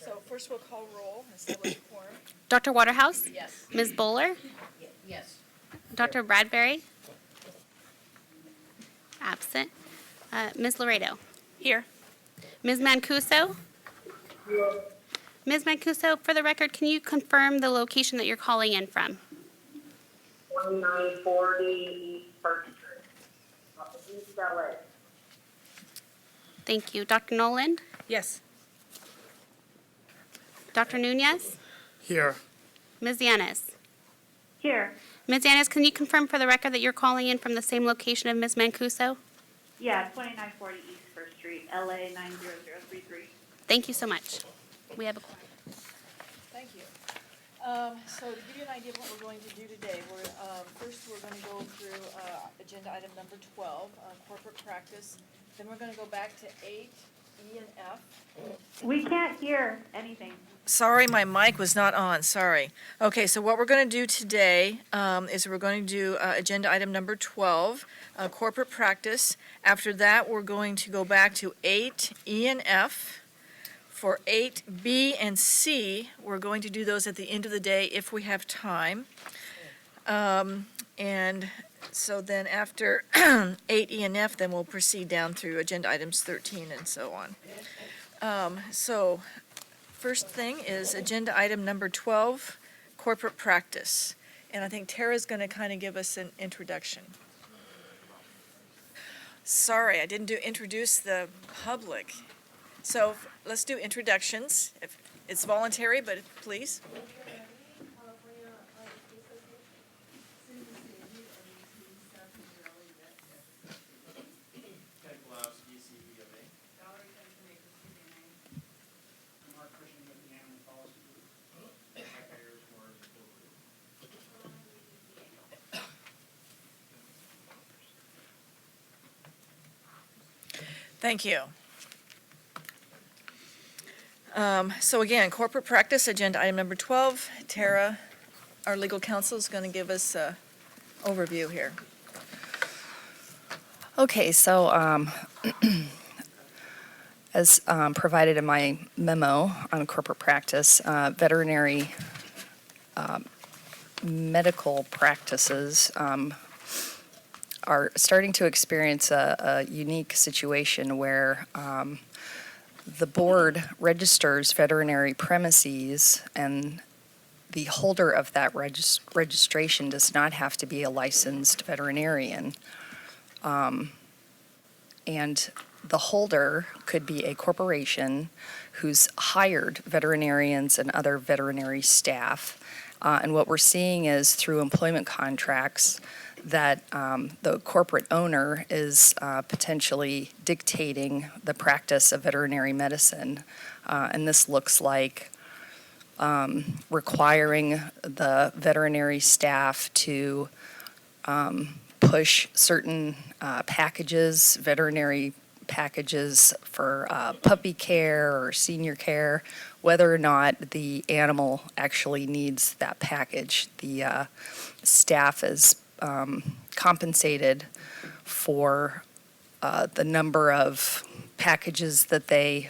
So first we'll call roll and establish quorum. Dr. Waterhouse? Yes. Ms. Bowler? Yes. Dr. Bradbury? Absent. Ms. Laredo? Here. Ms. Mancuso? Ms. Mancuso, for the record, can you confirm the location that you're calling in from? 2940 East First Street, East LA. Thank you. Dr. Noland? Yes. Dr. Nunez? Here. Ms. Yanis? Here. Ms. Yanis, can you confirm for the record that you're calling in from the same location of Ms. Mancuso? Yeah, 2940 East First Street, LA 90033. Thank you so much. We have a quorum. Thank you. So to give you an idea of what we're going to do today, first we're going to go through agenda item number 12, corporate practice. Then we're going to go back to 8, E and F. We can't hear anything. Sorry, my mic was not on, sorry. Okay, so what we're going to do today is we're going to do agenda item number 12, corporate practice. After that, we're going to go back to 8, E and F. For 8, B and C, we're going to do those at the end of the day if we have time. And so then after 8, E and F, then we'll proceed down through agenda items 13 and so on. So first thing is agenda item number 12, corporate practice. And I think Tara's going to kind of give us an introduction. Sorry, I didn't introduce the public. So let's do introductions. If it's voluntary, but please. Thank you. So again, corporate practice, agenda item number 12. Tara, our legal counsel, is going to give us an overview here. Okay, so as provided in my memo on corporate practice, veterinary medical practices are starting to experience a unique situation where the board registers veterinary premises, and the holder of that registration does not have to be a licensed veterinarian. And the holder could be a corporation who's hired veterinarians and other veterinary staff. And what we're seeing is through employment contracts that the corporate owner is potentially dictating the practice of veterinary medicine. And this looks like requiring the veterinary staff to push certain packages, veterinary packages for puppy care or senior care, whether or not the animal actually needs that package. The staff is compensated for the number of packages that they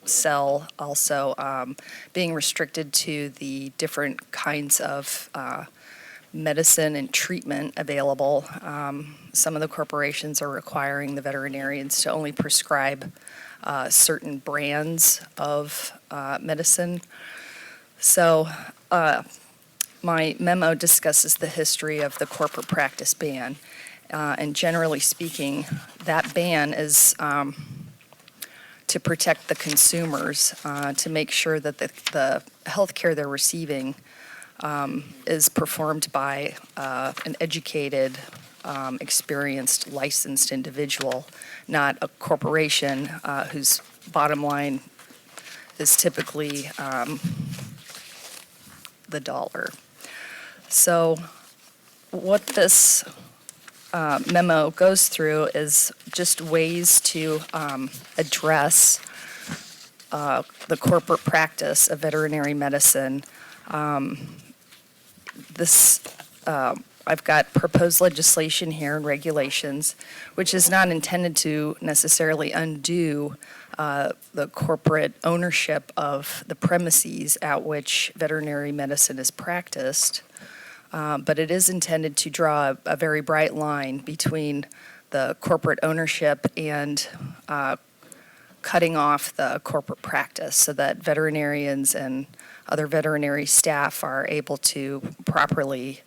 sell, also being restricted to the different kinds of medicine and treatment available. Some of the corporations are requiring the veterinarians to only prescribe certain brands of medicine. So my memo discusses the history of the corporate practice ban. And generally speaking, that ban is to protect the consumers, to make sure that the health care they're receiving is performed by an educated, experienced, licensed individual, not a corporation whose bottom line is typically the dollar. So what this memo goes through is just ways to address the corporate practice of veterinary medicine. This I've got proposed legislation here and regulations, which is not intended to necessarily undo the corporate ownership of the premises at which veterinary medicine is practiced, but it is intended to draw a very bright line between the corporate ownership and cutting off the corporate practice so that veterinarians and other veterinary staff are able to properly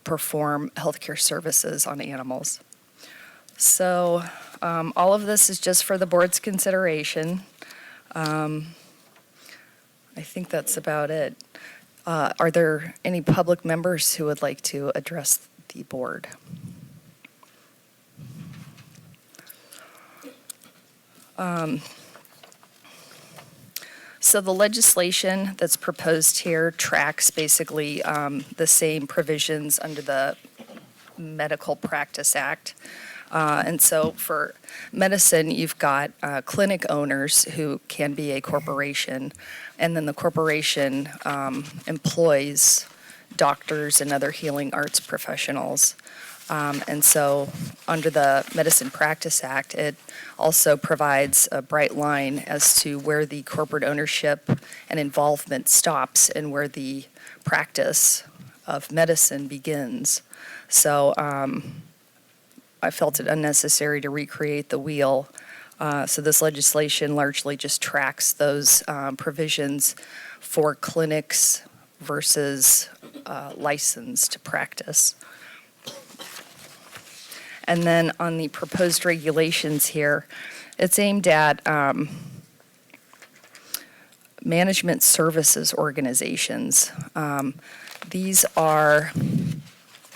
perform healthcare services on animals. So all of this is just for the board's consideration. I think that's about it. Are there any public members who would like to address the board? So the legislation that's proposed here tracks basically the same provisions under the Medical Practice Act. And so for medicine, you've got clinic owners who can be a corporation, and then the corporation employs doctors and other healing arts professionals. And so under the Medicine Practice Act, it also provides a bright line as to where the corporate ownership and involvement stops and where the practice of medicine begins. So I felt it unnecessary to recreate the wheel. So this legislation largely just tracks those provisions for clinics versus licensed practice. And then on the proposed regulations here, it's aimed at management services organizations. These are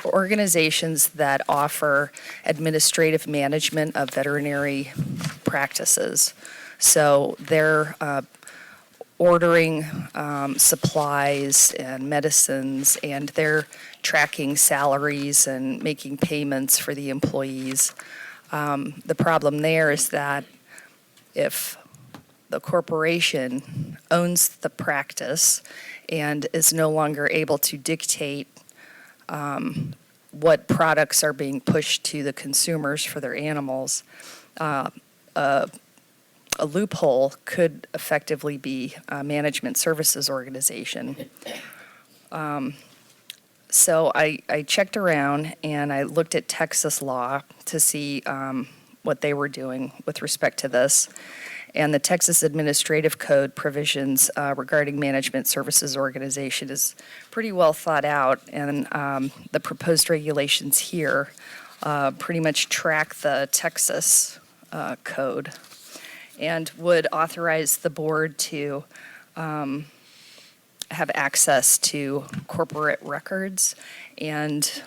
organizations that offer administrative management of veterinary practices. So they're ordering supplies and medicines, and they're tracking salaries and making payments for the employees. The problem there is that if the corporation owns the practice and is no longer able to dictate what products are being pushed to the consumers for their animals, a loophole could effectively be a management services organization. So I checked around and I looked at Texas law to see what they were doing with respect to this. And the Texas Administrative Code provisions regarding management services organization is pretty well thought out, and the proposed regulations here pretty much track the Texas code and would authorize the board to have access to corporate records and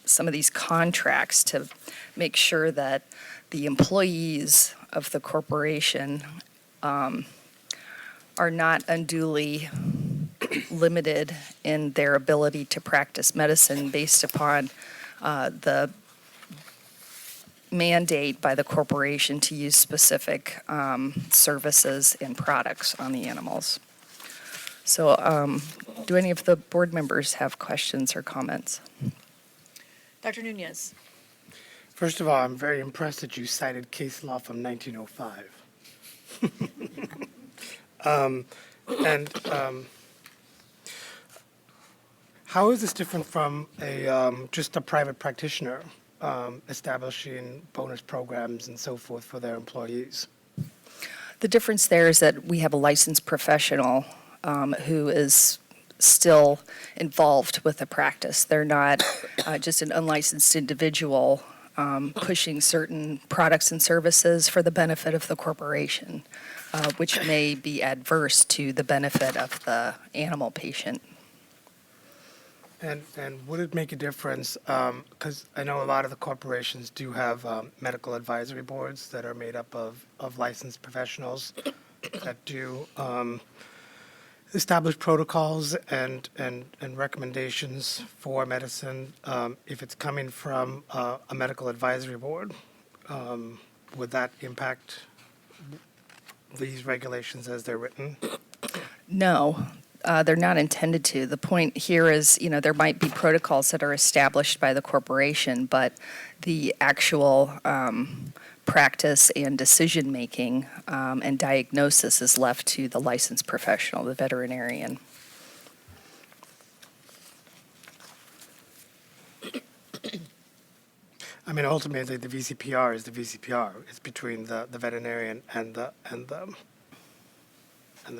some of these contracts to make sure that the employees of the corporation are not unduly limited in their ability to practice medicine based upon the mandate by the corporation to use specific services and products on the animals. So do any of the board members have questions or comments? Dr. Nunez. First of all, I'm very impressed that you cited case law from 1905. How is this different from just a private practitioner establishing bonus programs and so forth for their employees? The difference there is that we have a licensed professional who is still involved with the practice. They're not just an unlicensed individual pushing certain products and services for the benefit of the corporation, which may be adverse to the benefit of the animal patient. And would it make a difference, because I know a lot of the corporations do have medical advisory boards that are made up of licensed professionals that do establish protocols and recommendations for medicine. If it's coming from a medical advisory board, would that impact these regulations as they're written? No. they're not intended to. The point here is, there might be protocols that are established by the corporation, but the actual practice and decision-making and diagnosis is left to the licensed professional, the veterinarian. I mean, ultimately, the VCPR is the VCPR. It's between the veterinarian and the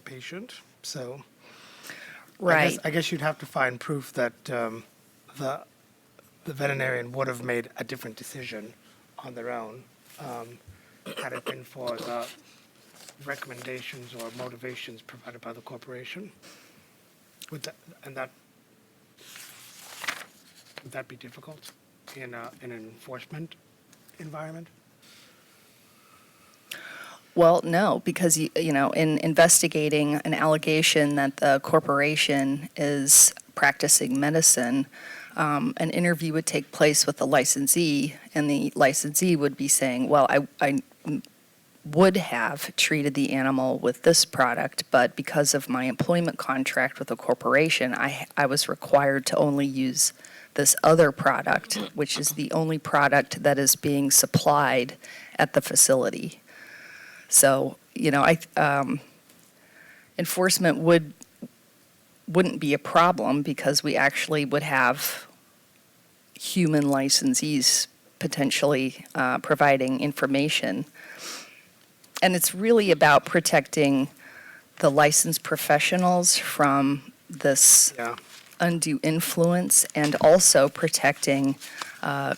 patient. So, Right. I guess you'd have to find proof that the veterinarian would have made a different decision on their own had it been for the recommendations or motivations provided by the corporation. Would that be difficult in an enforcement environment? Well, no, because, in investigating an allegation that the corporation is practicing medicine, an interview would take place with the licensee, and the licensee would be saying, well, I would have treated the animal with this product, but because of my employment contract with the corporation, I was required to only use this other product, which is the only product that is being supplied at the facility. So, enforcement wouldn't be a problem because we actually would have human licensees potentially providing information. And it's really about protecting the licensed professionals from this undue influence and also protecting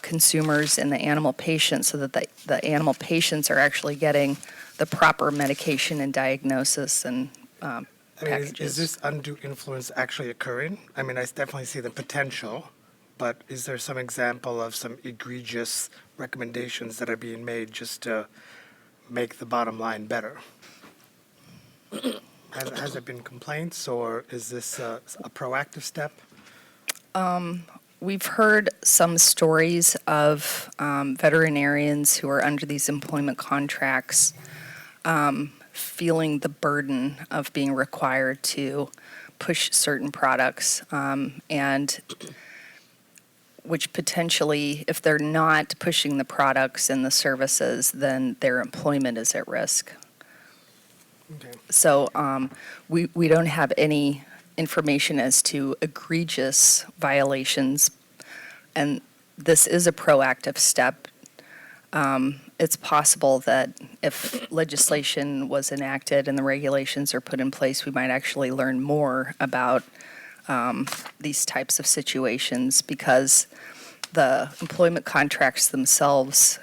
consumers and the animal patients so that the animal patients are actually getting the proper medication and diagnosis and packages. Is this undue influence actually occurring? I mean, I definitely see the potential, but is there some example of some egregious recommendations that are being made just to make the bottom line better? Has there been complaints, or is this a proactive step? We've heard some stories of veterinarians who are under these employment contracts feeling the burden of being required to push certain products, and which potentially, if they're not pushing the products and the services, then their employment is at risk. Okay. So we don't have any information as to egregious violations, and this is a proactive step. It's possible that if legislation was enacted and the regulations are put in place, we might actually learn more about these types of situations because the employment contracts themselves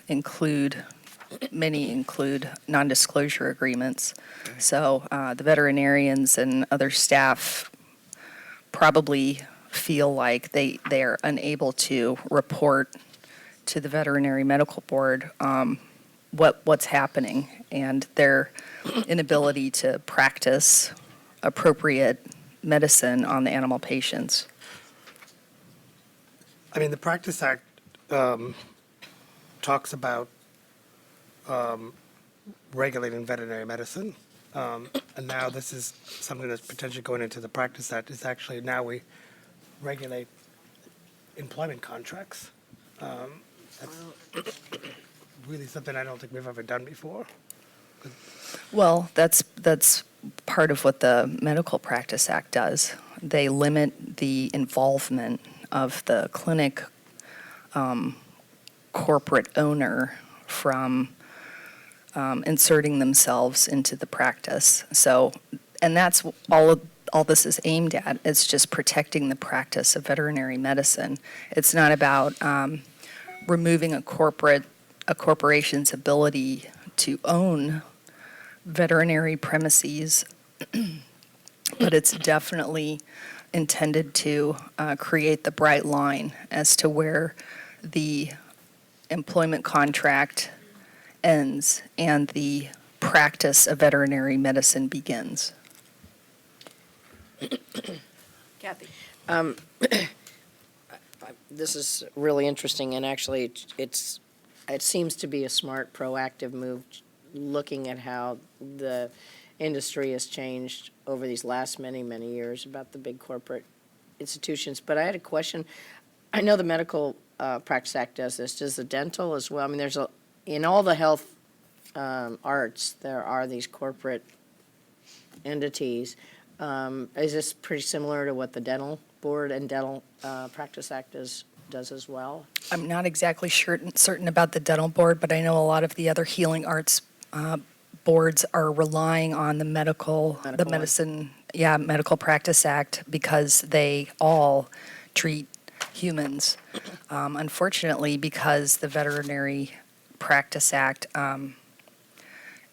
many include non-disclosure agreements. So the veterinarians and other staff probably feel like they are unable to report to the veterinary medical board what's happening and their inability to practice appropriate medicine on the animal patients. I mean, the Practice Act talks about regulating veterinary medicine, and now this is something that's potentially going into the Practice Act. Is actually now we regulate employment contracts. That's really something I don't think we've ever done before. Well, that's part of what the Medical Practice Act does. They limit the involvement of the clinic corporate owner from inserting themselves into the practice. So, and that's all this is aimed at. It's just protecting the practice of veterinary medicine. It's not about removing a corporation's ability to own veterinary premises, but it's definitely intended to create the bright line as to where the employment contract ends and the practice of veterinary medicine begins. Kathy? This is really interesting, and actually, it seems to be a smart, proactive move, looking at how the industry has changed over these last many, many years about the big corporate institutions. But I had a question. I know the Medical Practice Act does this. Does the dental as well? I mean, in all the health arts, there are these corporate entities. Is this pretty similar to what the Dental Board and Dental Practice Act does as well? I'm not exactly certain about the dental board, but I know a lot of the other healing arts boards are relying on the Medical Medical Practice Act because they all treat humans. Unfortunately, because the Veterinary Practice Act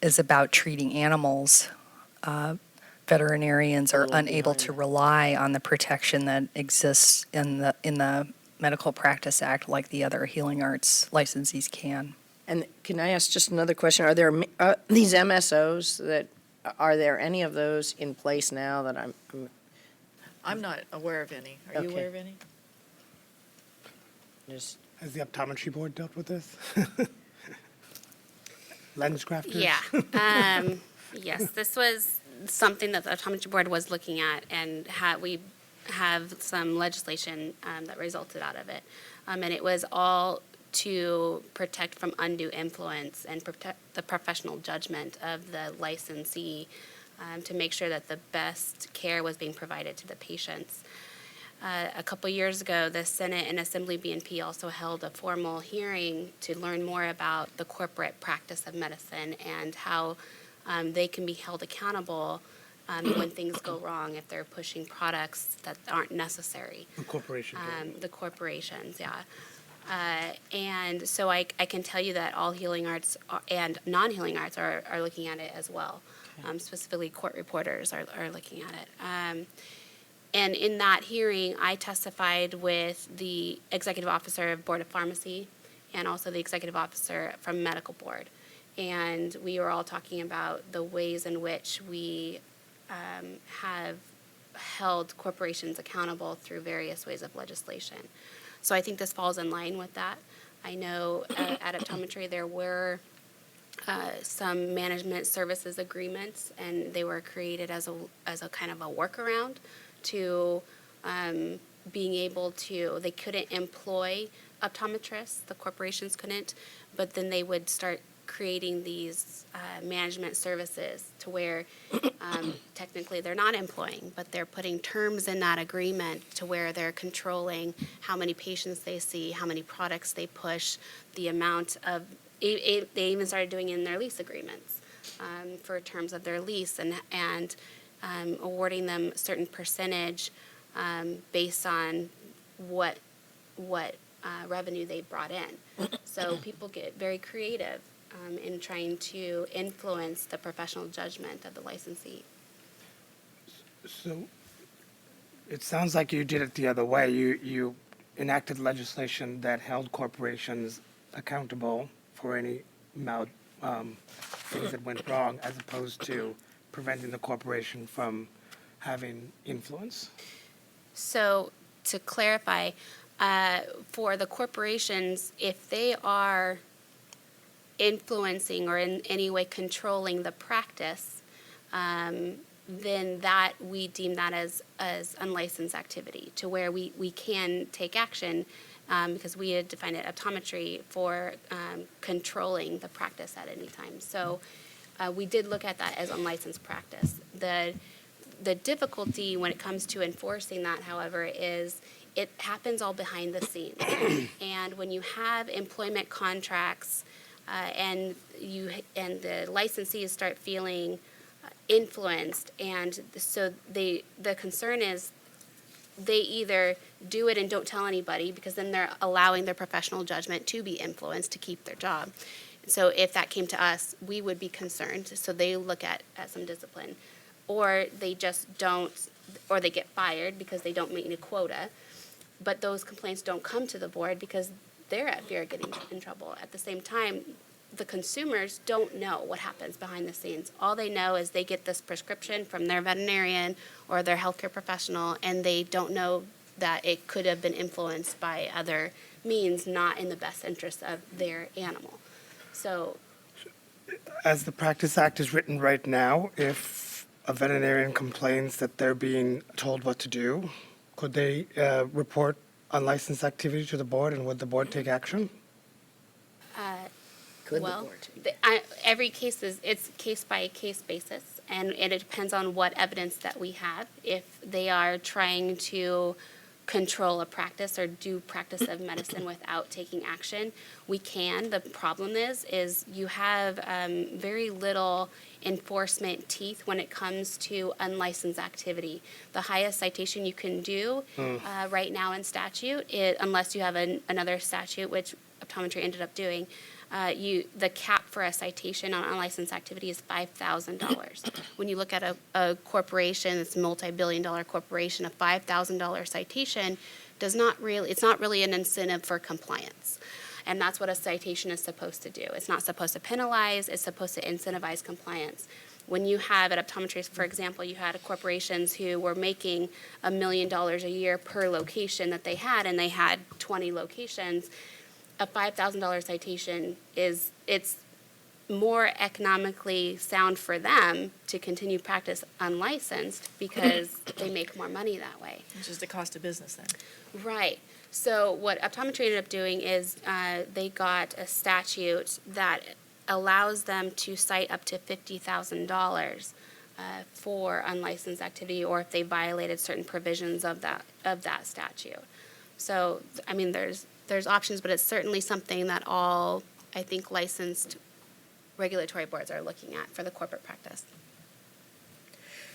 is about treating animals, veterinarians are little unable behind. to rely on the protection that exists in the Medical Practice Act like the other healing arts licensees can. And can I ask just another question? Are there these MSOs are there any of those in place now that I'm not aware of any. Are you Okay. aware of any? just, Has the optometry board dealt with this? Lens crafters? Yeah. Yes, this was something that the optometry board was looking at, and we have some legislation that resulted out of it. And it was all to protect from undue influence and protect the professional judgment of the licensee, to make sure that the best care was being provided to the patients. A couple years ago, the Senate and Assembly BNP also held a formal hearing to learn more about the corporate practice of medicine and how they can be held accountable when things go wrong if they're pushing products that aren't necessary. The corporation board. The corporations, yeah. And so I can tell you that all healing arts and non-healing arts are looking at it as well. Specifically, court reporters are looking at it. And in that hearing, I testified with the executive officer of Board of Pharmacy and also the executive officer from Medical Board. And we were all talking about the ways in which we have held corporations accountable through various ways of legislation. So I think this falls in line with that. I know at Optometry there were some management services agreements, and they were created as a kind of a workaround to being able to, they couldn't employ optometrists, the corporations couldn't, but then they would start creating these management services to where technically they're not employing, but they're putting terms in that agreement to where they're controlling how many patients they see, how many products they push, the amount of, they even started doing it in their lease agreements for terms of their lease and awarding them a certain percentage based on what revenue they brought in. So people get very creative in trying to influence the professional judgment of the licensee. So it sounds like you did it the other way. You enacted legislation that held corporations accountable for any things that went wrong, as opposed to preventing the corporation from having influence. So to clarify, for the corporations, if they are influencing or in any way controlling the practice, then that we deem that as unlicensed activity, to where we can take action because we had defined it optometry for controlling the practice at any time. So we did look at that as unlicensed practice. The difficulty when it comes to enforcing that, however, is it happens all behind the scenes. And when you have employment contracts and the licensees start feeling influenced, and so the concern is they either do it and don't tell anybody, because then they're allowing their professional judgment to be influenced to keep their job. So if that came to us, we would be concerned. So they look at some discipline, or they just don't, or they get fired because they don't meet a quota. But those complaints don't come to the board because they're at fear of getting in trouble. At the same time, the consumers don't know what happens behind the scenes. All they know is they get this prescription from their veterinarian or their healthcare professional, and they don't know that it could have been influenced by other means, not in the best interest of their animal. So as the Practice Act is written right now, if a veterinarian complains that they're being told what to do, could they report unlicensed activity to the board, and would the board take action? Could the Well, board? every case it's case by case basis, and it depends on what evidence that we have. If they are trying to control a practice or do practice of medicine without taking action, we can. The problem is you have very little enforcement teeth when it comes to unlicensed activity. The highest citation you can do right now in statute, unless you have another statute, which optometry ended up doing, the cap for a citation on unlicensed activity is $5,000. When you look at a corporation, it's a multi-billion-dollar corporation, a $5,000 citation it's not really an incentive for compliance. And that's what a citation is supposed to do. It's not supposed to penalize, it's supposed to incentivize compliance. When you have, at optometry, for example, you had corporations who were making $1 million a year per location that they had, and they had 20 locations, a $5,000 citation it's more economically sound for them to continue practice unlicensed because they make more money that way. Which is the cost of business then. Right. So what optometry ended up doing is they got a statute that allows them to cite up to $50,000 for unlicensed activity, or if they violated certain provisions of that statute. So I mean, there's options, but it's certainly something that all, I think, licensed regulatory boards are looking at for the corporate practice.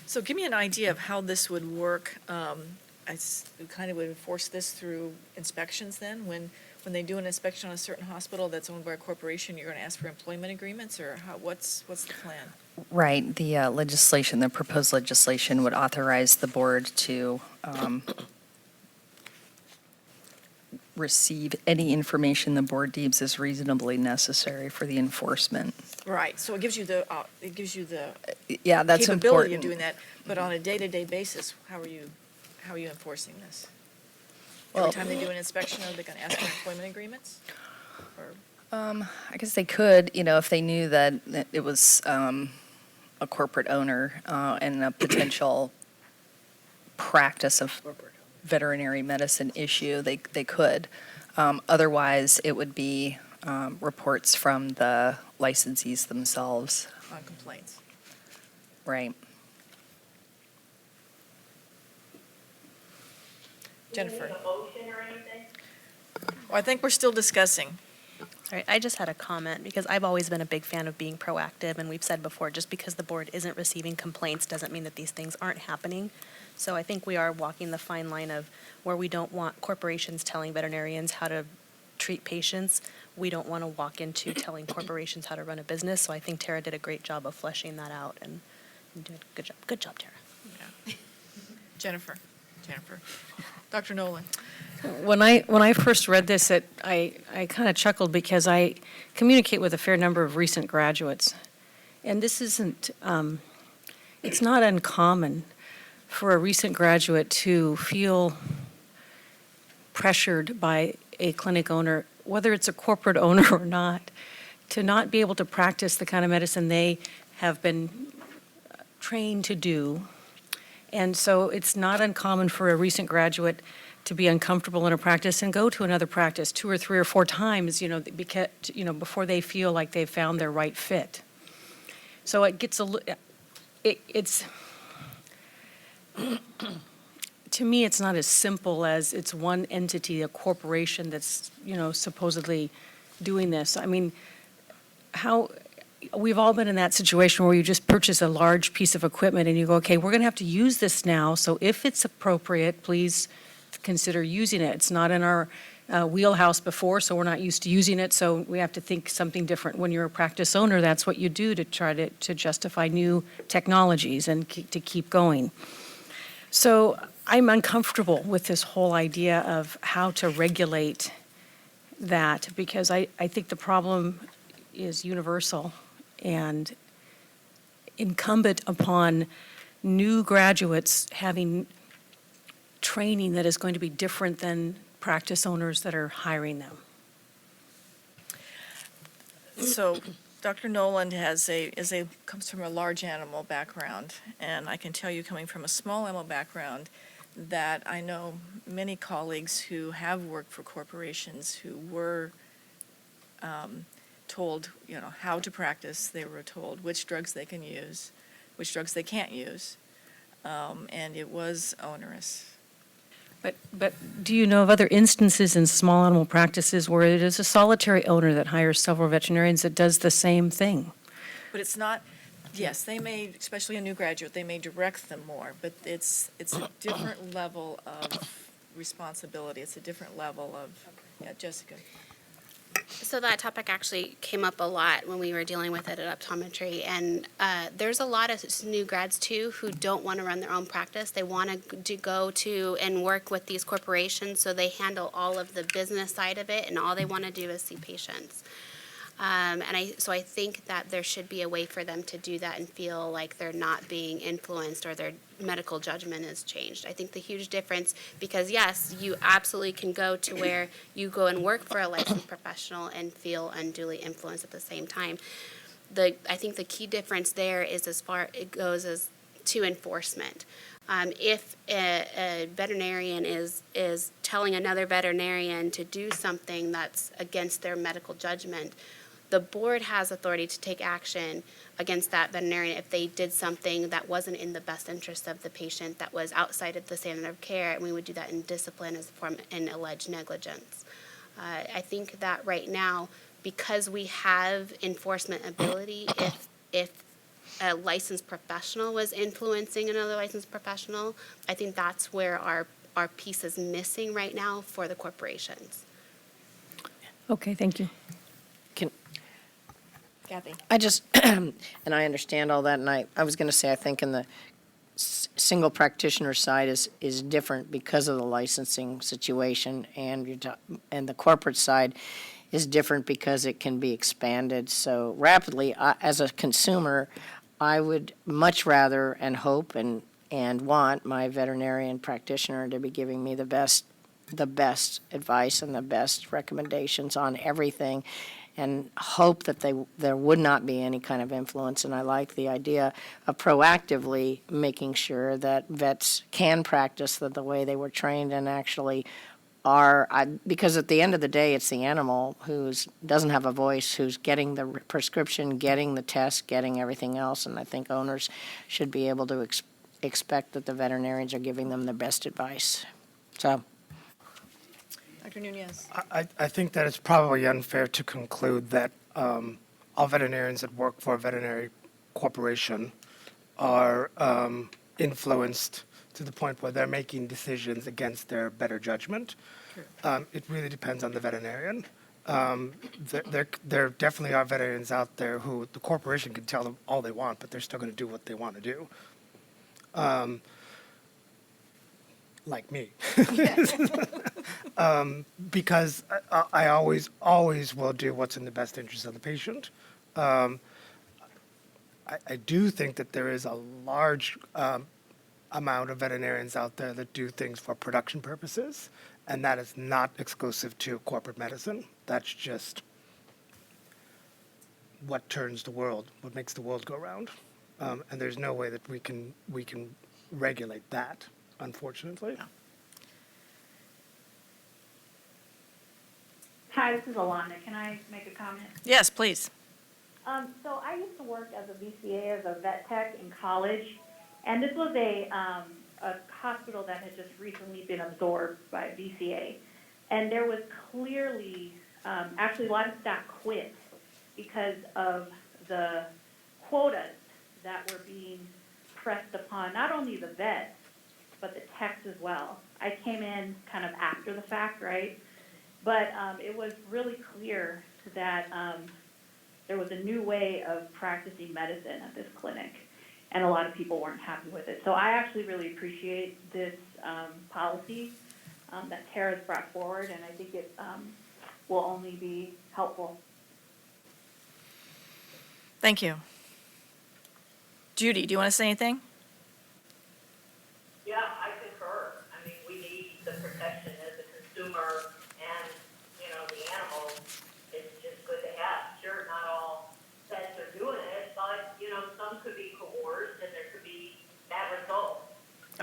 So give me an idea of how this would work. We kind of would enforce this through inspections then? When they do an inspection on a certain hospital that's owned by a corporation, you're going to ask for employment agreements, or what's the plan? Right, the legislation, the proposed legislation would authorize the board to receive any information the board deems is reasonably necessary for the enforcement. Right, so it gives you the Yeah, that's capability of important. doing that, but on a day-to-day basis, how are you enforcing this? Well- Every time they do an inspection, are they going to ask for employment agreements? Or I guess they could, if they knew that it was a corporate owner and a potential practice of veterinary medicine issue, they could. Otherwise, it would be reports from the licensees themselves. on complaints? Right. Jennifer? Well, I think we're still discussing. All right, I just had a comment because I've always been a big fan of being proactive, and we've said before, just because the board isn't receiving complaints doesn't mean that these things aren't happening. So I think we are walking the fine line of where we don't want corporations telling veterinarians how to treat patients. We don't want to walk into telling corporations how to run a business. So I think Tara did a great job of fleshing that out, and you did a good job. Good job, Tara. Yeah. Jennifer. Dr. Nolan? When I first read this, I kind of chuckled because I communicate with a fair number of recent graduates. And this isn't, it's not uncommon for a recent graduate to feel pressured by a clinic owner, whether it's a corporate owner or not be able to practice the kind of medicine they have been trained to do. And so it's not uncommon for a recent graduate to be uncomfortable in a practice and go to another practice 2 or 3 or 4 times, because, before they feel like they've found their right fit. So it gets it's to me, it's not as simple as it's one entity, a corporation that's, supposedly doing this. I mean, we've all been in that situation where you just purchase a large piece of equipment and you go, okay, we're going to have to use this now, so if it's appropriate, please consider using it. It's not in our wheelhouse before, so we're not used to using it, so we have to think something different. When you're a practice owner, that's what you do to try to justify new technologies and to keep going. So I'm uncomfortable with this whole idea of how to regulate that, because I think the problem is universal and incumbent upon new graduates having training that is going to be different than practice owners that are hiring them. So Dr. Noland comes from a large animal background, and I can tell you, coming from a small animal background, that I know many colleagues who have worked for corporations who were told, how to practice. They were told which drugs they can use, which drugs they can't use, and it was onerous. But do you know of other instances in small animal practices where it is a solitary owner that hires several veterinarians that does the same thing? But it's not, yes, they may, especially a new graduate, they may direct them more, but it's a different level of responsibility. It's a different level of, yeah, Jessica. So that topic actually came up a lot when we were dealing with it at optometry, and there's a lot of new grads too who don't want to run their own practice. They want to go to and work with these corporations, so they handle all of the business side of it, and all they want to do is see patients. So I think that there should be a way for them to do that and feel like they're not being influenced or their medical judgment is changed. I think the huge difference, because yes, you absolutely can go to where you go and work for a licensed professional and feel unduly influenced at the same time. I think the key difference there is as far it goes as to enforcement. If a veterinarian is telling another veterinarian to do something that's against their medical judgment, the board has authority to take action against that veterinarian if they did something that wasn't in the best interest of the patient, that was outside of the standard of care, and we would do that in discipline as a form in alleged negligence. I think that right now, because we have enforcement ability, if a licensed professional was influencing another licensed professional, I think that's where our piece is missing right now for the corporations. Okay, thank you. Kathy? I just, and I understand all that, and I was going to say, I think in the single practitioner side is different because of the licensing situation, and the corporate side is different because it can be expanded so rapidly. As a consumer, I would much rather and hope and want my veterinarian practitioner to be giving me the best advice and the best recommendations on everything, and hope that there would not be any kind of influence. And I like the idea of proactively making sure that vets can practice the way they were trained and actually are, because at the end of the day, it's the animal who doesn't have a voice, who's getting the prescription, getting the test, getting everything else. And I think owners should be able to expect that the veterinarians are giving them the best advice. So. Dr. Nunez? I think that it's probably unfair to conclude that all veterinarians that work for a veterinary corporation are influenced to the point where they're making decisions against their better judgment. It really depends on the veterinarian. There definitely are veterinarians out there who the corporation can tell them all they want, but they're still going to do what they want to do. Like me. Because I always will do what's in the best interest of the patient. I do think that there is a large amount of veterinarians out there that do things for production purposes, and that is not exclusive to corporate medicine. That's just what turns the world, what makes the world go round. And there's no way that we can regulate that, unfortunately. No. Hi, this is Alana. Can I make a comment? Yes, please. So I used to work as a VCA, as a vet tech in college, and this was a hospital that had just recently been absorbed by VCA. And there was clearly, actually a lot of staff quit because of the quotas that were being pressed upon not only the vets, but the techs as well. I came in kind of after the fact, right? But it was really clear that there was a new way of practicing medicine at this clinic, and a lot of people weren't happy with it. So I actually really appreciate this policy that Tara's brought forward, and I think it will only be helpful. Thank you. Judy, do you want to say anything? Yeah, I concur. I mean, we need the protection as a consumer, and, the animal is just good to have. Sure, not all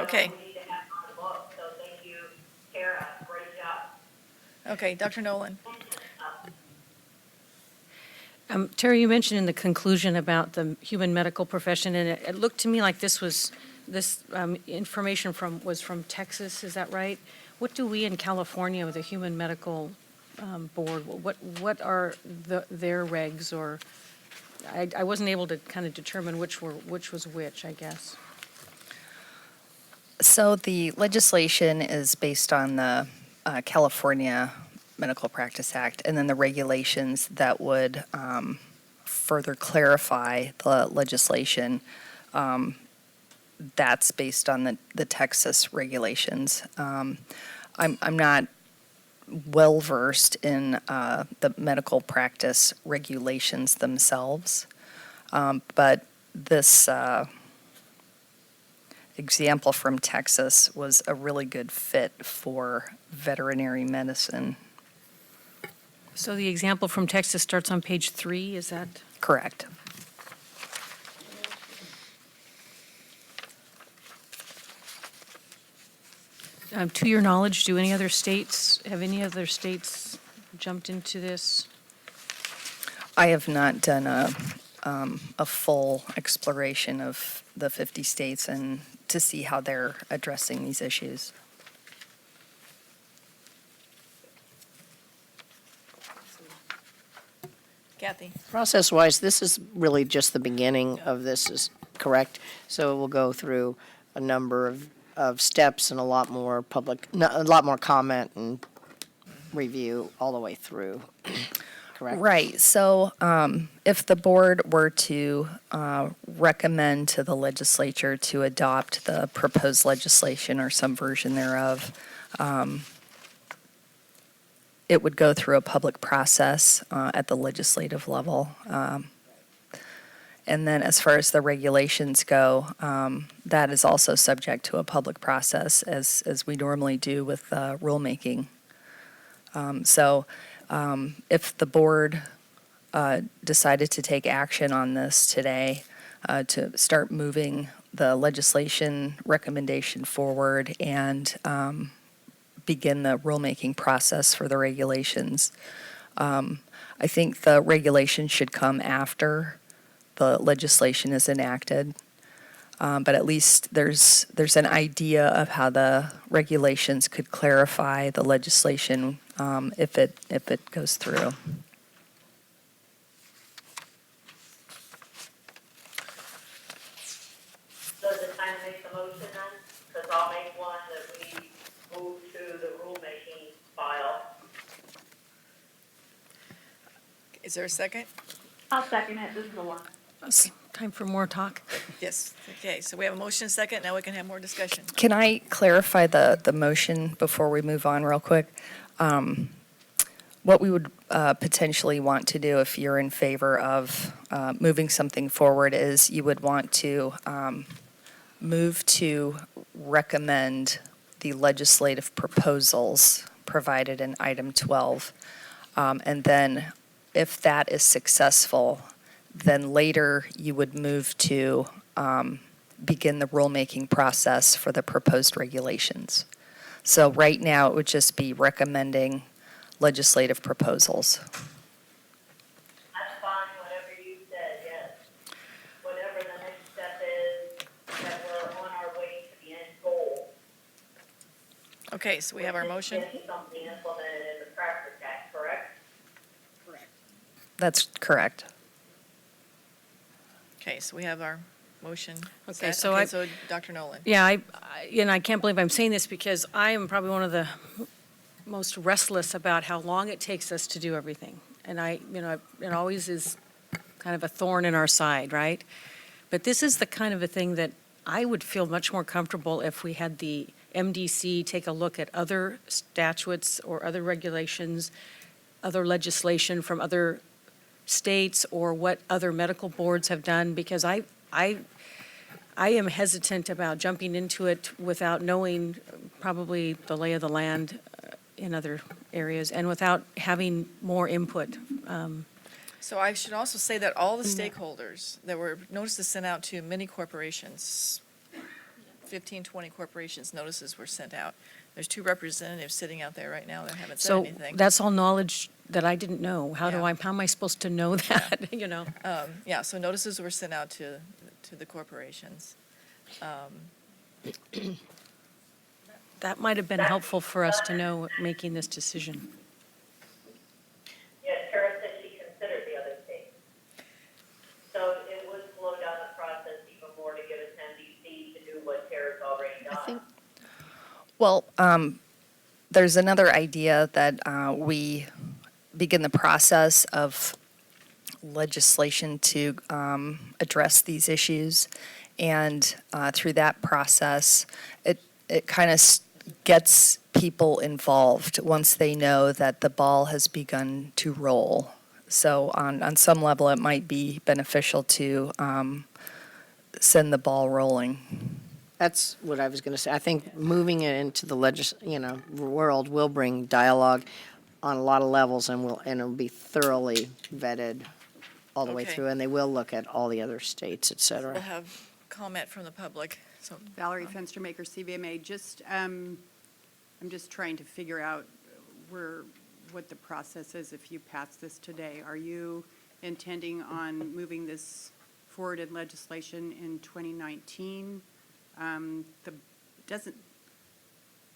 Okay. We need to have it on the book, so thank you, Tara, great job. Okay, Dr. Nolan. Terry, you mentioned in the conclusion about the human medical profession, and it looked to me like this information was from Texas, is that right? What do we in California with the Human Medical Board, what are their regs, or, I wasn't able to kind of determine which was which, I guess. So the legislation is based on the California Medical Practice Act, and then the regulations that would further clarify the legislation. That's based on the Texas regulations. I'm not well versed in the medical practice regulations themselves, but this example from Texas was a really good fit for veterinary medicine. So the example from Texas starts on page 3, is that? Correct. To your knowledge, have any other states jumped into this? I have not done a full exploration of the 50 states and to see how they're addressing these issues. Kathy. Process-wise, this is really just the beginning of this, is correct? So we'll go through a number of steps and a lot more comment and review all the way through, correct? Right. So if the board were to recommend to the legislature to adopt the proposed legislation or some version thereof, it would go through a public process at the legislative level. And then as far as the regulations go, that is also subject to a public process as we normally do with rulemaking. So if the board decided to take action on this today, to start moving the legislation recommendation forward and begin the rulemaking process for the regulations, I think the regulation should come after the legislation is enacted. But at least there's an idea of how the regulations could clarify the legislation if it goes through. So is it time to make the motion then? Because I'll make one that we move to the rulemaking file. Is there a second? I'll second it, this is the one. It's time for more talk. Yes. Okay, so we have a motion second. Now we can have more discussion. Can I clarify the motion before we move on real quick? What we would potentially want to do if you're in favor of moving something forward is you would want to move to recommend the legislative proposals provided in item 12. And then if that is successful, then later you would move to begin the rulemaking process for the proposed regulations. So right now, it would just be recommending legislative proposals. That's fine, whatever you said, yes. Whatever the next step is, that we're on our way to the end goal. Okay, so we have our motion. Which is getting something implemented in the Practice Act, correct? That's correct. Okay, so we have our motion. Okay, set. so So Dr. Nolan. Yeah, I can't believe I'm saying this because I am probably one of the most restless about how long it takes us to do everything. And it always is kind of a thorn in our side, right? But this is the kind of a thing that I would feel much more comfortable if we had the MDC take a look at other statutes or other regulations, other legislation from other states or what other medical boards have done, because I am hesitant about jumping into it without knowing probably the lay of the land in other areas and without having more input. So I should also say that all the stakeholders that were notices sent out to many corporations, 15, 20 corporations, notices were sent out. There's 2 representatives sitting out there right now that haven't said So anything. that's all knowledge that I didn't know. How Yeah. am I supposed to know that, you know? Yeah, so notices were sent out to the corporations. That might have been helpful for us to know making this decision. Yeah, Tara said she considered the other states. So it would slow down the process even more to give us NDC to do what Tara's already done. I think, Well, there's another idea that we begin the process of legislation to address these issues. And through that process, it kind of gets people involved once they know that the ball has begun to roll. So on some level, it might be beneficial to send the ball rolling. that's what I was going to say. I think moving it into the world will bring dialogue on a lot of levels, and it'll be thoroughly vetted all the way Okay. through, and they will look at all the other states, et We'll cetera. have comment from the public, so. Valerie Fenstermaker, CVMA. I'm just trying to figure out what the process is if you pass this today. Are you intending on moving this forward in legislation in 2019?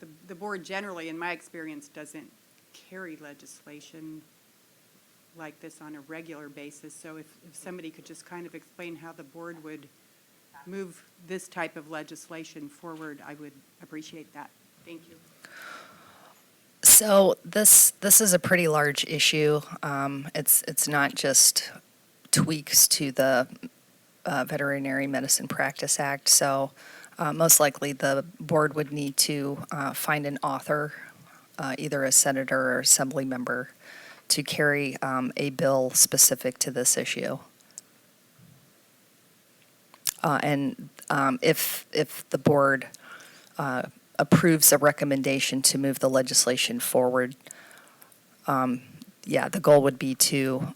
The board generally, in my experience, doesn't carry legislation like this on a regular basis. So if somebody could just kind of explain how the board would move this type of legislation forward, I would appreciate that. Thank you. So this is a pretty large issue. It's not just tweaks to the Veterinary Medicine Practice Act. So most likely the board would need to find an author, either a senator or assembly member, to carry a bill specific to this issue. And if the board approves a recommendation to move the legislation forward, the goal would be to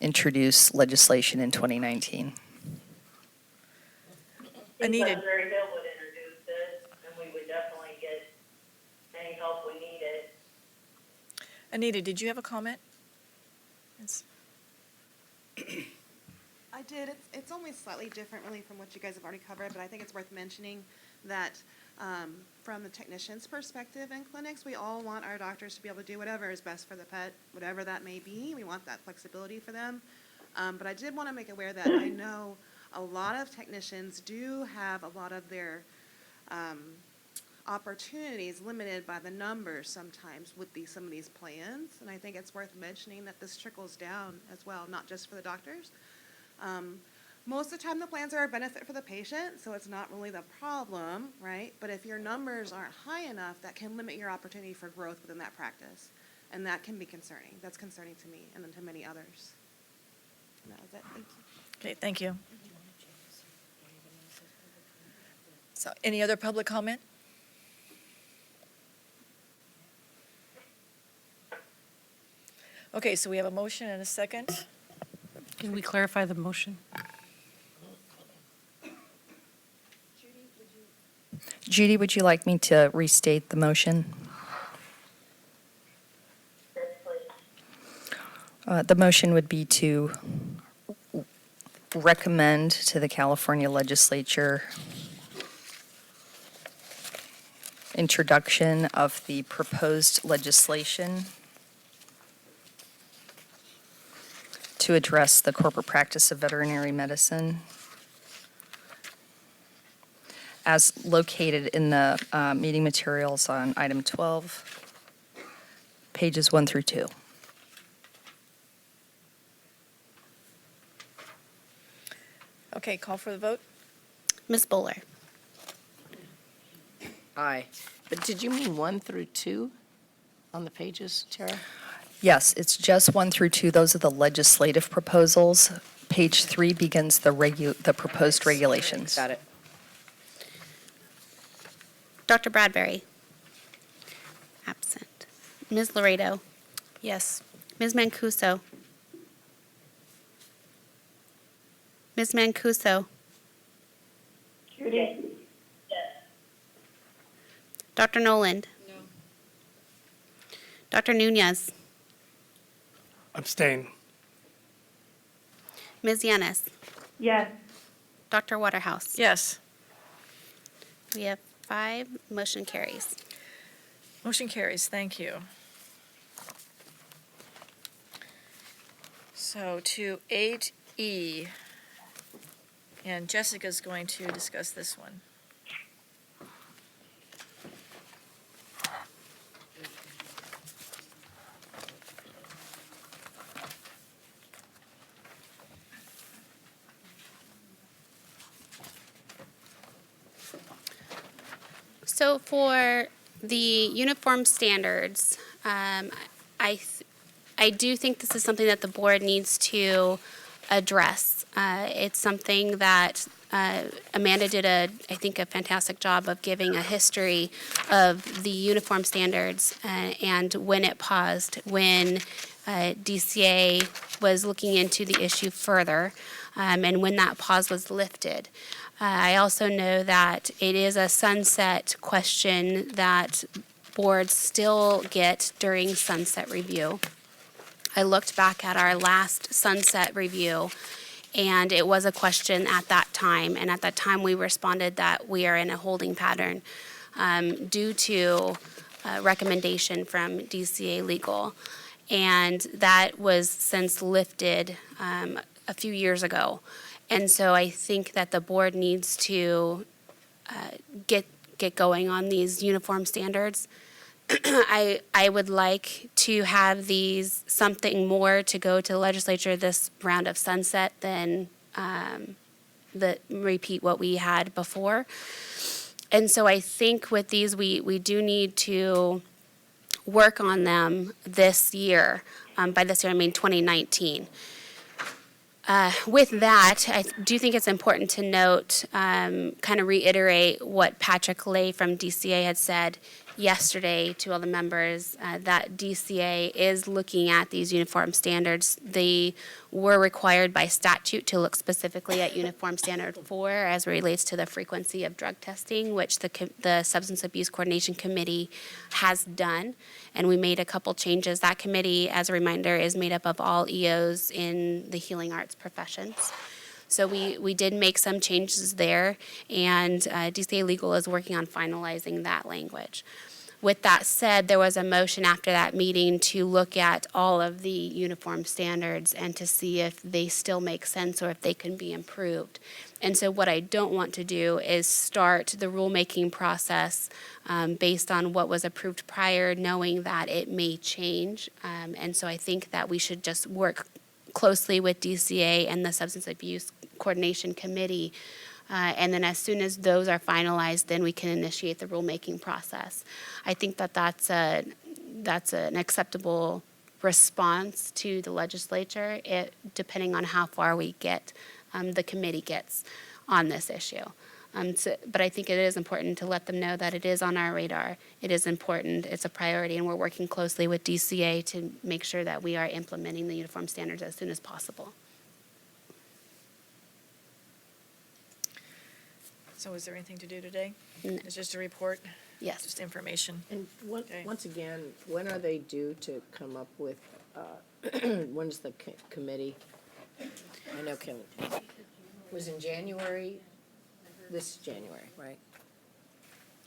introduce legislation in 2019. Anita, Sudbury Hill would introduce this, and we would definitely get any help we needed. Anita, did you have a comment? Yes. I did. It's only slightly different really from what you guys have already covered, but I think it's worth mentioning that from the technician's perspective in clinics, we all want our doctors to be able to do whatever is best for the pet, whatever that may be. We want that flexibility for them. But I did want to make aware that I know a lot of technicians do have a lot of their opportunities limited by the numbers sometimes with some of these plans. And I think it's worth mentioning that this trickles down as well, not just for the doctors. Most of the time, the plans are a benefit for the patient, so it's not really the problem, right? But if your numbers aren't high enough, that can limit your opportunity for growth within that practice. And that can be concerning. That's concerning to me and then to many others. And that was it. Thank you. Okay, thank you. So, any other public comment? Okay, so we have a motion and a second. Can we clarify the motion? Judy, would you like me to restate the motion? The motion would be to recommend to the California Legislature introduction of the proposed legislation to address the corporate practice of veterinary medicine as located in the meeting materials on item 12, pages 1 through 2. Okay, call for the vote. Ms. Bowler? Aye. But did you mean 1 through 2 on the pages, Tara? Yes, it's just 1 through 2. Those are the legislative proposals. Page 3 begins the proposed regulations. Got it. Dr. Bradbury? Absent. Ms. Laredo? Yes. Ms. Mancuso? Ms. Mancuso? Judy? Yes. Dr. Noland? No. Dr. Nunez? Abstain. Ms. Yanis? Yes. Dr. Waterhouse? Yes. We have 5, motion carries. Motion carries, thank you. So to 8E, and Jessica's going to discuss this one. So for the uniform standards, I do think this is something that the board needs to address. It's something that Amanda did I think a fantastic job of giving a history of the uniform standards and when it paused, when DCA was looking into the issue further, and when that pause was lifted. I also know that it is a sunset question that boards still get during sunset review. I looked back at our last sunset review, and it was a question at that time. And at that time, we responded that we are in a holding pattern due to recommendation from DCA Legal. And that was since lifted a few years ago. And so I think that the board needs to get going on these uniform standards. I would like to have these something more to go to the legislature this round of sunset than repeat what we had before. And so I think with these, we do need to work on them this year. By this year, I mean 2019. With that, I do think it's important to note, kind of reiterate what Patrick Lay from DCA had said yesterday to all the members, that DCA is looking at these uniform standards. They were required by statute to look specifically at Uniform Standard 4 as it relates to the frequency of drug testing, which the Substance Abuse Coordination Committee has done. And we made a couple changes. That committee, as a reminder, is made up of all EOs in the healing arts professions. So we did make some changes there, and DCA Legal is working on finalizing that language. With that said, there was a motion after that meeting to look at all of the uniform standards and to see if they still make sense or if they can be improved. And so what I don't want to do is start the rulemaking process based on what was approved prior, knowing that it may change. And so I think that we should just work closely with DCA and the Substance Abuse Coordination Committee. And then as soon as those are finalized, then we can initiate the rulemaking process. I think that that's an acceptable response to the legislature, depending on how far we get, the committee gets on this issue. But I think it is important to let them know that it is on our radar. It is important, it's a priority, and we're working closely with DCA to make sure that we are implementing the uniform standards as soon as possible. So is there anything to do today? No. It's just a report? Yes. Just information? And Okay. once again, when are they due to come up with, when's the committee? I know was in January, this January, right?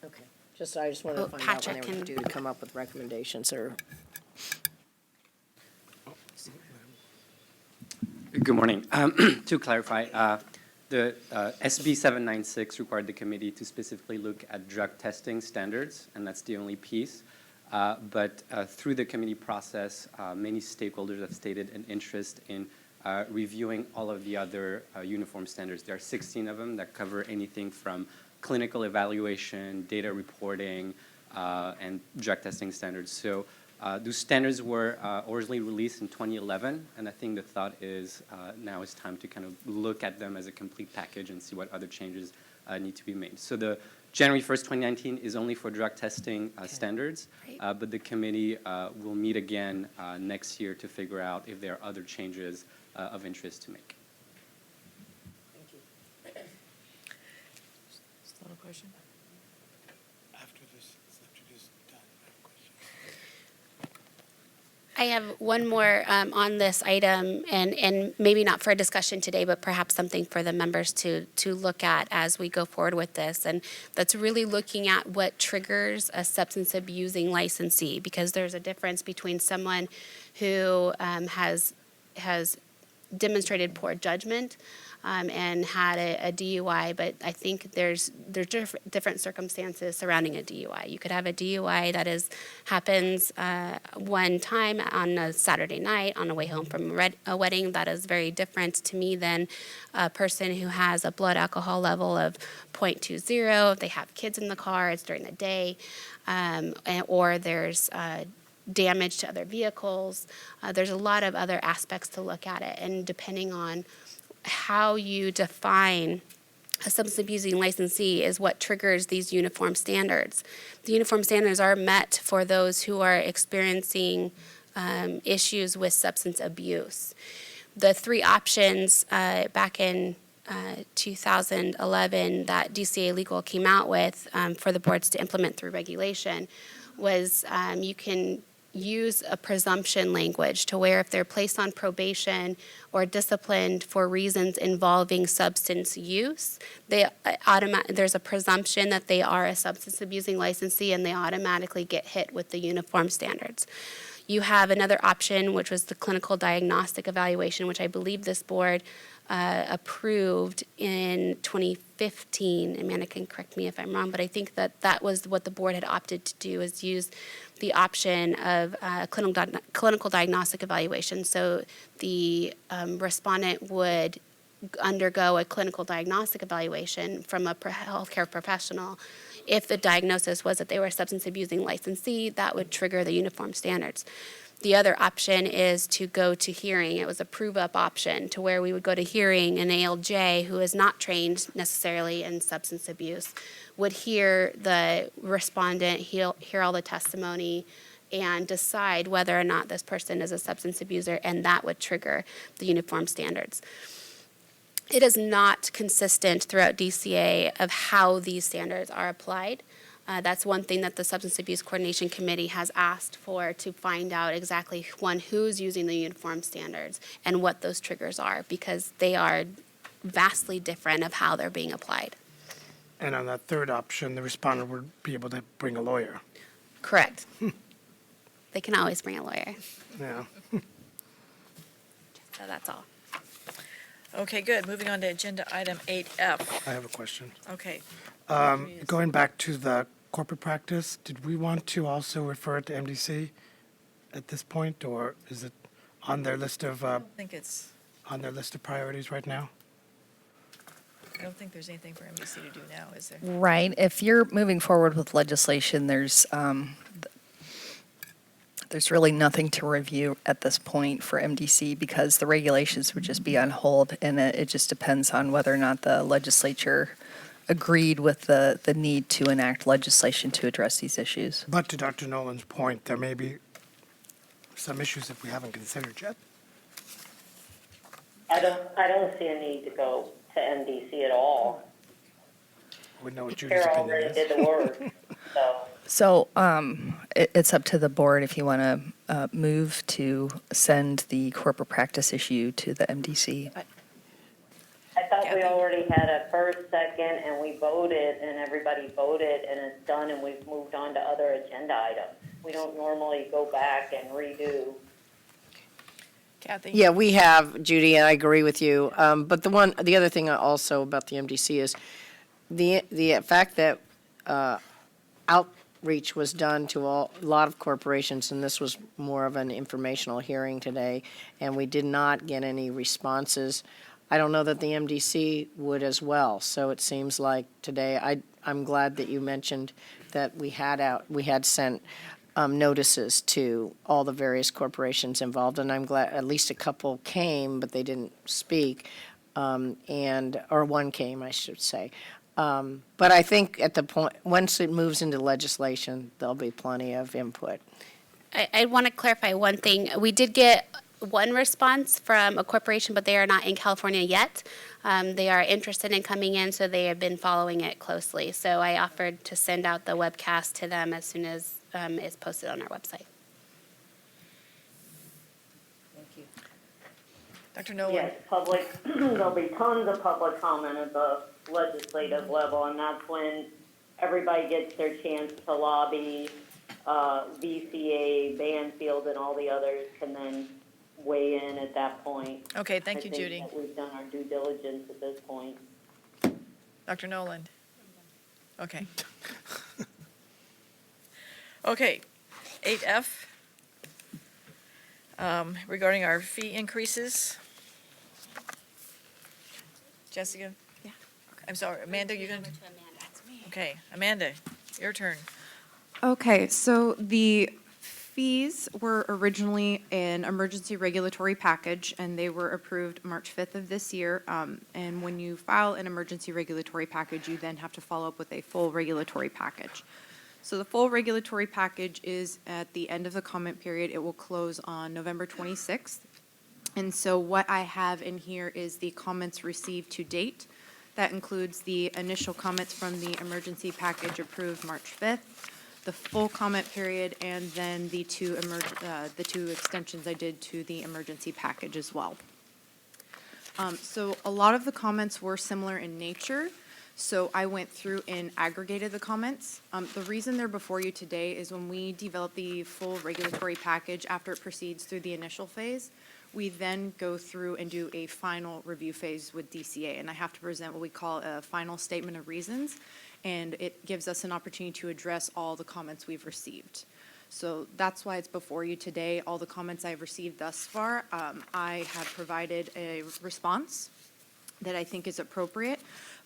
Okay, I just wanted to find out when Patrick they were due to come up with recommendations or. Good morning. To clarify, the SB 796 required the committee to specifically look at drug testing standards, and that's the only piece. But through the committee process, many stakeholders have stated an interest in reviewing all of the other uniform standards. There are 16 of them that cover anything from clinical evaluation, data reporting, and drug testing standards. So those standards were originally released in 2011, and I think the thought is now is time to kind of look at them as a complete package and see what other changes need to be made. So the January 1st, 2019 is only for drug testing standards, but the committee will meet again next year to figure out if there are other changes of interest to make. Thank you. Still a question? After this, have one more on this item, and maybe not for a discussion today, but perhaps something for the members to look at as we go forward with this. And that's really looking at what triggers a substance abusing licensee, because there's a difference between someone who has demonstrated poor judgment and had a DUI, but I think there's different circumstances surrounding a DUI. You could have a DUI that happens one time on a Saturday night on the way home from a wedding. That is very different to me than a person who has a blood alcohol level of 0.20. If they have kids in the car, it's during the day, or there's damage to other vehicles. There's a lot of other aspects to look at it, and depending on how you define a substance abusing licensee is what triggers these uniform standards. The uniform standards are met for those who are experiencing issues with substance abuse. The three options back in 2011 that DCA Legal came out with for the boards to implement through regulation was you can use a presumption language to where if they're placed on probation or disciplined for reasons involving substance use, there's a presumption that they are a substance abusing licensee and they automatically get hit with the uniform standards. You have another option, which was the clinical diagnostic evaluation, which I believe this board approved in 2015. Amanda can correct me if I'm wrong, but I think that was what the board had opted to do, is use the option of clinical diagnostic evaluation. So the respondent would undergo a clinical diagnostic evaluation from a healthcare professional. If the diagnosis was that they were a substance abusing licensee, that would trigger the uniform standards. The other option is to go to hearing. It was a prove-up option to where we would go to hearing. An ALJ who is not trained necessarily in substance abuse would hear the respondent, hear all the testimony, and decide whether or not this person is a substance abuser, and that would trigger the uniform standards. It is not consistent throughout DCA of how these standards are applied. That's one thing that the Substance Abuse Coordination Committee has asked for, to find out exactly, one, who's using the uniform standards and what those triggers are, because they are vastly different of how they're being applied. And on that third option, the respondent would be able to bring a lawyer. Correct. They can always bring a lawyer. Yeah. So that's all. Okay, good. Moving on to agenda item 8F. I have a question. Okay. Going back to the corporate practice, did we want to also refer it to MDC at this point, or is it on their list of I don't think it's, priorities right now? I don't think there's anything for MDC to do now, is there? Right. If you're moving forward with legislation, there's really nothing to review at this point for MDC, because the regulations would just be on hold, and it just depends on whether or not the legislature agreed with the need to enact legislation to address these issues. But to Dr. Nolan's point, there may be some issues that we haven't considered yet. I don't see a need to go to MDC at all. We know what Judy's Carol opinion already is. did the work, so. So it's up to the board if you want to move to send the corporate practice issue to the MDC. I thought we already had a first, second, and we voted, and everybody voted, and it's done, and we've moved on to other agenda items. We don't normally go back and redo. Kathy? Yeah, we have, Judy, and I agree with you. But the other thing also about the MDC is the fact that outreach was done to a lot of corporations, and this was more of an informational hearing today, and we did not get any responses. I don't know that the MDC would as well. So it seems like today, I'm glad that you mentioned that we had sent notices to all the various corporations involved, and I'm glad at least a couple came, but they didn't speak, or one came, I should say. But I think at the point, once it moves into legislation, there'll be plenty of input. I want to clarify one thing. We did get one response from a corporation, but they are not in California yet. They are interested in coming in, so they have been following it closely. So I offered to send out the webcast to them as soon as it's posted on our website. Dr. Nolan? Yes, public, there'll be tons of public comment at the legislative level, and that's when everybody gets their chance to lobby. VCA, Banfield, and all the others can then weigh in at that point. Okay, thank you, Judy. I think that we've done our due diligence at this point. Dr. Noland? Okay. Okay, 8F, regarding our fee increases. Jessica? Yeah. I'm sorry, Amanda, you're gonna? Okay, Amanda, your turn. Okay, so the fees were originally an emergency regulatory package, and they were approved March 5th of this year. And when you file an emergency regulatory package, you then have to follow up with a full regulatory package. So the full regulatory package is at the end of the comment period. It will close on November 26th. And so what I have in here is the comments received to date. That includes the initial comments from the emergency package approved March 5th, the full comment period, and then the two extensions I did to the emergency package as well. So a lot of the comments were similar in nature, so I went through and aggregated the comments. The reason they're before you today is when we develop the full regulatory package after it proceeds through the initial phase, we then go through and do a final review phase with DCA, and I have to present what we call a final statement of reasons, and it gives us an opportunity to address all the comments we've received. So that's why it's before you today. All the comments I've received thus far, I have provided a response that I think is appropriate,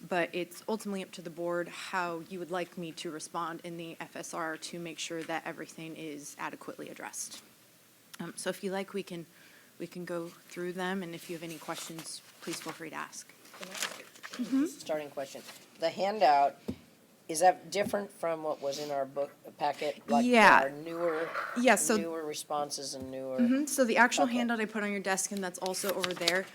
but it's ultimately up to the board how you would like me to respond in the FSR to make sure that everything is adequately addressed. So if you like, we can go through them, and if you have any questions, please feel free to ask. Starting question. The handout, is that different from what was in our book packet? Like Yeah. our newer, Yeah, so- newer responses and newer? So the actual Okay. handout I put on your desk, and that's also over there,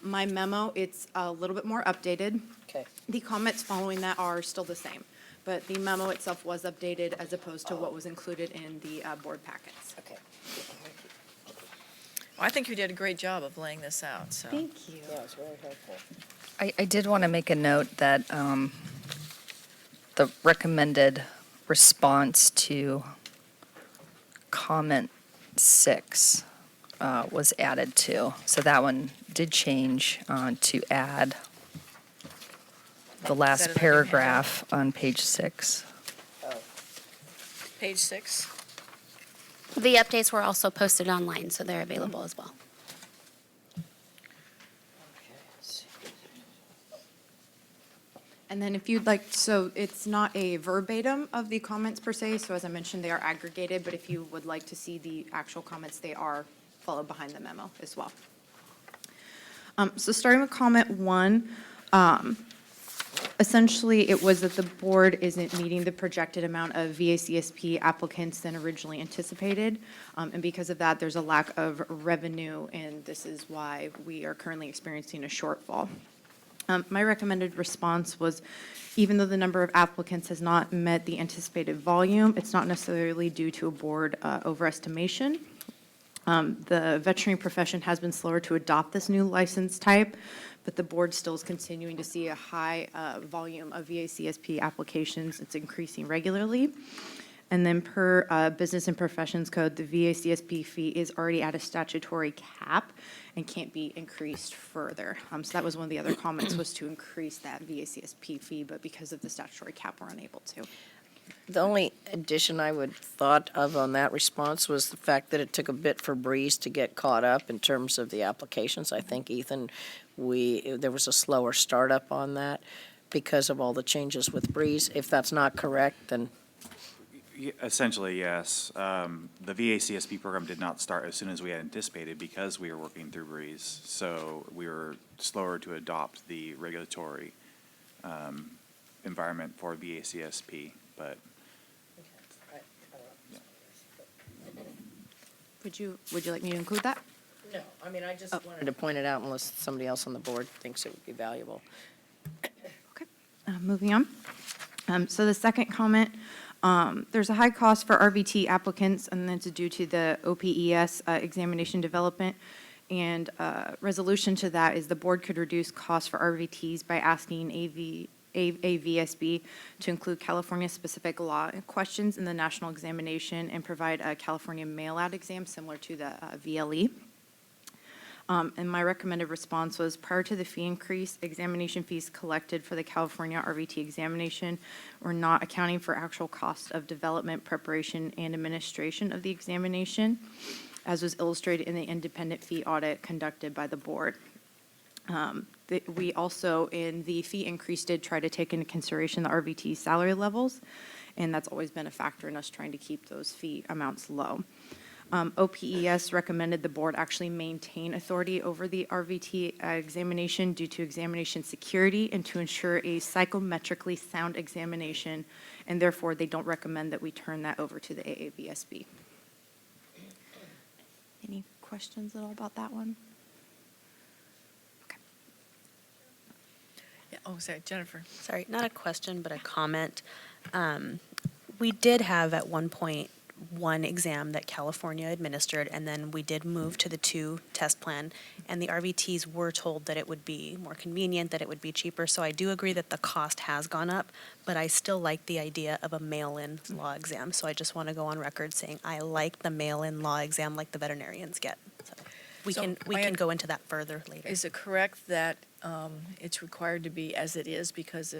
my memo, it's a little bit more updated. Okay. The comments following that are still the same, but the memo itself was updated as opposed to what was included in the board packets. Okay. Well, I think you did a great job of laying this out, so. Thank you. Yeah, it's really helpful. I did want to make a note that the recommended response to comment 6 was added to. So that one did change to add the that last in the new paragraph on page 6. Oh, Page 6. The updates were also posted online, so they're available as well. okay. Let's see. And then if you'd like, so it's not a verbatim of the comments per se, so as I mentioned, they are aggregated, but if you would like to see the actual comments, they are followed behind the memo as well. So starting with comment 1, essentially, it was that the board isn't meeting the projected amount of VACSP applicants than originally anticipated. And because of that, there's a lack of revenue, and this is why we are currently experiencing a shortfall. My recommended response was, even though the number of applicants has not met the anticipated volume, it's not necessarily due to a board overestimation. The veterinary profession has been slower to adopt this new license type, but the board still is continuing to see a high volume of VACSP applications. It's increasing regularly. And then per Business and Professions Code, the VACSP fee is already at a statutory cap and can't be increased further. So that was one of the other comments, was to increase that VACSP fee, but because of the statutory cap, we're unable to. The only addition I would thought of on that response was the fact that it took a bit for Breeze to get caught up in terms of the applications. I think, Ethan, there was a slower startup on that because of all the changes with Breeze. If that's not correct, then Essentially, yes. The VACSP program did not start as soon as we had anticipated because we were working through Breeze. So we were slower to adopt the regulatory environment for VACSP, but Would you like me to include that? no, I mean, I just wanted to point it out unless somebody else on the board thinks it would be valuable. Okay, moving on. So the second comment, there's a high cost for RVT applicants, and that's due to the OPES examination development. And resolution to that is the board could reduce costs for RVTs by asking a VSB to include California-specific law questions in the national examination and provide a California mail-out exam similar to the VLE. And my recommended response was, prior to the fee increase, examination fees collected for the California RVT examination were not accounting for actual cost of development, preparation, and administration of the examination, as was illustrated in the independent fee audit conducted by the board. We also, in the fee increase, did try to take into consideration the RVT salary levels, and that's always been a factor in us trying to keep those fee amounts low. OPES recommended the board actually maintain authority over the RVT examination due to examination security and to ensure a psychometrically sound examination, and therefore they don't recommend that we turn that over to the AAVSB. Any questions at all about that one? Yeah, oh, sorry, Jennifer. Sorry, not a question, but a comment. We did have at one point one exam that California administered, and then we did move to the 2 test plan, and the RVTs were told that it would be more convenient, that it would be cheaper. So I do agree that the cost has gone up, but I still like the idea of a mail-in law exam. So I just want to go on record saying I like the mail-in law exam like the veterinarians get. So we So can go into that further later. Is it correct that it's required to be as it is because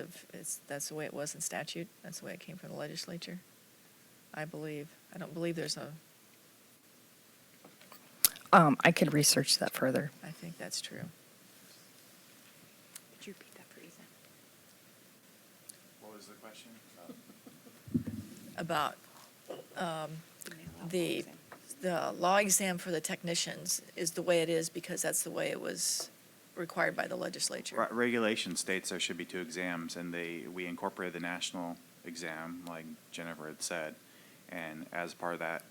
that's the way it was in statute? That's the way it came from the legislature? I believe. I don't believe there's a, I could research that further. I think that's true. Could you repeat that for Ethan? What was the question? About the law exam for the technicians is the way it is because that's the way it was required by the legislature. Regulation states there should be 2 exams, and we incorporated the national exam, like Jennifer had said. And as part of that,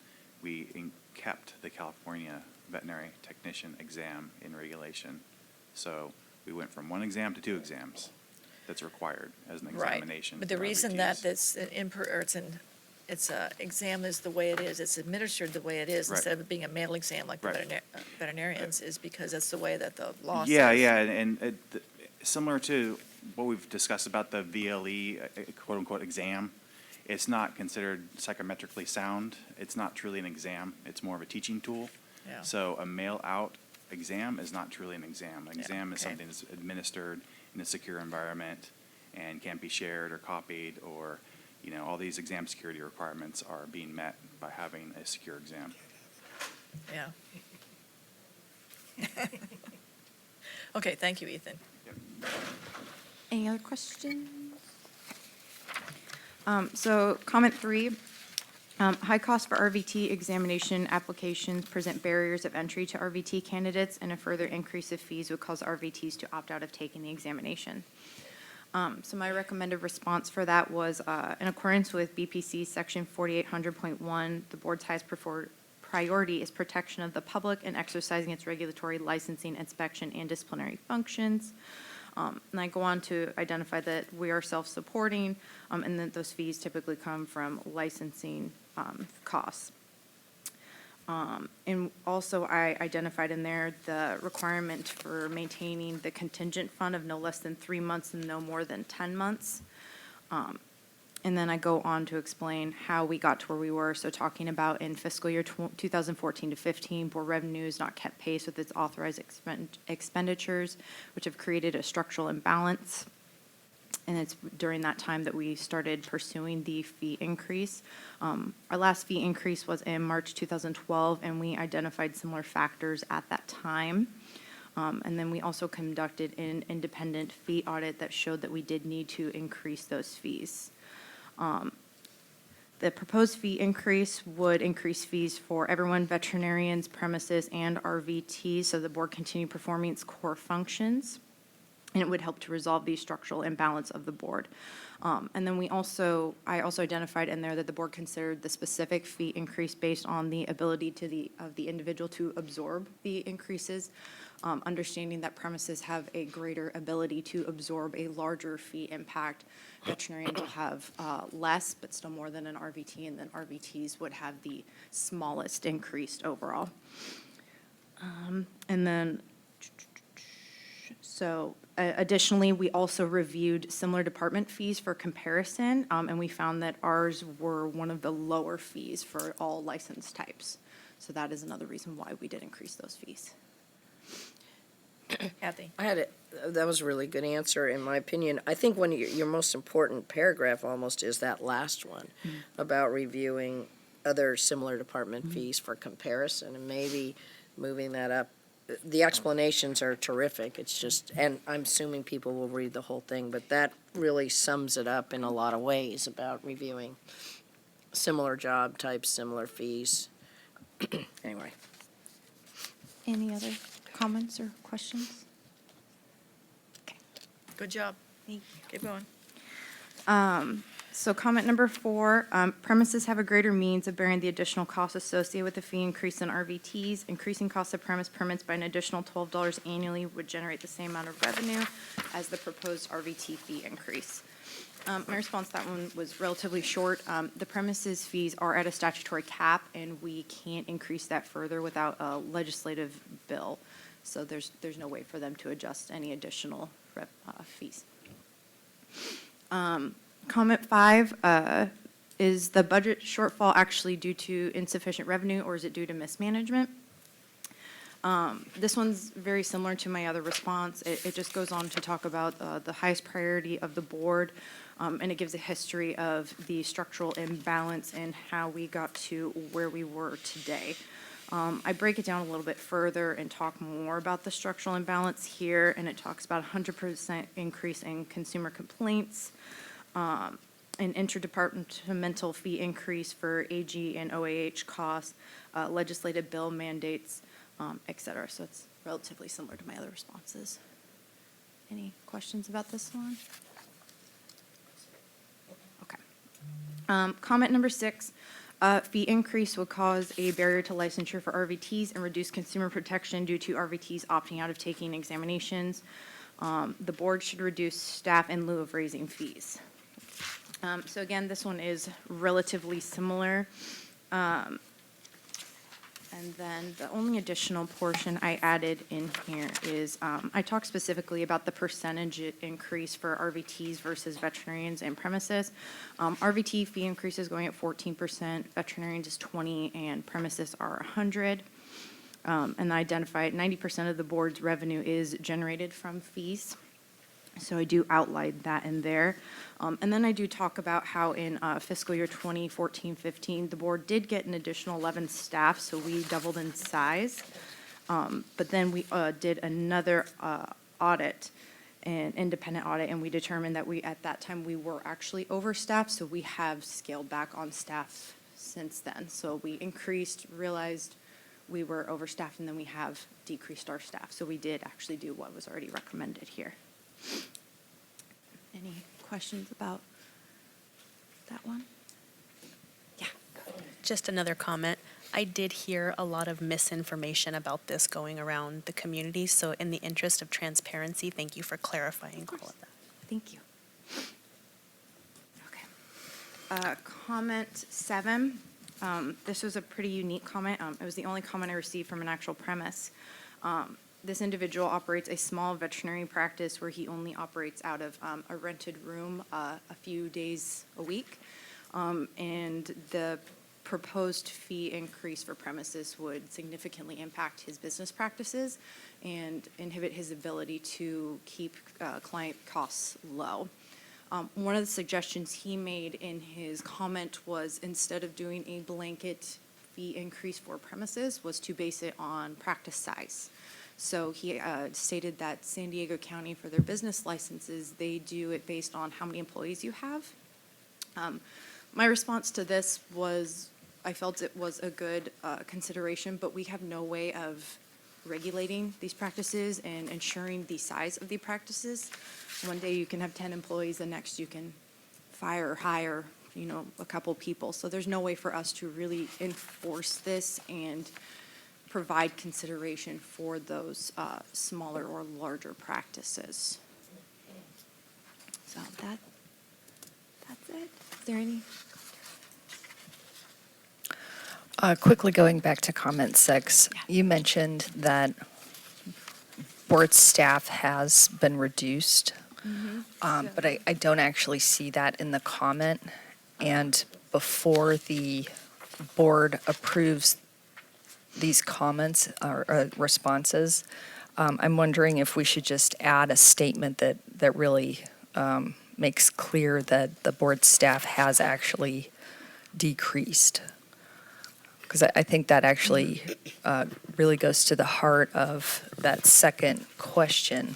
we kept the California veterinary technician exam in regulation. So we went from 1 exam to 2 exams that's required as an examination. Right, but the for reason RVTs. it's a exam is the way it is, it's administered the way it is, Right. instead of it being a mail exam like the Right. veterinarians, is because that's the way that the law says. Yeah, and similar to what we've discussed about the VLE, quote-unquote, exam, it's not considered psychometrically sound. It's not truly an exam. It's more of a teaching tool. Yeah. So a mail-out exam is not truly an exam. An Yeah, exam is okay. something that's administered in a secure environment and can't be shared or copied, or, all these exam security requirements are being met by having a secure exam. Yeah. Okay, thank you, Ethan. Any other questions? So comment 3, high cost for RVT examination applications present barriers of entry to RVT candidates, and a further increase of fees would cause RVTs to opt out of taking the examination. So my recommended response for that was, in accordance with BPC section 4800.1, the board's highest priority is protection of the public and exercising its regulatory, licensing, inspection, and disciplinary functions. And I go on to identify that we are self-supporting, and that those fees typically come from licensing costs. And also, I identified in there the requirement for maintaining the contingent fund of no less than 3 months and no more than 10 months. And then I go on to explain how we got to where we were. So talking about in fiscal year 2014 to 15, board revenues not kept pace with its authorized expenditures, which have created a structural imbalance. And it's during that time that we started pursuing the fee increase. Our last fee increase was in March 2012, and we identified similar factors at that time. And then we also conducted an independent fee audit that showed that we did need to increase those fees. The proposed fee increase would increase fees for everyone, veterinarians, premises, and RVTs, so the board continue performing its core functions, and it would help to resolve the structural imbalance of the board. And then I also identified in there that the board considered the specific fee increase based on the ability of the individual to absorb the increases, understanding that premises have a greater ability to absorb a larger fee impact. Veterinarians will have less, but still more than an RVT, and then RVTs would have the smallest increased overall. And then, so additionally, we also reviewed similar department fees for comparison, and we found that ours were one of the lower fees for all license types. So that is another reason why we did increase those fees. Kathy? That was a really good answer, in my opinion. I think one of your most important paragraph almost is that last one about reviewing other similar department fees for comparison, and maybe moving that up. The explanations are terrific. It's just, and I'm assuming people will read the whole thing, but that really sums it up in a lot of ways about reviewing similar job types, similar fees. Anyway. Any other comments or questions? Good job. Keep going. So comment number 4, premises have a greater means of bearing the additional costs associated with the fee increase in RVTs. Increasing cost of premise permits by an additional $12 annually would generate the same amount of revenue as the proposed RVT fee increase. My response to that one was relatively short. The premises fees are at a statutory cap, and we can't increase that further without a legislative bill. So there's no way for them to adjust any additional fees. Comment 5, is the budget shortfall actually due to insufficient revenue, or is it due to mismanagement? This one's very similar to my other response. It just goes on to talk about the highest priority of the board, and it gives a history of the structural imbalance and how we got to where we were today. I break it down a little bit further and talk more about the structural imbalance here, and it talks about 100% increase in consumer complaints, an interdepartmental fee increase for AG and OAH costs, legislative bill mandates, et cetera. So it's relatively similar to my other responses. Any questions about this one? Okay. Comment number 6, fee increase will cause a barrier to licensure for RVTs and reduce consumer protection due to RVTs opting out of taking examinations. The board should reduce staff in lieu of raising fees. So again, this one is relatively similar. And then the only additional portion I added in here is I talked specifically about the percentage increase for RVTs versus veterinarians and premises. RVT fee increase is going at 14%, veterinarians is 20%, and premises are 100. And I identified 90% of the board's revenue is generated from fees. So I do outline that in there. And then I do talk about how in fiscal year 2014-15, the board did get an additional 11 staff, so we doubled in size. But then we did another audit, an independent audit, and we determined that at that time, we were actually overstaffed, so we have scaled back on staff since then. So we increased, realized we were overstaffed, and then we have decreased our staff. So we did actually do what was already recommended here. Any questions about that one? Yeah. Just another comment. I did hear a lot of misinformation about this going around the community, so in the interest of transparency, thank you for clarifying all of that. Thank you. Okay. Comment 7. This was a pretty unique comment. It was the only comment I received from an actual premise. This individual operates a small veterinary practice where he only operates out of a rented room a few days a week. And the proposed fee increase for premises would significantly impact his business practices and inhibit his ability to keep client costs low. One of the suggestions he made in his comment was, instead of doing a blanket fee increase for premises, was to base it on practice size. So he stated that San Diego County, for their business licenses, they do it based on how many employees you have. My response to this was, I felt it was a good consideration, but we have no way of regulating these practices and ensuring the size of the practices. One day you can have 10 employees, the next you can fire or hire, a couple people. So there's no way for us to really enforce this and provide consideration for those smaller or larger practices. So that's it. Is there any? Quickly going back to comment 6, you mentioned that board staff has been reduced, but I don't actually see that in the comment. And before the board approves these comments or responses, I'm wondering if we should just add a statement that really makes clear that the board staff has actually decreased. Because I think that actually really goes to the heart of that second question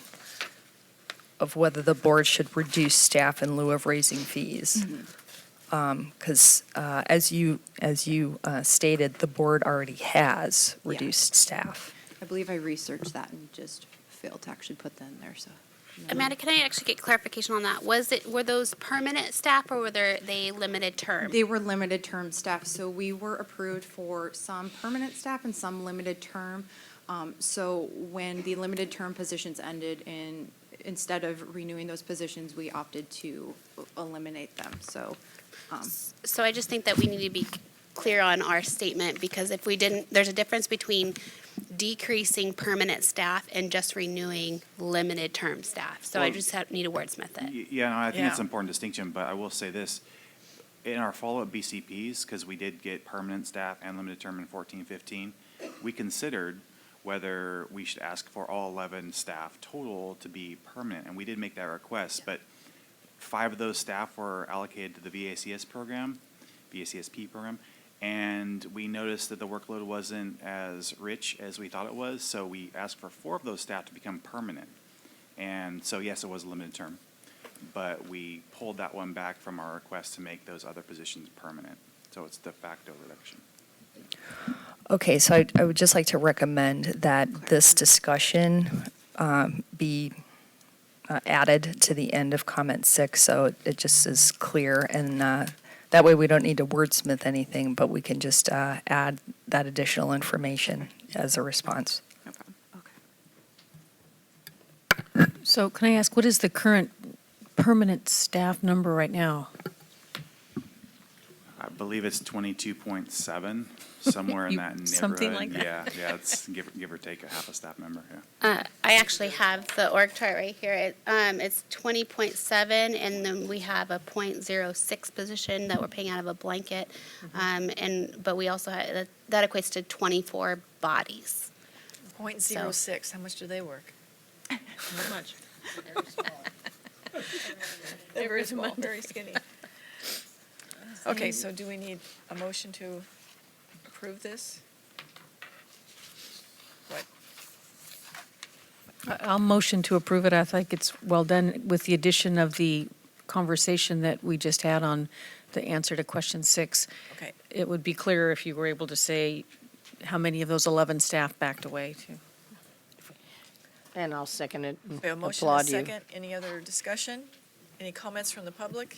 of whether the board should reduce staff in lieu of raising fees. Because as you stated, the board already has reduced staff. I believe I researched that and just failed to actually put that in there, so. Amanda, can I actually get clarification on that? Were those permanent staff or were they limited term? They were limited term staff, so we were approved for some permanent staff and some limited term. So when the limited term positions ended instead of renewing those positions, we opted to eliminate them, so. So I just think that we need to be clear on our statement, because if we didn't, there's a difference between decreasing permanent staff and just renewing limited term staff. So I just need to wordsmith it. Yeah, no, I think it's Yeah. an important distinction, but I will say this. In our follow-up BCPs, because we did get permanent staff and limited term in 14-15, we considered whether we should ask for all 11 staff total to be permanent, and we did make that request, but 5 of those staff were allocated to the VACSP program, and we noticed that the workload wasn't as rich as we thought it was, so we asked for 4 of those staff to become permanent. And so, yes, it was a limited term, but we pulled that one back from our request to make those other positions permanent. So it's de facto reduction. Okay, so I would just like to recommend that this discussion be added to the end of comment 6, so it just is clear, and that way we don't need to wordsmith anything, but we can just add that additional information as a response. No problem, okay. So can I ask, what is the current permanent staff number right now? I believe it's 22.7, somewhere in that neighborhood. Something like that. Yeah, it's give or take a half a staff member, yeah. I actually have the org chart right here. It's 20.7, and then we have a .06 position that we're paying out of a blanket. But we also have, that equates to 24 bodies. .06, how much do they work? Not much. They're very small, very skinny. Okay, so do we need a motion to approve this? What? I'll motion to approve it. I think it's well done with the addition of the conversation that we just had on the answer to question 6. Okay. It would be clearer if you were able to say how many of those 11 staff backed away too. And I'll second it and We have a motion and a applaud you. second. Any other discussion? Any comments from the public?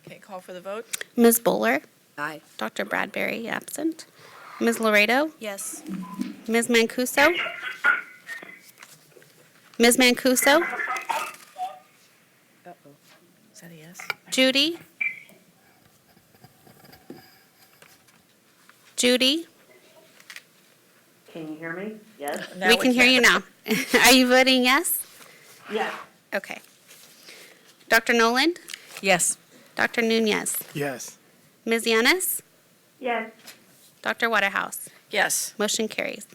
Okay, call for the vote. Ms. Bowler? Aye. Dr. Bradbury, absent. Ms. Laredo? Yes. Ms. Mancuso? Ms. Mancuso? Is that a yes? Judy? Judy? Can you hear me? Yes? Now We can hear you now. Are you voting yes? Yes. Okay. Dr. Noland? Yes. Dr. Nunez? Yes. Ms. Yanis? Yes. Dr. Waterhouse? Yes. Motion carries.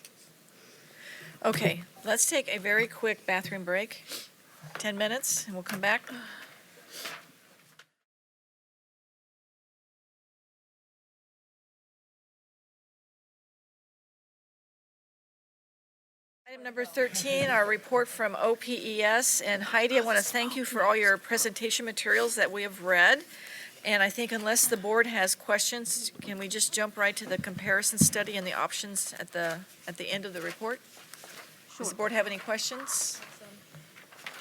Okay, let's take a very quick bathroom break, 10 minutes, and we'll come back. Item number 13, our report from OPES. And Heidi, I want to thank you for all your presentation materials that we have read. And I think unless the board has questions, can we just jump right to the comparison study and the options at the end of the report? Does the board have any questions?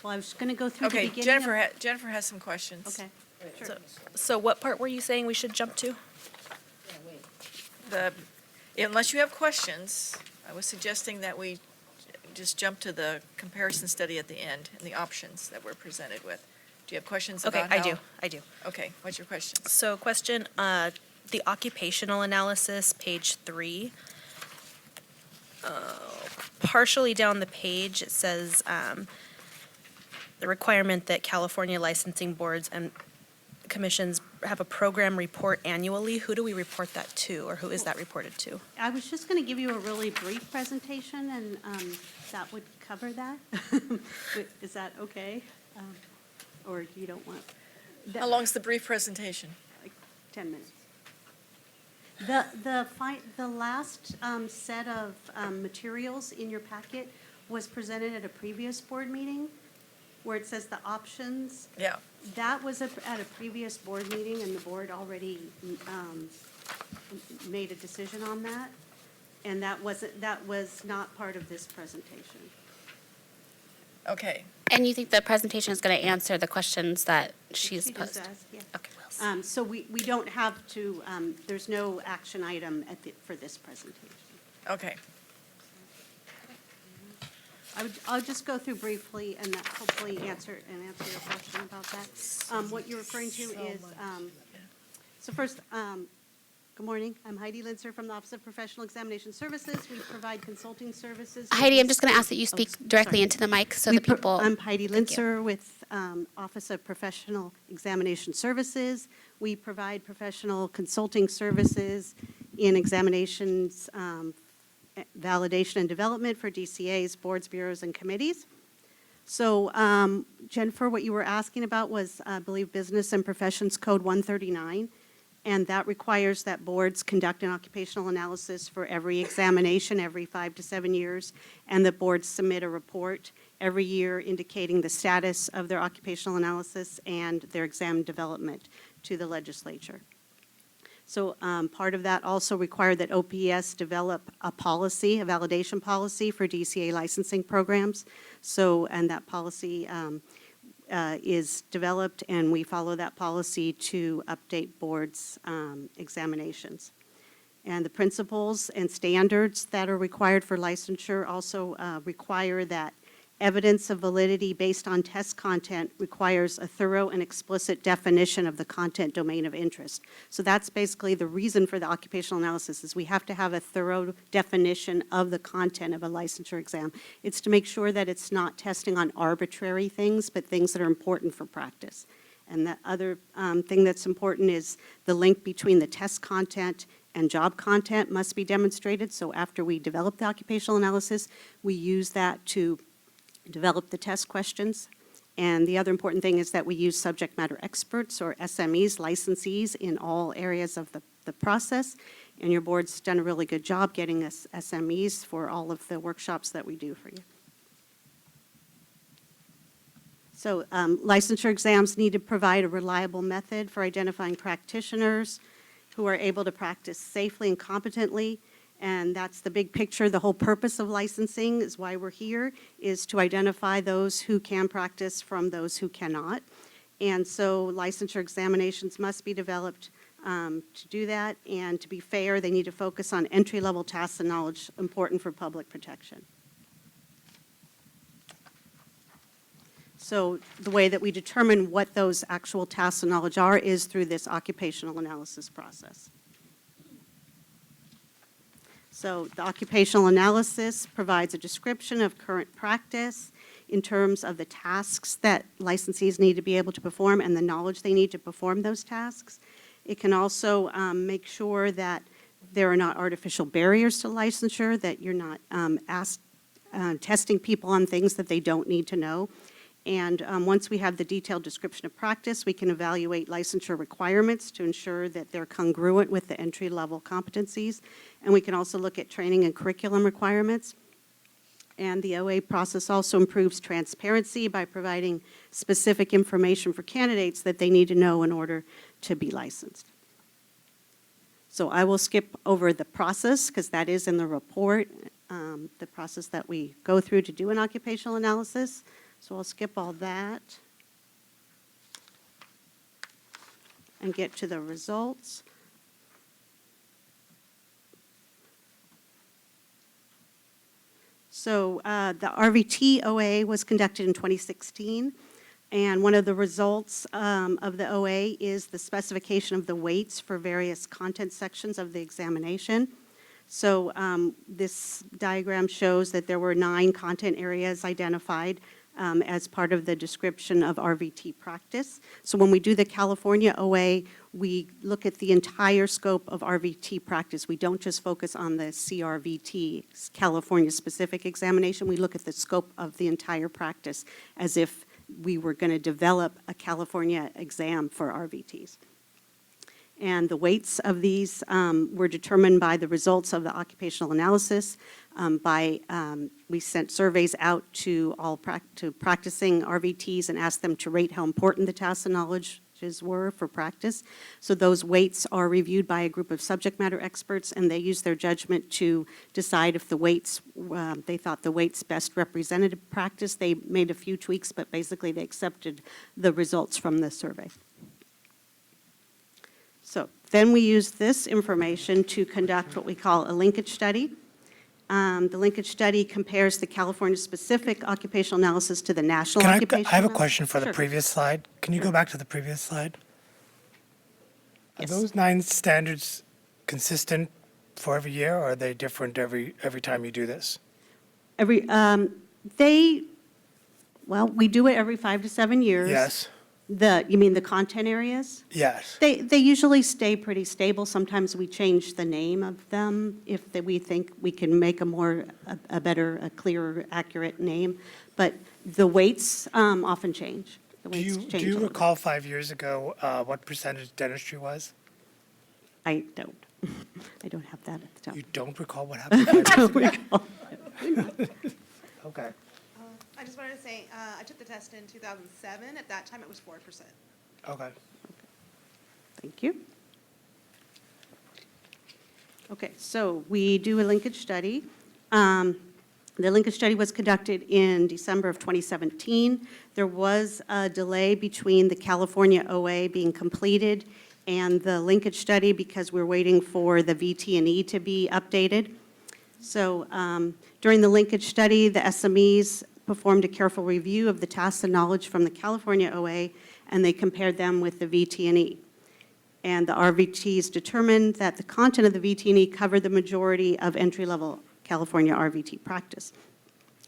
Well, I was going to go through the Okay, beginning. Jennifer has some questions. Okay. So what part were you saying we should jump to? Unless you have questions, I was suggesting that we just jump to the comparison study at the end and the options that we're presented with. Do you have questions Okay, about how? I do. Okay, what's your question? So question, the occupational analysis, page 3. Partially down the page, it says the requirement that California licensing boards and commissions have a program report annually. Who do we report that to, or who is that reported to? I was just going to give you a really brief presentation, and that would cover that. Is that okay? Or you don't want? How long's the brief presentation? Like 10 minutes. The last set of materials in your packet was presented at a previous board meeting, where it says the options. Yeah. That was at a previous board meeting, and the board already made a decision on that. And that was not part of this presentation. Okay. And you think the presentation is going to answer the questions that she's She just posed? asked, yeah. Okay. So we don't have to, there's no action item for this presentation. Okay. I'll just go through briefly and that hopefully answer your question about that. What you're referring to is, so first, good morning. I'm Heidi Linzer from the Office of Professional Examination Services. We provide consulting services. Heidi, I'm just going to ask that you speak directly sorry. into the mic so the people. I'm Heidi Thank you. Linzer with Office of Professional Examination Services. We provide professional consulting services in examinations, validation and development for DCAs, boards, bureaus, and committees. So Jennifer, what you were asking about was, I believe, Business and Professions Code 139. And that requires that boards conduct an occupational analysis for every examination every 5 to 7 years, and the boards submit a report every year indicating the status of their occupational analysis and their exam development to the legislature. So part of that also required that OPS develop a policy, a validation policy for DCA licensing programs. So, and that policy is developed, and we follow that policy to update boards' examinations. And the principles and standards that are required for licensure also require that evidence of validity based on test content requires a thorough and explicit definition of the content domain of interest. So that's basically the reason for the occupational analysis, is we have to have a thorough definition of the content of a licensure exam. It's to make sure that it's not testing on arbitrary things, but things that are important for practice. And the other thing that's important is the link between the test content and job content must be demonstrated. So after we develop the occupational analysis, we use that to develop the test questions. And the other important thing is that we use subject matter experts, or SMEs, licensees, in all areas of the process. And your board's done a really good job getting us SMEs for all of the workshops that we do for you. So licensure exams need to provide a reliable method for identifying practitioners who are able to practice safely and competently. And that's the big picture. The whole purpose of licensing is why we're here, is to identify those who can practice from those who cannot. And so licensure examinations must be developed to do that. And to be fair, they need to focus on entry-level tasks and knowledge important for public protection. So the way that we determine what those actual tasks and knowledge are is through this occupational analysis process. So the occupational analysis provides a description of current practice in terms of the tasks that licensees need to be able to perform and the knowledge they need to perform those tasks. It can also make sure that there are not artificial barriers to licensure, that you're not testing people on things that they don't need to know. And once we have the detailed description of practice, we can evaluate licensure requirements to ensure that they're congruent with the entry-level competencies. And we can also look at training and curriculum requirements. And the OA process also improves transparency by providing specific information for candidates that they need to know in order to be licensed. So I will skip over the process, because that is in the report, the process that we go through to do an occupational analysis. So I'll skip all that and get to the results. So the RVT OA was conducted in 2016. And one of the results of the OA is the specification of the weights for various content sections of the examination. So this diagram shows that there were 9 content areas identified as part of the description of RVT practice. So when we do the California OA, we look at the entire scope of RVT practice. We don't just focus on the CRVT, California-specific examination. We look at the scope of the entire practice as if we were going to develop a California exam for RVTs. And the weights of these were determined by the results of the occupational analysis. We sent surveys out to to practicing RVTs and asked them to rate how important the tasks and knowledges were for practice. So those weights are reviewed by a group of subject matter experts, and they use their judgment to decide if the weights, they thought the weights best represented practice. They made a few tweaks, but basically they accepted the results from the survey. So then we use this information to conduct what we call a linkage study. The linkage study compares the California-specific occupational analysis to the national occupational I have a analysis. question for the Sure. previous slide. Can you go back to the previous slide? Yes. Are those 9 standards consistent for every year, or are they different every time you do this? We do it every 5 to 7 years. Yes. You mean the content areas? Yes. They usually stay pretty stable. Sometimes we change the name of them if we think we can make a better, a clearer, accurate name. But the weights often change. The weights Do change you a little recall 5 years ago what percentage dentistry was? bit. I don't. I don't have that at the top. You don't recall what happened 5 years ago? recall. Okay. I just wanted to say, I took the test in 2007. At that time, it was 4%. Okay. Thank you. Okay, so we do a linkage study. The linkage study was conducted in December of 2017. There was a delay between the California OA being completed and the linkage study because we're waiting for the VT&E to be updated. So during the linkage study, the SMEs performed a careful review of the tasks and knowledge from the California OA, and they compared them with the VT&E. And the RVTs determined that the content of the VT&E covered the majority of entry-level California RVT practice.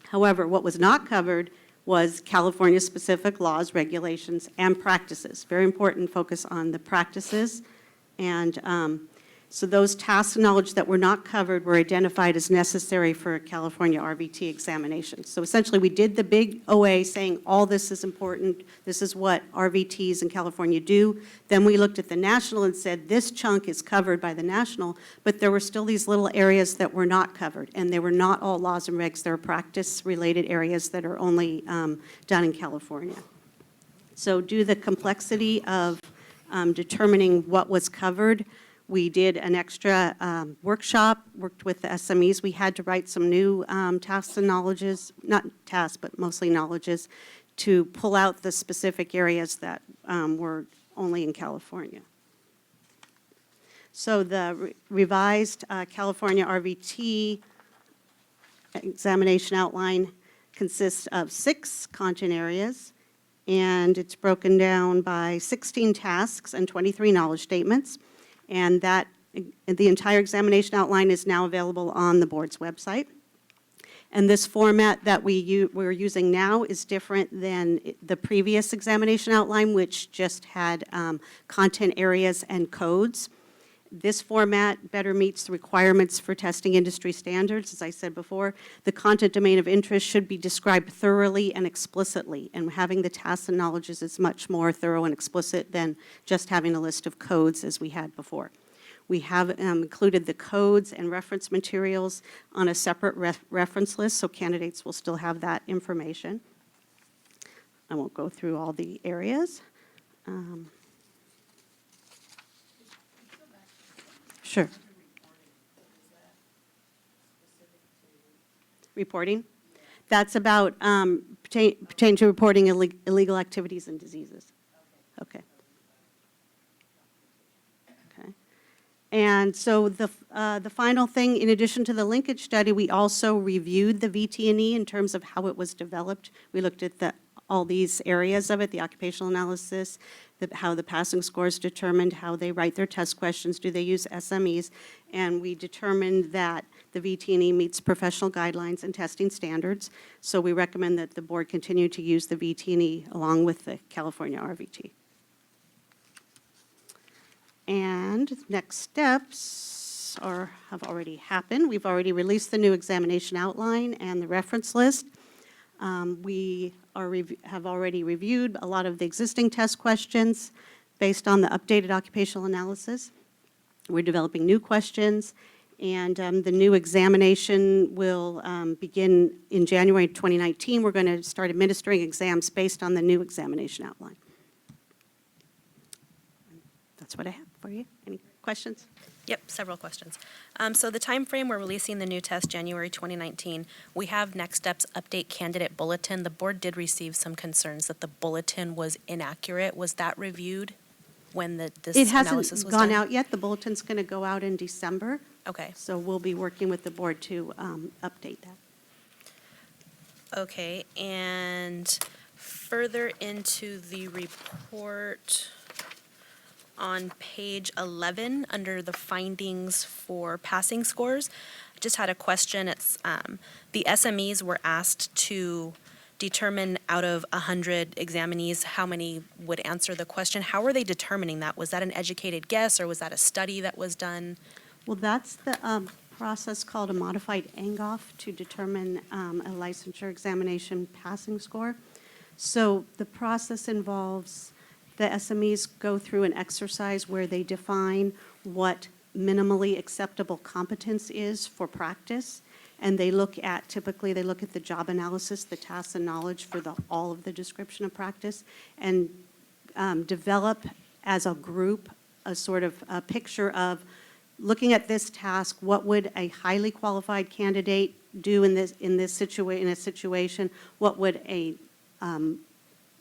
However, what was not covered was California-specific laws, regulations, and practices. Very important focus on the practices. And so those tasks and knowledge that were not covered were identified as necessary for a California RVT examination. So essentially, we did the big OA saying all this is important, this is what RVTs in California do. Then we looked at the national and said this chunk is covered by the national, but there were still these little areas that were not covered, and they were not all laws and regs. There are practice-related areas that are only done in California. So due to the complexity of determining what was covered, we did an extra workshop, worked with the SMEs. We had to write some new tasks and knowledges, not tasks, but mostly knowledges, to pull out the specific areas that were only in California. So the revised California RVT examination outline consists of 6 content areas, and it's broken down by 16 tasks and 23 knowledge statements. And the entire examination outline is now available on the board's website. And this format that we're using now is different than the previous examination outline, which just had content areas and codes. This format better meets the requirements for testing industry standards. As I said before, the content domain of interest should be described thoroughly and explicitly, and having the tasks and knowledges is much more thorough and explicit than just having a list of codes as we had before. We have included the codes and reference materials on a separate reference list, so candidates will still have that information. I won't go through all the areas. Sure. Reporting? That's about pertain to reporting illegal activities and diseases. Okay. Okay. And so the final thing, in addition to the linkage study, we also reviewed the VT&E in terms of how it was developed. We looked at all these areas of it, the occupational analysis, how the passing score is determined, how they write their test questions, do they use SMEs, and we determined that the VT&E meets professional guidelines and testing standards, so we recommend that the board continue to use the VT&E along with the California RVT. And next steps have already happened. We've already released the new examination outline and the reference list. We have already reviewed a lot of the existing test questions based on the updated occupational analysis. We're developing new questions, and the new examination will begin in January 2019. We're going to start administering exams based on the new examination outline. That's what I have for you. Any questions? Yep, several questions. So the time frame we're releasing the new test, January 2019, we have next steps update candidate bulletin. The board did receive some concerns that the bulletin was inaccurate. Was that reviewed when this It analysis hasn't was gone done? out yet. The bulletin's going to go out in December. Okay. So we'll be working with the board to update that. Okay, and further into the report, on page 11, under the findings for passing scores, I just had a question. It's the SMEs were asked to determine out of 100 examinees how many would answer the question. How were they determining that? Was that an educated guess, or was that a study that was done? Well, that's the process called a modified Angoff to determine a licensure examination passing score. So the process involves the SMEs go through an exercise where they define what minimally acceptable competence is for practice, and they typically look at the job analysis, the tasks and knowledge for all of the description of practice, and develop as a group a sort of a picture of looking at this task, what would a highly qualified candidate do in a situation, what would a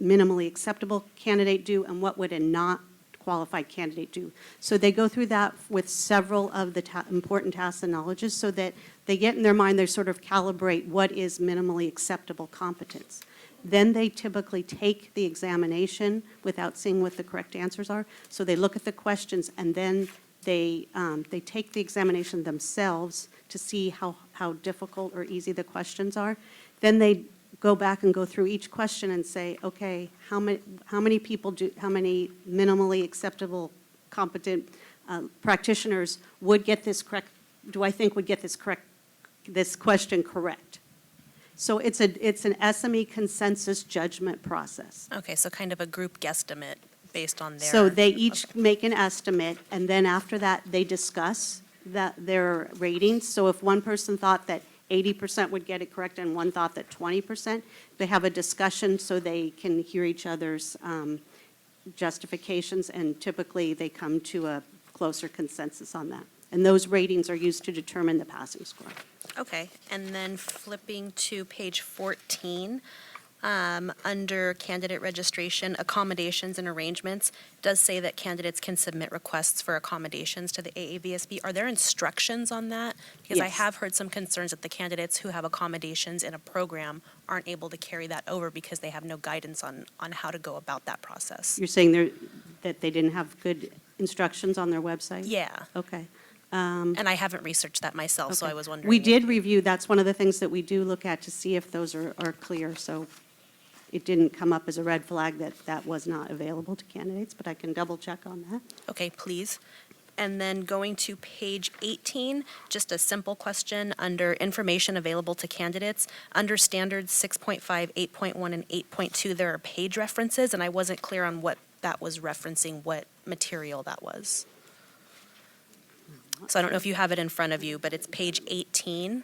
minimally acceptable candidate do, and what would a not qualified candidate do. So they go through that with several of the important tasks and knowledges so that they get in their mind, they sort of calibrate what is minimally acceptable competence. Then they typically take the examination without seeing what the correct answers are. So they look at the questions, and then they take the examination themselves to see how difficult or easy the questions are. Then they go back and go through each question and say, okay, how many minimally acceptable, competent practitioners would get this correct? Do I think would get this question correct? So it's an SME consensus judgment process. Okay, so kind of a group guesstimate based on their. So they each make an estimate, and then after that, they discuss their ratings. So if one person thought that 80% would get it correct and one thought that 20%, they have a discussion so they can hear each other's justifications, and typically they come to a closer consensus on that. And those ratings are used to determine the passing score. Okay, and then flipping to page 14, under candidate registration, accommodations and arrangements, does say that candidates can submit requests for accommodations to the AAVSB. Are there instructions on that? Because I Yes. have heard some concerns that the candidates who have accommodations in a program aren't able to carry that over because they have no guidance on how to go about that process. You're saying that they didn't have good instructions on their website? Yeah, Okay. and I haven't researched that myself, so Okay. I was wondering. We if- did review, that's one of the things that we do look at to see if those are clear. So it didn't come up as a red flag that was not available to candidates, but I can double check on that. Okay, please. And then going to page 18, just a simple question under information available to candidates. Under standards 6.5, 8.1, and 8.2, there are page references, and I wasn't clear on what that was referencing, what material that was. So I don't know if you have it in front of you, but it's page 18.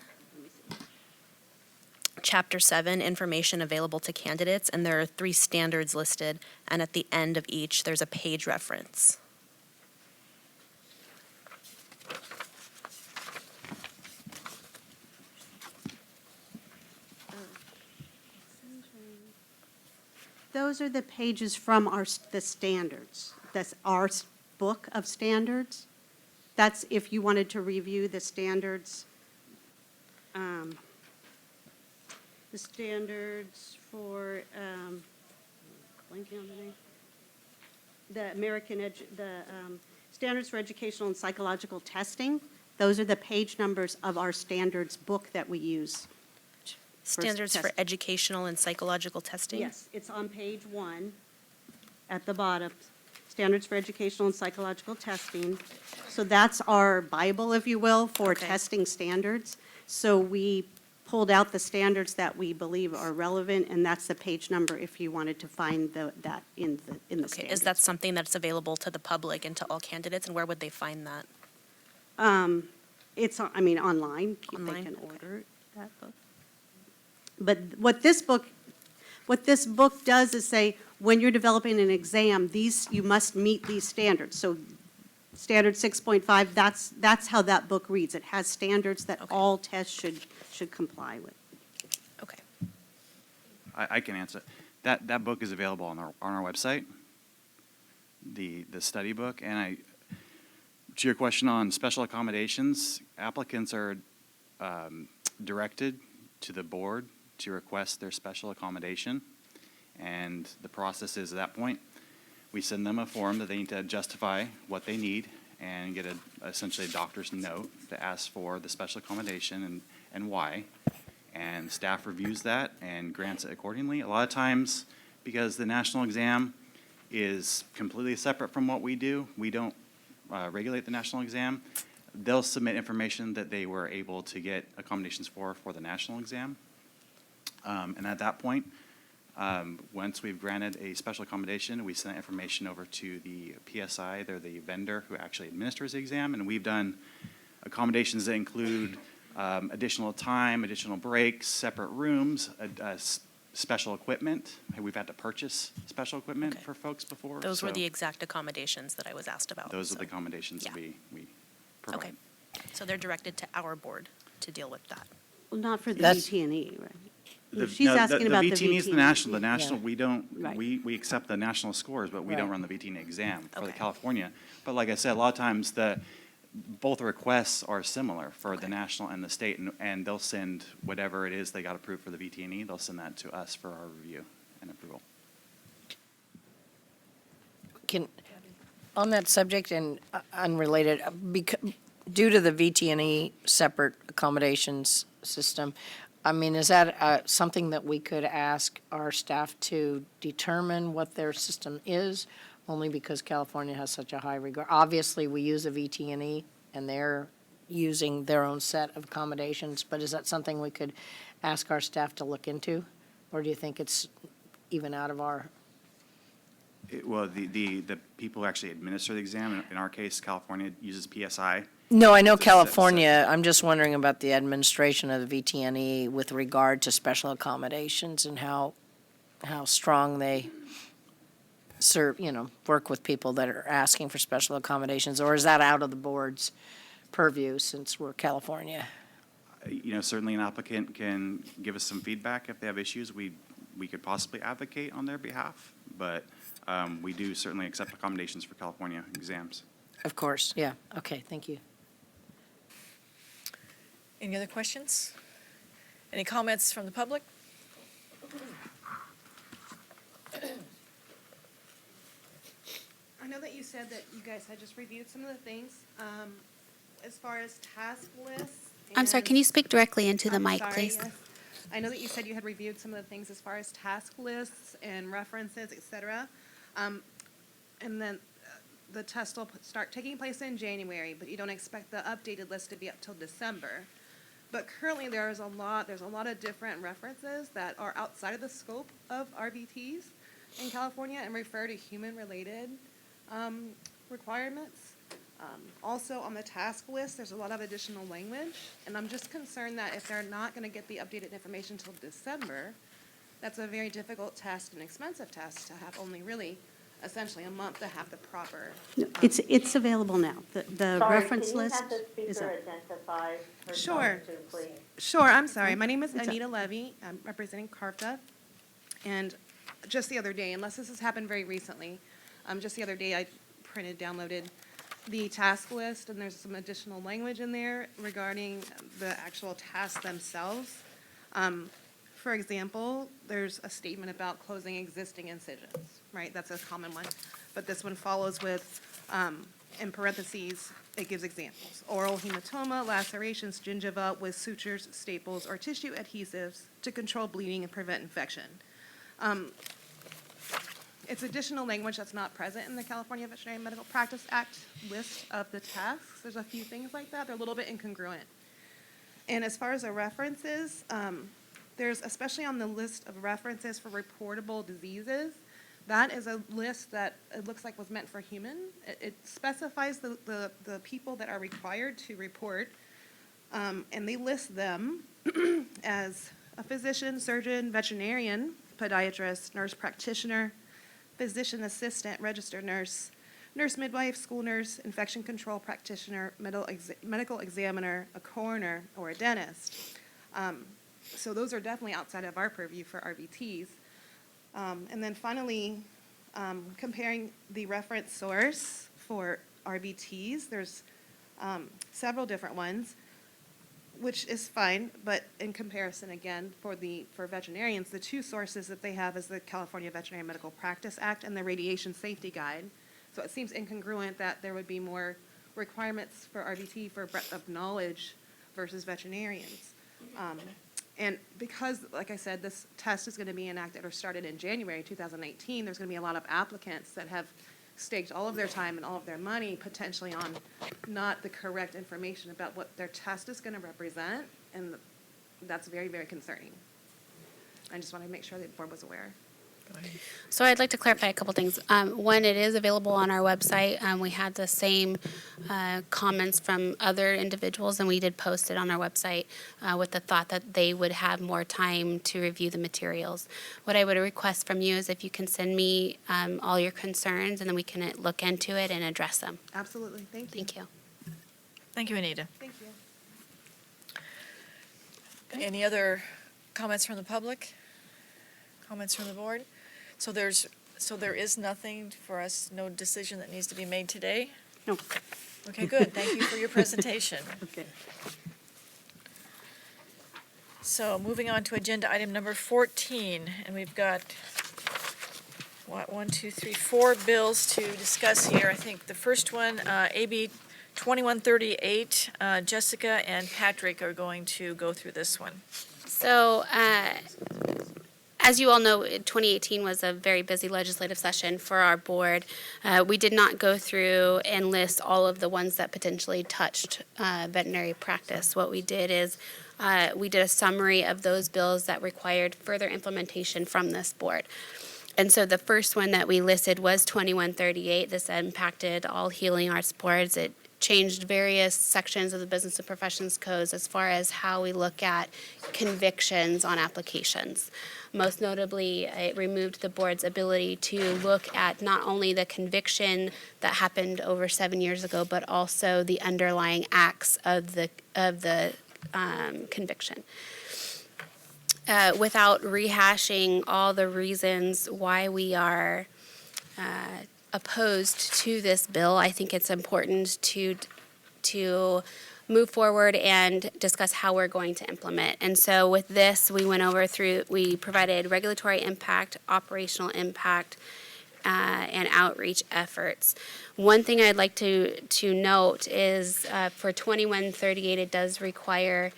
Chapter 7, information available to candidates, and there are 3 standards listed, and at the end of each, there's a page reference. Those are the pages from the standards. That's our book of standards. That's if you wanted to review the standards. The standards for blanking on the name. The Standards for Educational and Psychological Testing. Those are the page numbers of our standards book that we use. Standards for test. educational and psychological testing? Yes, it's on page 1 at the bottom. Standards for Educational and Psychological Testing. So that's our Bible, if you will, for Okay. testing standards. So we pulled out the standards that we believe are relevant, and that's the page number if you wanted to find that in the Okay, standards. is that something that's available to the public and to all candidates, and where would they find that? It's, online. Online, They can okay. order that book. But what this book does is say, when you're developing an exam, you must meet these standards. So standard 6.5, that's how that book reads. It has standards that Okay. all tests should comply with. Okay. I can answer. That book is available on our website, the study book. And to your question on special accommodations, applicants are directed to the board to request their special accommodation. And the process is, at that point, we send them a form that they need to justify what they need and get essentially a doctor's note to ask for the special accommodation and why. And staff reviews that and grants it accordingly. A lot of times, because the national exam is completely separate from what we do, we don't regulate the national exam, they'll submit information that they were able to get accommodations for the national exam. And at that point, once we've granted a special accommodation, we send that information over to the PSI. They're the vendor who actually administers the exam, and we've done accommodations that include additional time, additional breaks, separate rooms, special equipment. We've had to purchase special equipment Okay. for folks before. Those were so the exact accommodations that I was asked about. Those are so- the accommodations yeah. we provide. Okay, so they're directed to our board to deal with that. Well, not for the That's- VT&E, right? The- She's no, asking about the VT&E is the national. The national, Yeah. we don't, Right. we accept the national scores, but we don't Right. run the VT&E exam for the Okay. California. But like I said, a lot of times both requests are similar for the Okay. national and the state, and they'll send whatever it is they got approved for the VT&E, they'll send that to us for our review and approval. On that subject and unrelated, due to the VT&E separate accommodations system, is that something that we could ask our staff to determine what their system is, only because California has such a high regard? Obviously, we use a VT&E, and they're using their own set of accommodations, but is that something we could ask our staff to look into? Or do you think it's even out of our? Well, the people who actually administer the exam, in our case, California uses PSI. No, I know It's a set- California, I'm just wondering about the administration of the VT&E with regard to special accommodations and how strong they serve, work with people that are asking for special accommodations, or is that out of the board's purview since we're California? Certainly an applicant can give us some feedback if they have issues. We could possibly advocate on their behalf, but we do certainly accept accommodations for California exams. Of course, yeah, okay, thank you. Any other questions? Any comments from the public? I know that you said that you guys had just reviewed some of the things, as far as task lists. I'm sorry, can you speak directly into the I'm mic, sorry, please? yes. I know that you said you had reviewed some of the things as far as task lists and references, et cetera. And then the test will start taking place in January, but you don't expect the updated list to be up till December. But currently, there's a lot of different references that are outside of the scope of RVTs in California and refer to human-related requirements. Also, on the task list, there's a lot of additional language, and I'm just concerned that if they're not going to get the updated information until December, that's a very difficult test and expensive test to have only really essentially a month to have the proper. It's available now. The Sorry, reference list can you have the is speaker up. identify herself Sure. too, please? Sure, I'm sorry. My name is What's up? Anita Levy. I'm representing CARFTA. And just the other day, unless this has happened very recently, just the other day I downloaded the task list, and there's some additional language in there regarding the actual tasks themselves. For example, there's a statement about closing existing incisions. right? That's a common one. But this one follows with, in parentheses, it gives examples. Oral hematoma, lacerations, gingiva with sutures, staples, or tissue adhesives to control bleeding and prevent infection. It's additional language that's not present in the California Veterinary Medical Practice Act list of the tasks. There's a few things like that. They're a little bit incongruent. And as far as the references, there's, especially on the list of references for reportable diseases, that is a list that it looks like was meant for human. It specifies the people that are required to report, and they list them as a physician, surgeon, veterinarian, podiatrist, nurse practitioner, physician assistant, registered nurse, nurse midwife, school nurse, infection control practitioner, medical examiner, a coroner, or a dentist. So those are definitely outside of our purview for RVTs. And then finally, comparing the reference source for RVTs, there's several different ones, which is fine, but in comparison, again, for veterinarians, the two sources that they have is the California Veterinary Medical Practice Act and the Radiation Safety Guide. So it seems incongruent that there would be more requirements for RVT for breadth of knowledge versus veterinarians. And because, like I said, this test is going to be enacted or started in January 2019, there's going to be a lot of applicants that have staked all of their time and all of their money potentially on not the correct information about what their test is going to represent, and that's very, very concerning. I just want to make sure the board was aware. So I'd like to clarify a couple things. One, it is available on our website. We had the same comments from other individuals, and we did post it on our website with the thought that they would have more time to review the materials. What I would request from you is if you can send me all your concerns, and then we can look into it and address them. Absolutely. Thank you. Thank you. Thank you, Anita. Thank you. Any other comments from the public? Comments from the board? So there is nothing for us, no decision that needs to be made today? No. Okay, good. Thank you for your presentation. Okay. So moving on to agenda item number 14, and we've got, four bills to discuss here. I think the first one, AB 2138, Jessica and Patrick are going to go through this one. So, as you all know, 2018 was a very busy legislative session for our board. We did not go through and list all of the ones that potentially touched veterinary practice. What we did is we did a summary of those bills that required further implementation from this board. And so the first one that we listed was 2138. This impacted all healing arts boards. It changed various sections of the Business and Professions Codes as far as how we look at convictions on applications. Most notably, it removed the board's ability to look at not only the conviction that happened over 7 years ago, but also the underlying acts of the conviction. Without rehashing all the reasons why we are opposed to this bill, I think it's important to move forward and discuss how we're going to implement. And so with this, we provided regulatory impact, operational impact, and outreach efforts. One thing I'd like to note is for 2138, it does require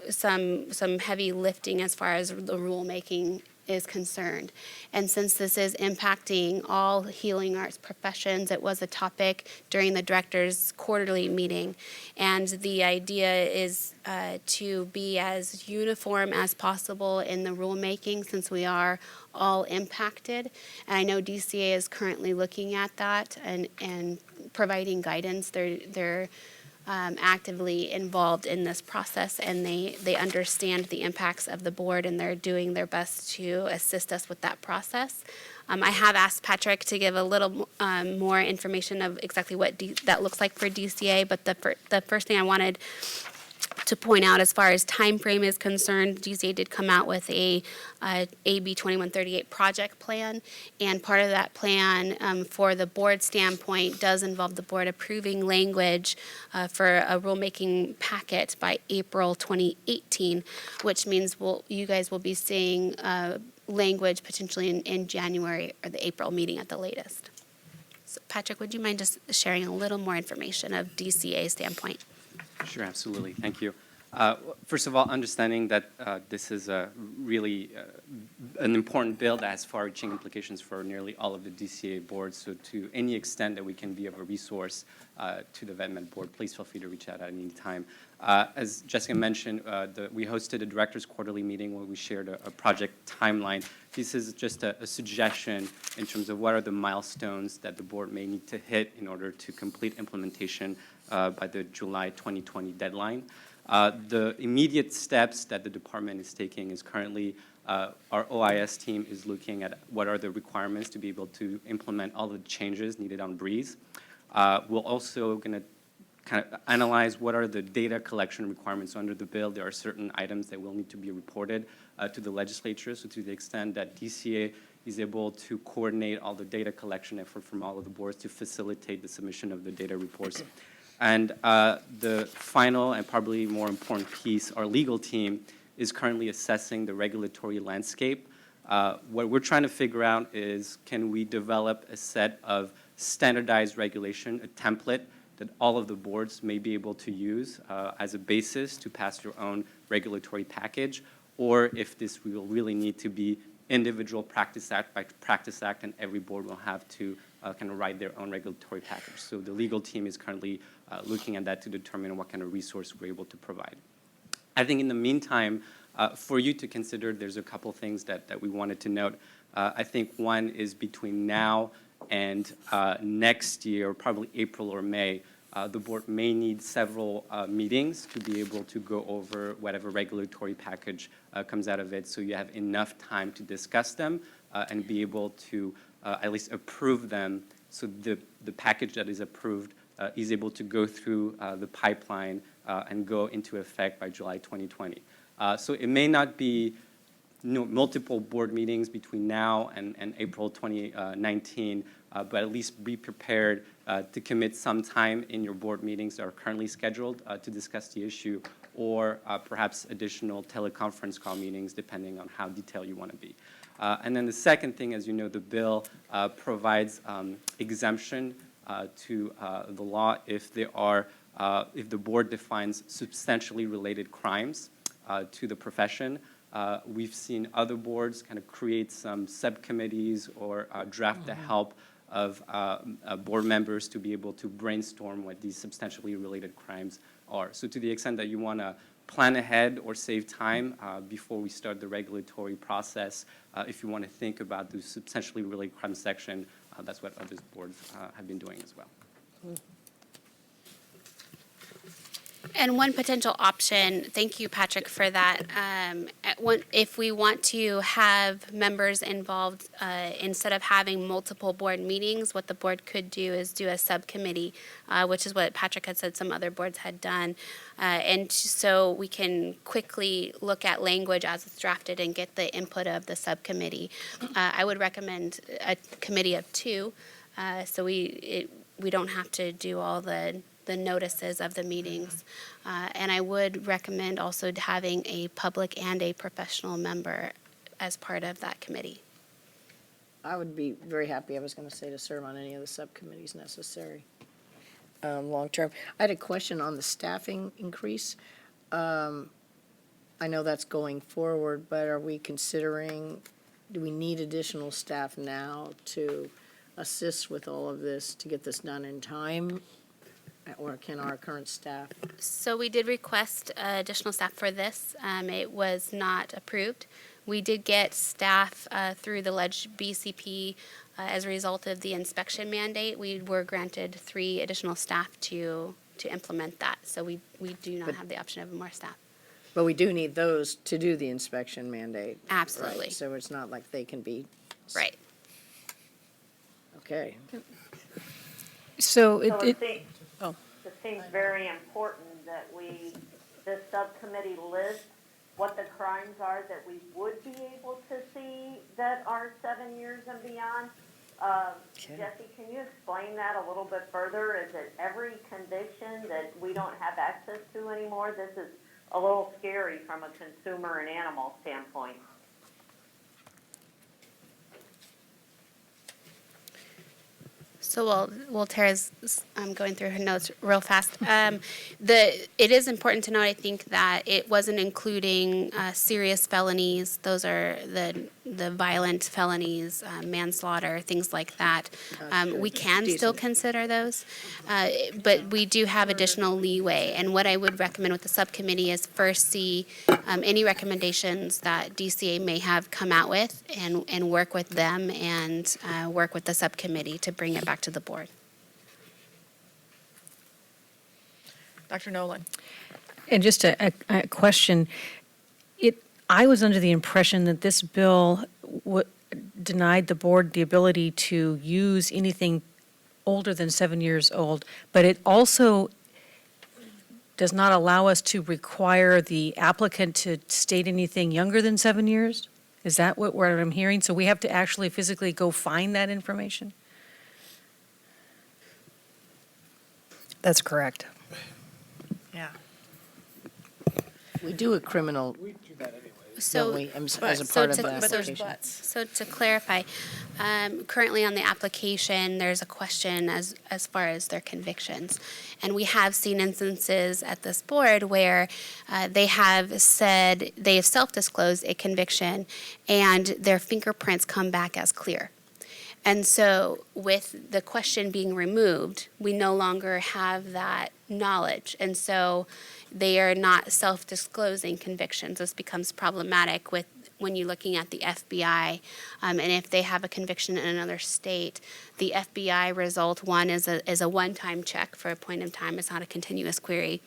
some heavy lifting as far as the rulemaking is concerned. And since this is impacting all healing arts professions, it was a topic during the director's quarterly meeting. And the idea is to be as uniform as possible in the rulemaking since we are all impacted. And I know DCA is currently looking at that and providing guidance. They're actively involved in this process, and they understand the impacts of the board, and they're doing their best to assist us with that process. I have asked Patrick to give a little more information of exactly what that looks like for DCA, but the first thing I wanted to point out, as far as time frame is concerned, DCA did come out with a AB 2138 project plan, and part of that plan for the board standpoint does involve the board approving language for a rulemaking packet by April 2018, which means you guys will be seeing language potentially in January or the April meeting at the latest. So Patrick, would you mind just sharing a little more information of DCA standpoint? Sure, absolutely. Thank you. First of all, understanding that this is a really an important bill that has far-reaching implications for nearly all of the DCA boards. So to any extent that we can be of a resource to the VetMed board, please feel free to reach out at any time. As Jessica mentioned, we hosted a director's quarterly meeting where we shared a project timeline. This is just a suggestion in terms of what are the milestones that the board may need to hit in order to complete implementation by the July 2020 deadline. The immediate steps that the department is taking is currently our OIS team is looking at what are the requirements to be able to implement all the changes needed on Breeze. We're also going to kind of analyze what are the data collection requirements under the bill. There are certain items that will need to be reported to the legislature. So to the extent that DCA is able to coordinate all the data collection effort from all of the boards to facilitate the submission of the data reports. And the final and probably more important piece, our legal team is currently assessing the regulatory landscape. What we're trying to figure out is, can we develop a set of standardized regulation, a template that all of the boards may be able to use as a basis to pass their own regulatory package, or if this will really need to be individual practice act by practice act, and every board will have to kind of write their own regulatory package. So the legal team is currently looking at that to determine what kind of resource we're able to provide. I think in the meantime, for you to consider, there's a couple things that we wanted to note. I think one is between now and next year, probably April or May, the board may need several meetings to be able to go over whatever regulatory package comes out of it, so you have enough time to discuss them and be able to at least approve them, so the package that is approved is able to go through the pipeline and go into effect by July 2020. So it may not be multiple board meetings between now and April 2019, but at least be prepared to commit some time in your board meetings that are currently scheduled to discuss the issue, or perhaps additional teleconference call meetings, depending on how detailed you want to be. And then the second thing, as you know, the bill provides exemption to the law if if the board defines substantially related crimes to the profession. We've seen other boards kind of create some subcommittees or draft the help of board members to be able to brainstorm what these substantially related crimes are. So to the extent that you want to plan ahead or save time before we start the regulatory process, if you want to think about the substantially related crime section, that's what other boards have been doing as well. And one potential option, thank you, Patrick, for that. If we want to have members involved, instead of having multiple board meetings, what the board could do is do a subcommittee, which is what Patrick had said some other boards had done. And so we can quickly look at language as it's drafted and get the input of the subcommittee. I would recommend a committee of two, so we don't have to do all the notices of the meetings. And I would recommend also having a public and a professional member as part of that committee. I would be very happy, I was going to say, to serve on any of the subcommittees necessary long-term. I had a question on the staffing increase. I know that's going forward, but are we considering, do we need additional staff now to assist with all of this, to get this done in time? Or can our current staff? So we did request additional staff for this. It was not approved. We did get staff through the BCP as a result of the inspection mandate. We were granted 3 additional staff to implement that. So we do not have the option of more staff. But we do need those to do the inspection mandate. Absolutely. Right? So it's not like they can be. Right. Okay. So It seems very important that we the subcommittee list what the crimes are that we would be able to see that are 7 years and beyond. Jesse, can you explain that a little bit further? Is it every conviction that we don't have access to anymore? This is a little scary from a consumer and animal standpoint. So while Tara's going through her notes real fast, it is important to note, I think, that it wasn't including serious felonies. Those are the violent felonies, manslaughter, things like that. We can still consider those, but we do have additional leeway. And what I would recommend with the subcommittee is first see any recommendations that DCA may have come out with and work with them and work with the subcommittee to bring it back to the board. Dr. Nolan? And just a question, I was under the impression that this bill denied the board the ability to use anything older than 7 years old, but it also does not allow us to require the applicant to state anything younger than 7 years? Is that what I'm hearing? So we have to actually physically go find that information? That's correct. Yeah. We do a criminal, So, don't we, as a part of the But there's application? buts. So to clarify, currently on the application, there's a question as far as their convictions. And we have seen instances at this board where they have said they have self-disclosed a conviction and their fingerprints come back as clear. And so with the question being removed, we no longer have that knowledge. And so they are not self-disclosing convictions. This becomes problematic when you're looking at the FBI. And if they have a conviction in another state, the FBI result, one, is a one-time check for a point in time. It's not a continuous query.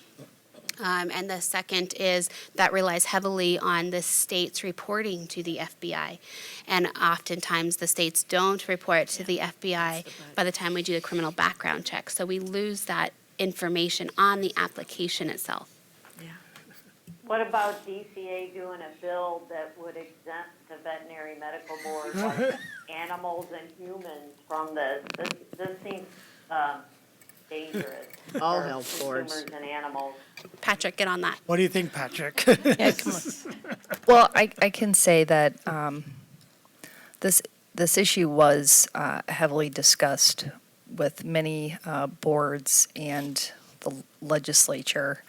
And the second is that relies heavily on the states reporting to the FBI. And oftentimes the states don't report to the FBI by the time we do the criminal background check. So we lose that information on the application itself. What about DCA doing a bill that would exempt the veterinary medical board, like animals and humans from this? This seems dangerous. All for health boards. consumers and animals. Patrick, get on that. What do you think, Patrick? Yeah, come on. Well, I can say that this issue was heavily discussed with many boards and the legislature,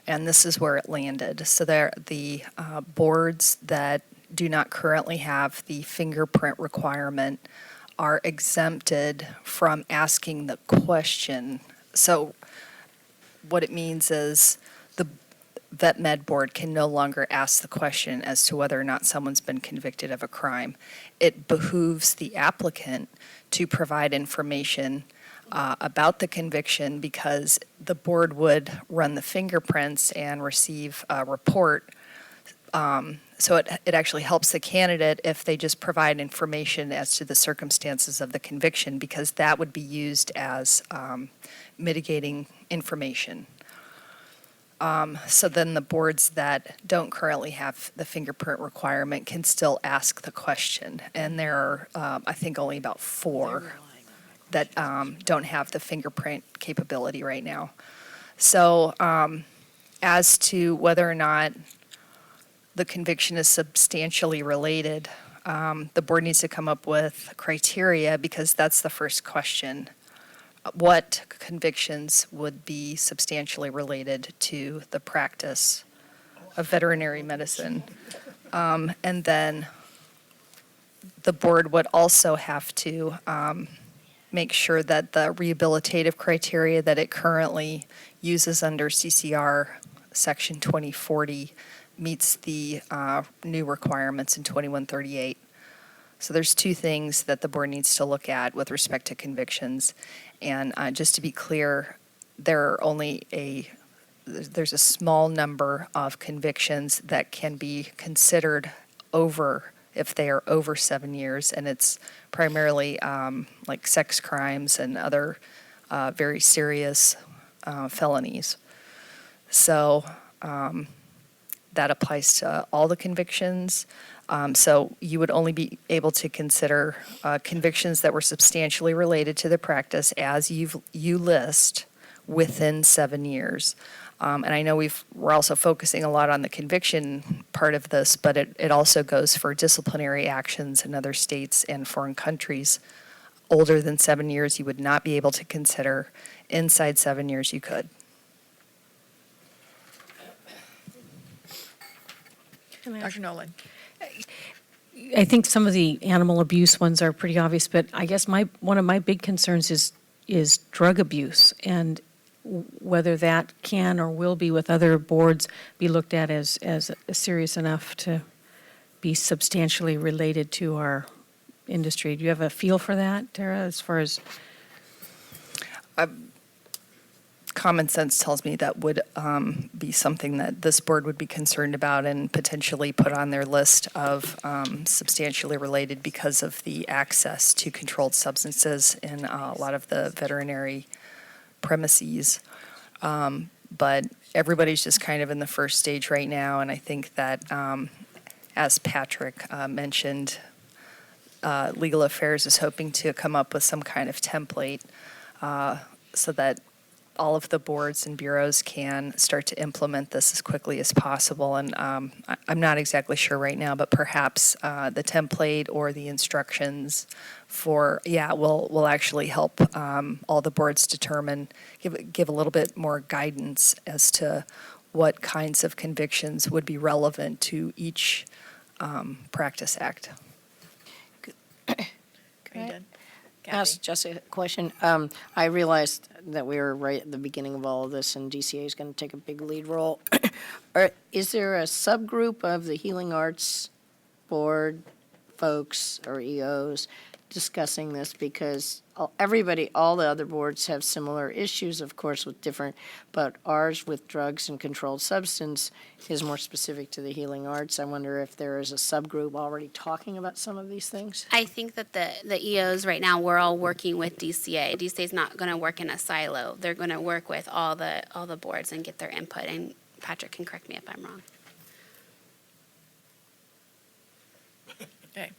and this is where it landed. So the boards that do not currently have the fingerprint requirement are exempted from asking the question. So what it means is the vet med board can no longer ask the question as to whether or not someone's been convicted of a crime. It behooves the applicant to provide information about the conviction, because the board would run the fingerprints and receive a report. So it actually helps the candidate if they just provide information as to the circumstances of the conviction, because that would be used as mitigating information. So then the boards that don't currently have the fingerprint requirement can still ask the question. And there are, I think, only about 4 that don't have the fingerprint capability right now. So as to whether or not the conviction is substantially related, the board needs to come up with criteria, because that's the first question. What convictions would be substantially related to the practice of veterinary medicine? And then the board would also have to make sure that the rehabilitative criteria that it currently uses under CCR Section 2040 meets the new requirements in 2138. So there's 2 things that the board needs to look at with respect to convictions. And just to be clear, there's a small number of convictions that can be considered over, if they are over 7 years, and it's primarily like sex crimes and other very serious felonies. So that applies to all the convictions. So you would only be able to consider convictions that were substantially related to the practice as you list within 7 years. And I know we're also focusing a lot on the conviction part of this, but it also goes for disciplinary actions in other states and foreign countries. Older than 7 years, you would not be able to consider. Inside 7 years, you could. Dr. Nolan? I think some of the animal abuse ones are pretty obvious, but I guess one of my big concerns is drug abuse, and whether that can or will be with other boards be looked at as serious enough to be substantially related to our industry. Do you have a feel for that, Tara, as far as? Common sense tells me that would be something that this board would be concerned about and potentially put on their list of substantially related because of the access to controlled substances in a lot of the veterinary premises. But everybody's just kind of in the first stage right now, and I think that, as Patrick mentioned, Legal Affairs is hoping to come up with some kind of template so that all of the boards and bureaus can start to implement this as quickly as possible. And I'm not exactly sure right now, but perhaps the template or the instructions will actually help all the boards determine, give a little bit more guidance as to what kinds of convictions would be relevant to each practice act. Are you done? Ask Jessica a question. I realized that we were right at the beginning of all of this, and DCA is going to take a big lead role. Is there a subgroup of the Healing Arts Board folks or EOs discussing this? Because all the other boards have similar issues, of course, with different, but ours with drugs and controlled substance is more specific to the healing arts. I wonder if there is a subgroup already talking about some of these things. I think that the EOs right now, we're all working with DCA. DCA is not going to work in a silo. They're going to work with all the boards and get their input. And Patrick can correct me if I'm wrong. Okay.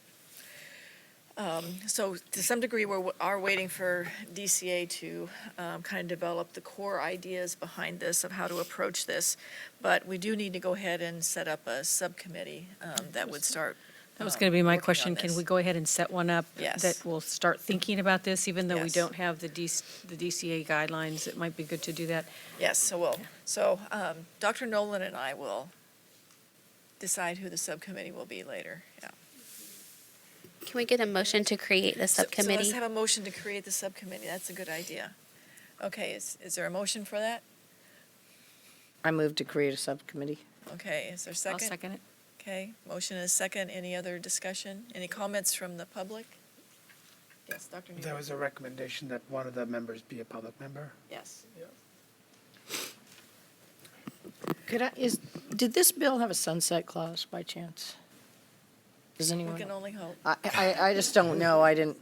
So to some degree, we are waiting for DCA to kind of develop the core ideas behind this of how to approach this. But we do need to go ahead and set up a subcommittee that would start. That was going to be my working on question. Can this. we go ahead and set one up? Yes. That will start thinking about this, even though we Yes. don't have the DCA guidelines? It might be good to do that. Yes, so we'll. So Dr. Nolan and I will decide who the subcommittee will be later. Yeah. Can we get a motion to create the So subcommittee? let's have a motion to create the subcommittee. That's a good idea. Okay, is there a motion for that? I move to create a subcommittee. Okay, is there a I'll second? second it. Okay, motion is second. Any other discussion? Any comments from the public? Yes, Dr. Newman. There was a recommendation that one of the members be a public member. Yes. Did this bill have a sunset clause by chance? Does anyone? We can only hope. I just don't know. I didn't.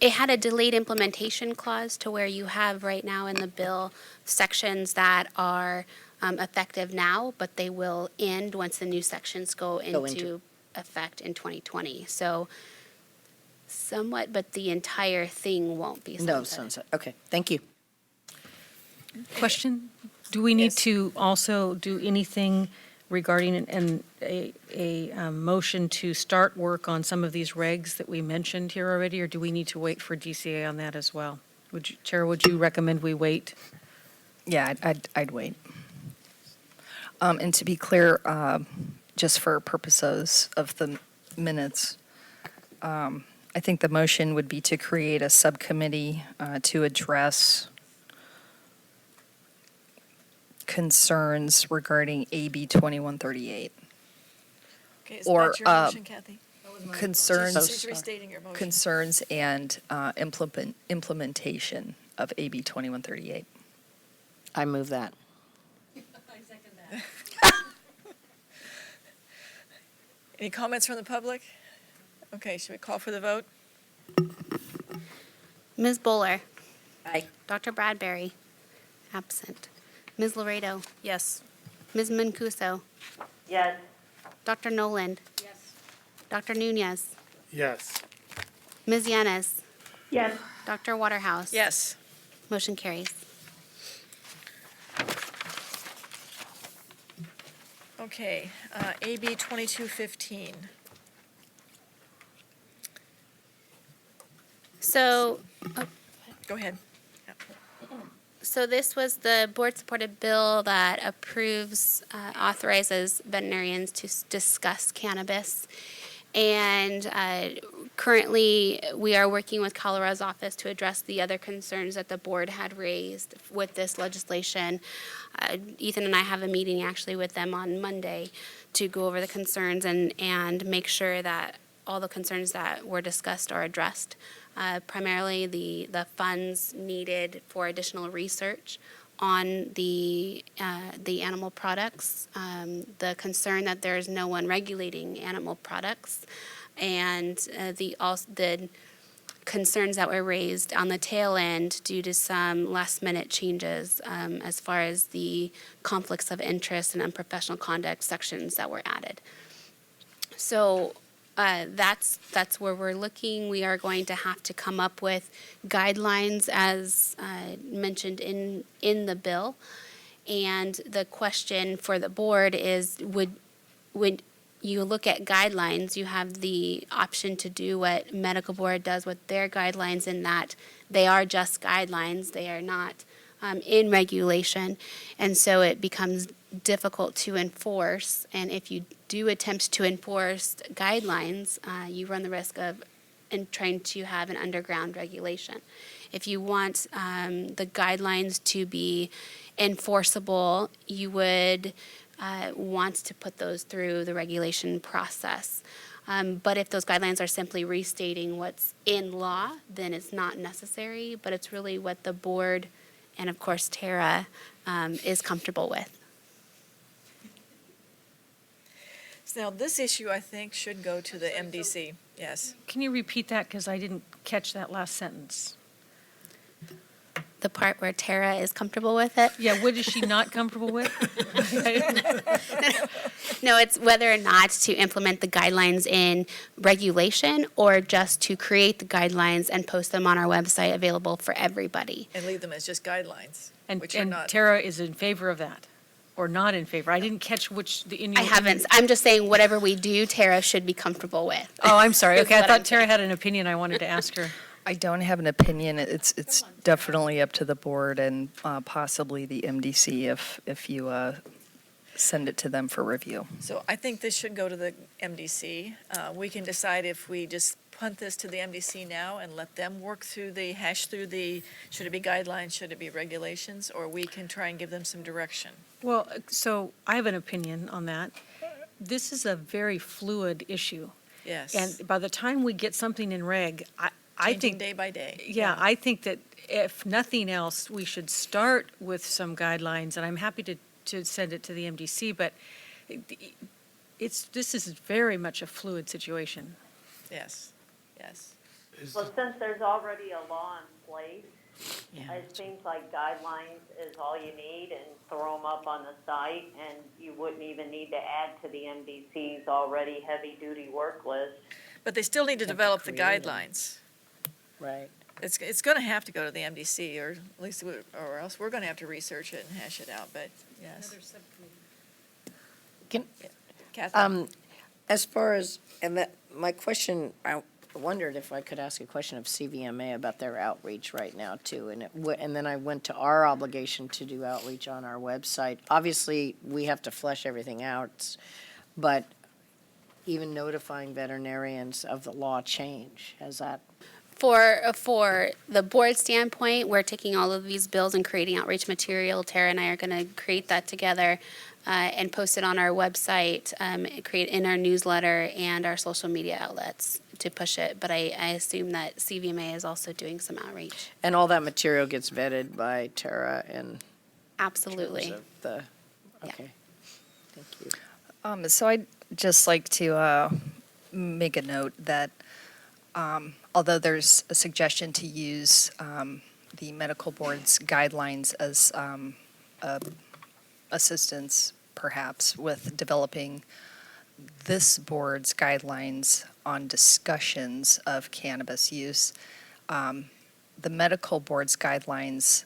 It had a delayed implementation clause to where you have right now in the bill sections that are effective now, but they will end once the new sections go into effect in 2020. So somewhat, but the entire thing won't be sunset. No sunset. Okay, thank you. Question, do we need Yes. to also do anything regarding a motion to start work on some of these regs that we mentioned here already, or do we need to wait for DCA on that as well? Chair, would you recommend we wait? Yeah, I'd wait. And to be clear, just for purposes of the minutes, I think the motion would be to create a subcommittee to address concerns regarding AB 2138. Okay, is Or, that your motion, Kathy? Concerns, She's restating your motion. concerns and implementation of AB 2138. I move that. Any comments from the public? Okay, should we call for the vote? Ms. Bowler? Aye. Dr. Bradbury? Absent. Ms. Laredo, Yes. Ms. Mancuso, Yes. Dr. Noland. Yes. Dr. Nunez, Yes. Ms. Yanis, Yes. Dr. Waterhouse. Yes. Motion carries. Okay, AB 2215. So, Go ahead. so this was the board-supported bill that approves, authorizes veterinarians to discuss cannabis. And currently, we are working with Colorado's office to address the other concerns that the board had raised with this legislation. Ethan and I have a meeting actually with them on Monday to go over the concerns and make sure that all the concerns that were discussed are addressed. Primarily, the funds needed for additional research on the animal products, the concern that there is no one regulating animal products, and the concerns that were raised on the tail end due to some last-minute changes as far as the conflicts of interest and unprofessional conduct sections that were added. So that's where we're looking. We are going to have to come up with guidelines as mentioned in the bill. And the question for the board is, would you look at guidelines, you have the option to do what medical board does with their guidelines, in that they are just guidelines. They are not in regulation. And so it becomes difficult to enforce. And if you do attempt to enforce guidelines, you run the risk of trying to have an underground regulation. If you want the guidelines to be enforceable, you would want to put those through the regulation process. But if those guidelines are simply restating what's in law, then it's not necessary, but it's really what the board and, of course, Tara is comfortable with. So now, this issue, I think, should go to the MDC. Yes. Can you repeat that, because I didn't catch that last sentence? The part where Tara is comfortable with it? Yeah, what is she not comfortable with? No, it's whether or not to implement the guidelines in regulation or just to create the guidelines and post them on our website available for everybody. And leave them as just guidelines, And which are not. Tara is in favor of that, or not in favor? I didn't catch which, I haven't. I'm just saying whatever we do, Tara should be comfortable with. Oh, I'm sorry. is Okay, I what I'm thought Tara saying. had an opinion. I wanted to ask her. I don't have an opinion. It's definitely up to the board and possibly the MDC if you send it to them for review. So I think this should go to the MDC. We can decide if we just punt this to the MDC now and let them work through hash through should it be guidelines, should it be regulations, or we can try and give them some direction. Well, so I have an opinion on that. This is a very fluid issue. Yes. And by the time we get something in reg, I Changing think, day by day. yeah, I think that if nothing else, we should start with some guidelines, and I'm happy to send it to the MDC, but this is very much a fluid situation. Yes, yes. Well, since there's already a law in place, it seems like guidelines is all you need, and throw them up on the site, and you wouldn't even need to add to the MDC's already heavy-duty work list. But they still need to develop the create them. guidelines. Right. It's going to have to go to the MDC, or at least, or else we're going to have to research it and hash it out, but yes. Can, Catherine? as far as, my question, I wondered if I could ask a question of CVMA about their outreach right now too. And then I went to our obligation to do outreach on our website. Obviously, we have to flesh everything out, but even notifying veterinarians of the law change, has that? For the board standpoint, we're taking all of these bills and creating outreach material. Tara and I are going to create that together and post it on our website, create in our newsletter and our social media outlets to push it. But I assume that CVMA is also doing some outreach. And all that material gets vetted by Tara and. Absolutely. Okay, thank you. So I'd just like to make a note that although there's a suggestion to use the medical board's guidelines as a assistance perhaps with developing this board's guidelines on discussions of cannabis use. The medical board's guidelines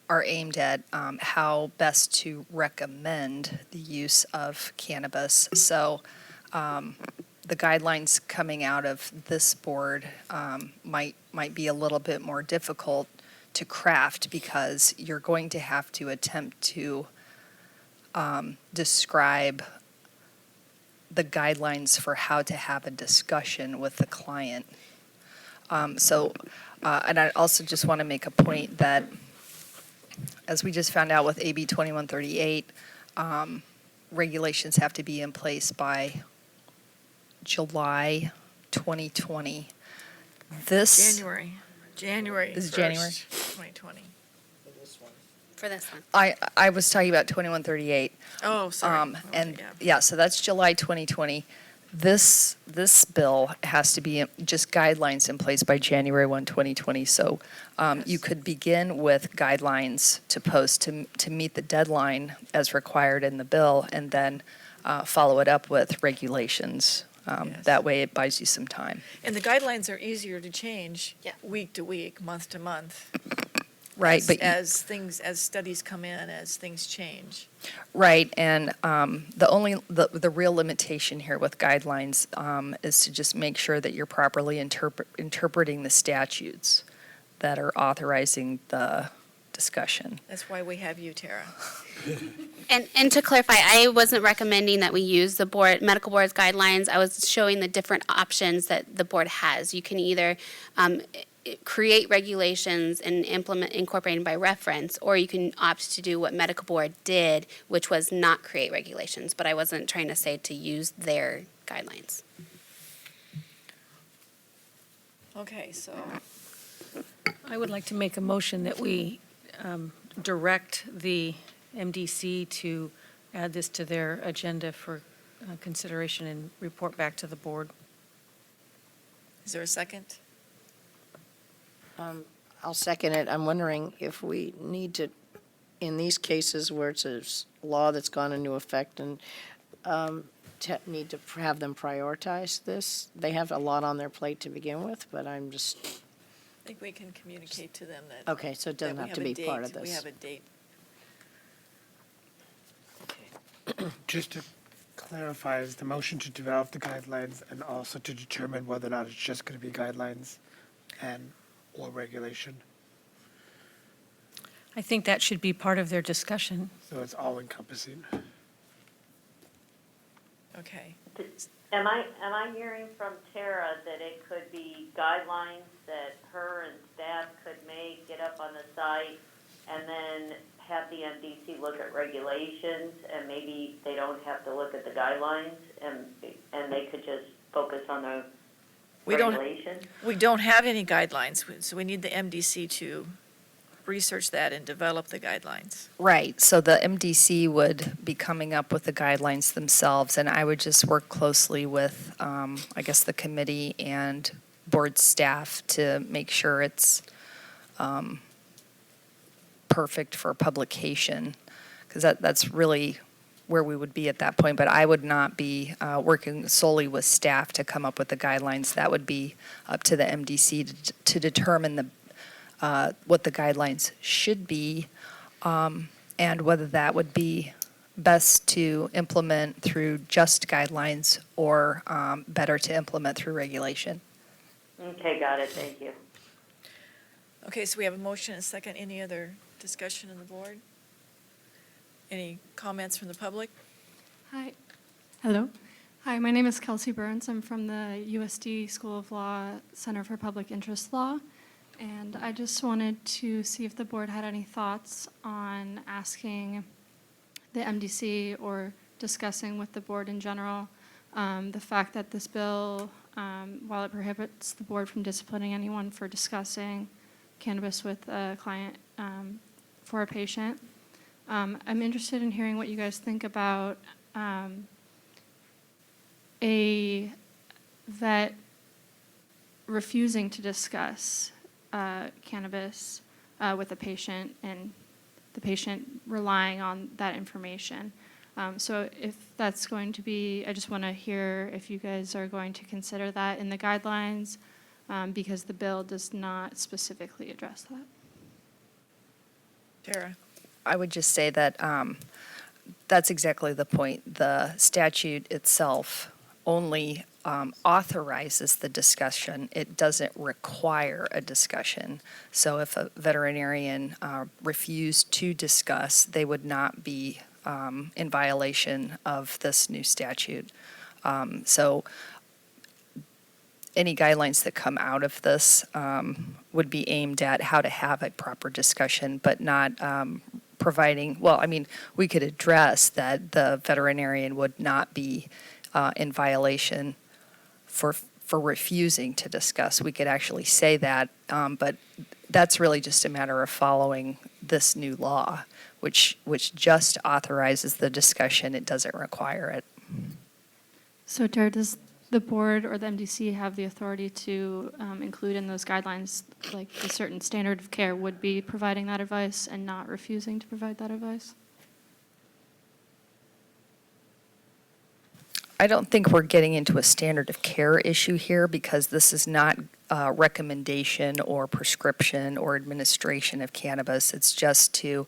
are aimed at how best to recommend the use of cannabis. So the guidelines coming out of this board might be a little bit more difficult to craft because you're going to have to attempt to describe the guidelines for how to have a discussion with the client. And I also just want to make a point that, as we just found out with AB 2138, regulations have to be in place by July 2020. January. This is January? 2020. For this one. I was talking about 2138. Oh, sorry. And, yeah. yeah, so that's July 2020. This bill has to be just guidelines in place by January 1, 2020. So you could begin with guidelines to post to meet the deadline as required in the bill, and then follow it up with regulations. Yes. That way it buys you some time. And the guidelines are easier to change Yeah. week to week, month to month. Right, but As studies come in, as things change. right, and the real limitation here with guidelines is to just make sure that you're properly interpreting the statutes that are authorizing the discussion. That's why we have you, Tara. And to clarify, I wasn't recommending that we use the medical board's guidelines. I was showing the different options that the board has. You can either create regulations and incorporating by reference, or you can opt to do what medical board did, which was not create regulations. But I wasn't trying to say to use their guidelines. Okay, so I would like to make a motion that we direct the MDC to add this to their agenda for consideration and report back to the board. is there a second? I'll second it. I'm wondering if we need to, in these cases where it's a law that's gone into effect, and need to have them prioritize this. They have a lot on their plate to begin with, but I'm just, I think we can communicate to them that. okay, so it that doesn't we have to a be part date. of this. We have a date. Just to clarify, is the motion to develop the guidelines and also to determine whether or not it's just going to be guidelines and or regulation? I think that should be part of their discussion. So it's all encompassing. Okay. Am I hearing from Tara that it could be guidelines that her and staff could make, get up on the site, and then have the MDC look at regulations, and maybe they don't have to look at the guidelines, and they could just focus on the regulations? We don't have any guidelines, so we need the MDC to research that and develop the guidelines. Right, so the MDC would be coming up with the guidelines themselves, and I would just work closely with, I guess, the committee and board staff to make sure it's perfect for publication, because that's really where we would be at that point. But I would not be working solely with staff to come up with the guidelines. That would be up to the MDC to determine what the guidelines should be, and whether that would be best to implement through just guidelines or better to implement through regulation. Okay, got it, thank you. Okay, so we have a motion and a second. Any other discussion on the board? Any comments from the public? Hi. Hello. Hi, my name is Kelsey Burns. I'm from the USD School of Law Center for Public Interest Law. And I just wanted to see if the board had any thoughts on asking the MDC or discussing with the board in general the fact that this bill, while it prohibits the board from disciplining anyone for discussing cannabis with a client for a patient, I'm interested in hearing what you guys think about a vet refusing to discuss cannabis with a patient and the patient relying on that information. So if that's going to be, I just want to hear if you guys are going to consider that in the guidelines, because the bill does not specifically address that. Tara? I would just say that that's exactly the point. The statute itself only authorizes the discussion. It doesn't require a discussion. So if a veterinarian refused to discuss, they would not be in violation of this new statute. So any guidelines that come out of this would be aimed at how to have a proper discussion, but not providing, well, I mean, we could address that the veterinarian would not be in violation for refusing to discuss. We could actually say that, but that's really just a matter of following this new law, which just authorizes the discussion. It doesn't require it. So Tara, does the board or the MDC have the authority to include in those guidelines, like a certain standard of care would be providing that advice and not refusing to provide that advice? I don't think we're getting into a standard of care issue here because this is not recommendation or prescription or administration of cannabis. It's just to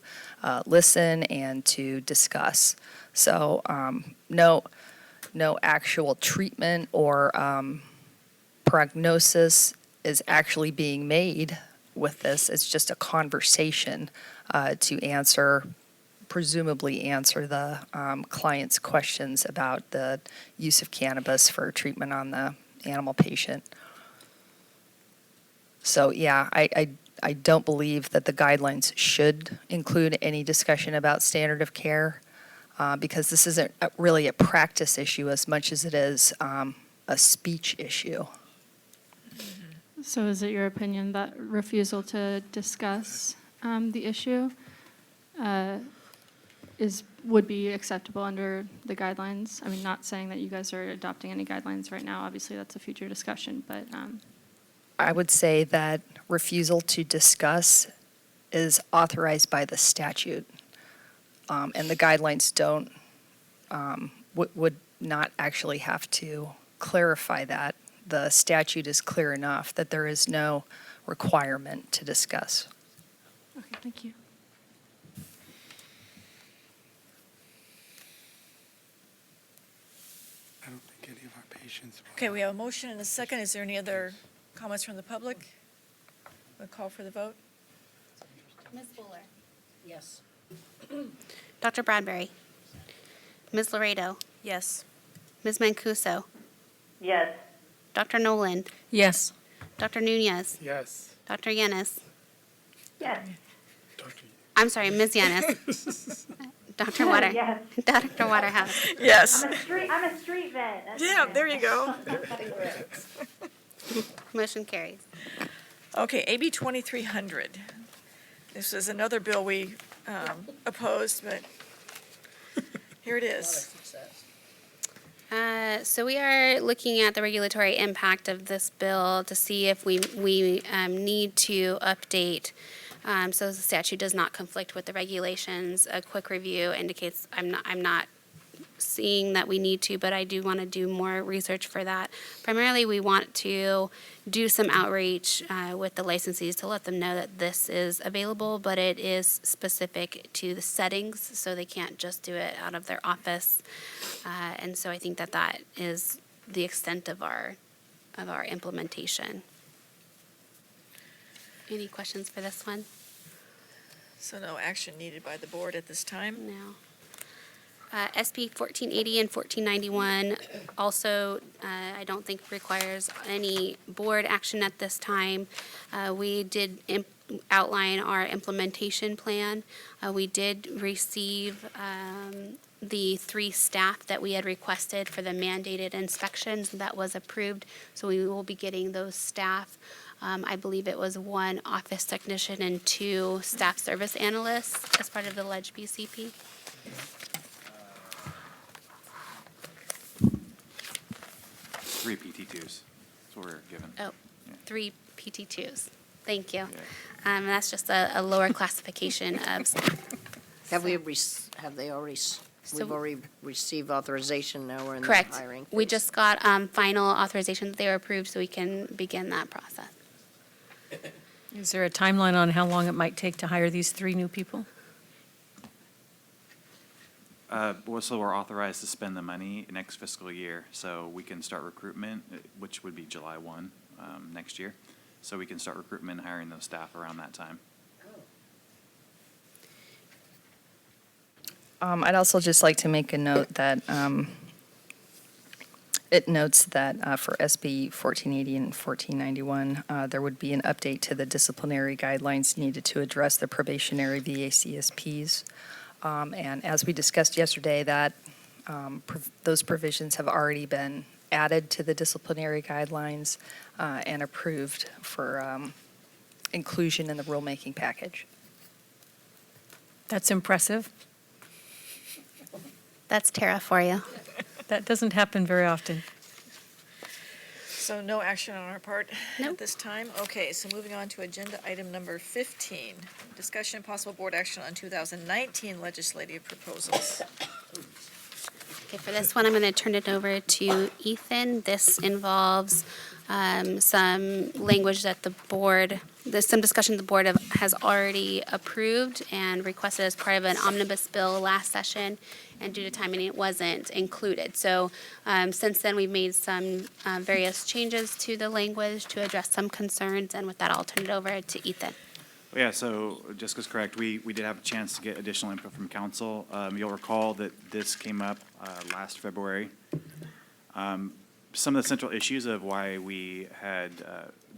listen and to discuss. So no actual treatment or prognosis is actually being made with this. It's just a conversation to presumably answer the client's questions about the use of cannabis for treatment on the animal patient. So yeah, I don't believe that the guidelines should include any discussion about standard of care because this isn't really a practice issue as much as it is a speech issue. So is it your opinion that refusal to discuss the issue would be acceptable under the guidelines? I mean, not saying that you guys are adopting any guidelines right now. Obviously, that's a future discussion, but. I would say that refusal to discuss is authorized by the statute, and the guidelines don't would not actually have to clarify that. The statute is clear enough that there is no requirement to discuss. Okay, thank you. I don't think any of our patients. Okay, we have a motion and a second. Is there any other comments from the public? We'll call for the vote. Ms. Fuller. Yes. Dr. Bradbury. Ms. Laredo. Yes. Ms. Mancuso. Yes. Dr. Nolan. Yes. Dr. Nunez. Yes. Dr. Yanis. Yes. I'm sorry, Ms. Yanis. Dr. Water. Yes. Dr. Waterhouse. Yes. I'm a street vet. That's Yeah, okay. there you go. Motion carries. Okay, AB 2300. This is another bill we opposed, but here it is. So we are looking at the regulatory impact of this bill to see if we need to update so the statute does not conflict with the regulations. A quick review indicates I'm not seeing that we need to, but I do want to do more research for that. Primarily, we want to do some outreach with the licensees to let them know that this is available, but it is specific to the settings, so they can't just do it out of their office. And so I think that is the extent of our implementation. Any questions for this one? So no action needed by the board at this time? No. SB 1480 and 1491 also, I don't think requires any board action at this time. We did outline our implementation plan. We did receive the 3 staff that we had requested for the mandated inspections. That was approved, so we will be getting those staff. I believe it was 1 office technician and 2 staff service analysts as part of the LEDGE BCP. 3 PT2s. That's what we're given. Oh, Yeah. 3 PT2s. Thank you. Yeah. That's just a lower classification of Have they already, we've already received authorization, now we're in the Correct. hiring We phase. just got final authorization that they were approved, so we can begin that process. Is there a timeline on how long it might take to hire these 3 new people? So we're authorized to spend the money next fiscal year, so we can start recruitment, which would be July 1 next year. So we can start recruitment and hiring those staff around that time. I'd also just like to make a note that it notes that for SB 1480 and 1491, there would be an update to the disciplinary guidelines needed to address the probationary VACSPs. And as we discussed yesterday, that those provisions have already been added to the disciplinary guidelines and approved for inclusion in the rulemaking package. That's impressive. That's Tara for you. That doesn't happen very often. So no action on our part Nope. at this time? Okay, so moving on to agenda item number 15, discussion and possible board action on 2019 legislative proposals. Okay, for this one, I'm going to turn it over to Ethan. This involves some language that the board, there's some discussion the board has already approved and requested as part of an omnibus bill last session, and due to timing, it wasn't included. So since then, we've made some various changes to the language to address some concerns, and with that, I'll turn it over to Ethan. Yeah, so Jessica's correct. We did have a chance to get additional input from council. You'll recall that this came up last February. Some of the central issues of why we had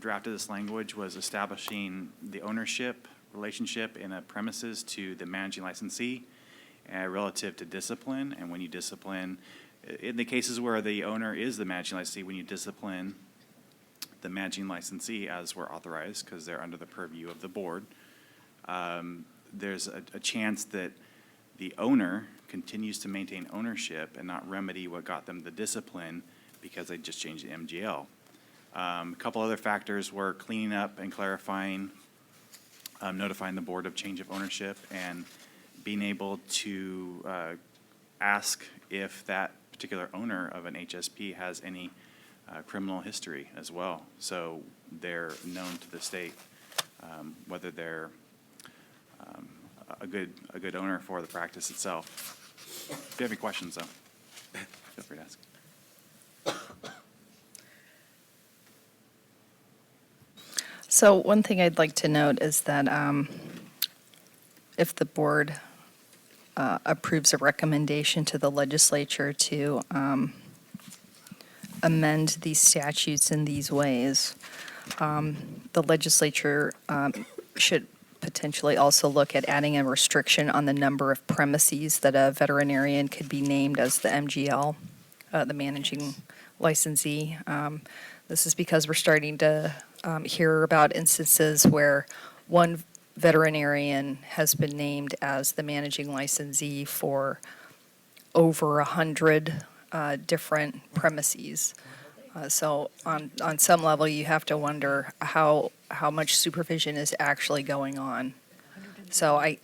drafted this language was establishing the ownership relationship in a premises to the managing licensee relative to discipline. And when you discipline, in the cases where the owner is the managing licensee, when you discipline the managing licensee as we're authorized, because they're under the purview of the board, there's a chance that the owner continues to maintain ownership and not remedy what got them the discipline because they just changed the MGL. A couple other factors were cleaning up and clarifying, notifying the board of change of ownership, and being able to ask if that particular owner of an HSP has any criminal history as well. So they're known to the state, whether they're a good owner for the practice itself. If you have any questions, though, feel free to ask. So one thing I'd like to note is that if the board approves a recommendation to the legislature to amend these statutes in these ways, the legislature should potentially also look at adding a restriction on the number of premises that a veterinarian could be named as the MGL, the managing licensee. This is because we're starting to hear about instances where one veterinarian has been named as the managing licensee for over 100 different premises. So on some level, you have to wonder how much supervision is actually going on. So I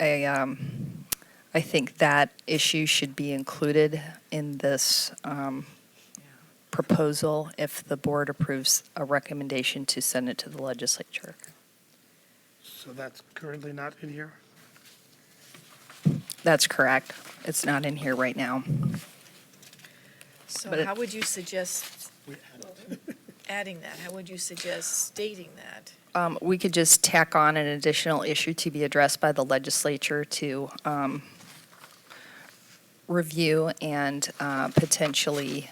think that issue should be included in this proposal if the board approves a recommendation to send it to the legislature. So that's currently not in here? That's correct. It's not in here right now. So But how would you suggest adding that? How would you suggest stating that? We could just tack on an additional issue to be addressed by the legislature to review and potentially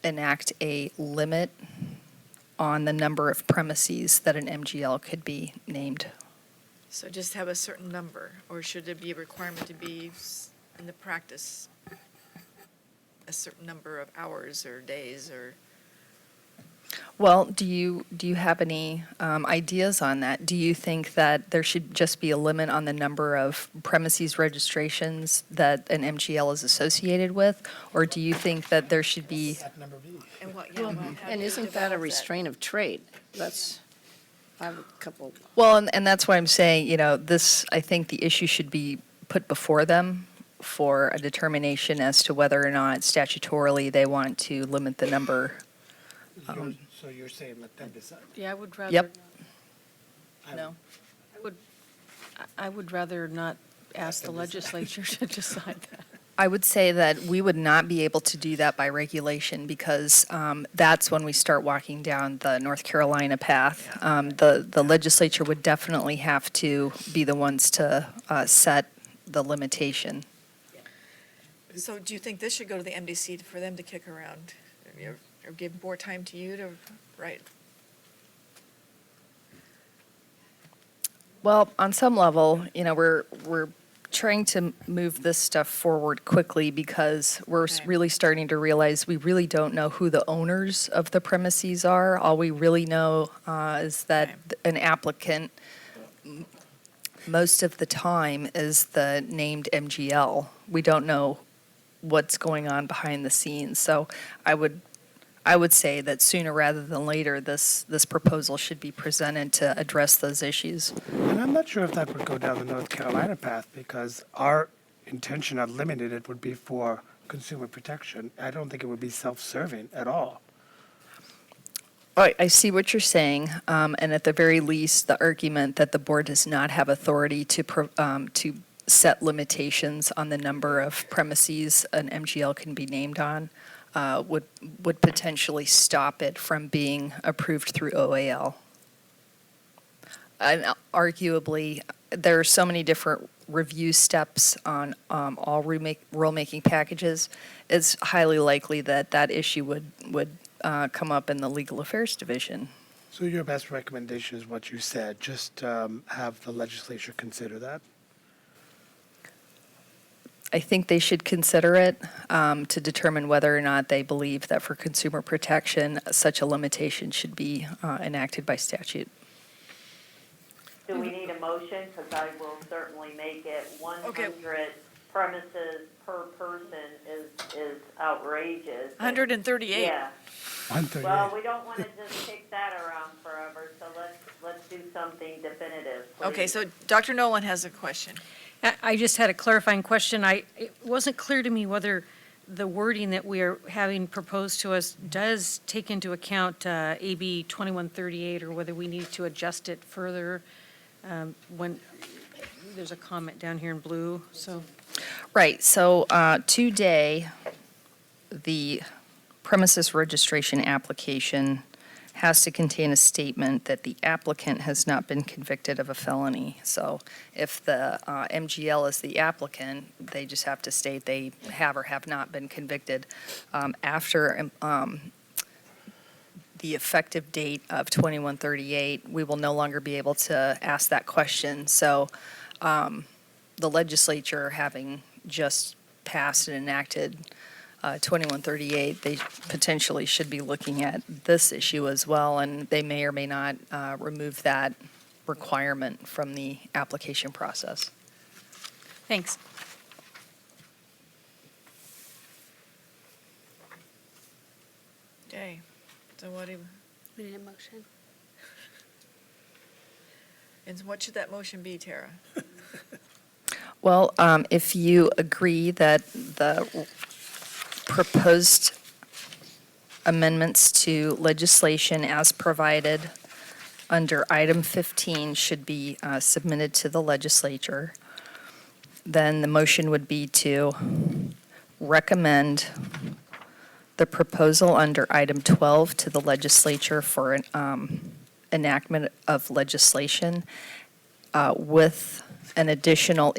enact a limit on the number of premises that an MGL could be named. So just have a certain number, or should there be a requirement to be in the practice a certain number of hours or days or? Well, do you have any ideas on that? Do you think that there should just be a limit on the number of premises registrations that an MGL is associated with? Or do you think that there should be? And what, yeah, how And do you isn't that a develop restraint of trade? That's, I have a couple. Well, and that's why I'm saying, this, I think the issue should be put before them for a determination as to whether or not statutorily they want to limit the number. So you're saying let them decide? Yeah, I would rather. Yep. No. I would rather not ask the legislature to decide that. I would say that we would not be able to do that by regulation because that's when we start walking down the North Carolina path. The legislature would definitely have to be the ones to set the limitation. So do you think this should go to the MDC for them to kick around? Or give more time to you to write? Well, on some level, we're trying to move this stuff forward quickly because we're really starting to realize we really don't know who the owners of the premises are. All we really know is that an applicant, most of the time, is the named MGL. We don't know what's going on behind the scenes. So I would say that sooner rather than later, this proposal should be presented to address those issues. And I'm not sure if that would go down the North Carolina path because our intention of limiting it would be for consumer protection. I don't think it would be self-serving at all. I see what you're saying, and at the very least, the argument that the board does not have authority to set limitations on the number of premises an MGL can be named on would potentially stop it from being approved through OAL. And arguably, there are so many different review steps on all rulemaking packages. It's highly likely that that issue would come up in the Legal Affairs Division. So your best recommendation is what you said, just have the legislature consider that? I think they should consider it to determine whether or not they believe that for consumer protection, such a limitation should be enacted by statute. Do we need a motion? Because I will certainly make it 100 premises per person is outrageous. 138. Yeah. 138. Well, we don't want to just kick that around forever, so let's do something definitive, please. Okay, so Dr. Nolan has a question. I just had a clarifying question. It wasn't clear to me whether the wording that we are having proposed to us does take into account AB 2138 or whether we need to adjust it further when there's a comment down here in blue, so. Right, so today, the premises registration application has to contain a statement that the applicant has not been convicted of a felony. So if the MGL is the applicant, they just have to state they have or have not been convicted. After the effective date of 2138, we will no longer be able to ask that question. So the legislature, having just passed and enacted 2138, they potentially should be looking at this issue as well, and they may or may not remove that requirement from the application process. Thanks. Okay, so what do you, We need a motion. and what should that motion be, Tara? Well, if you agree that the proposed amendments to legislation as provided under item 15 should be submitted to the legislature, then the motion would be to recommend the proposal under item 12 to the legislature for an enactment of legislation with an additional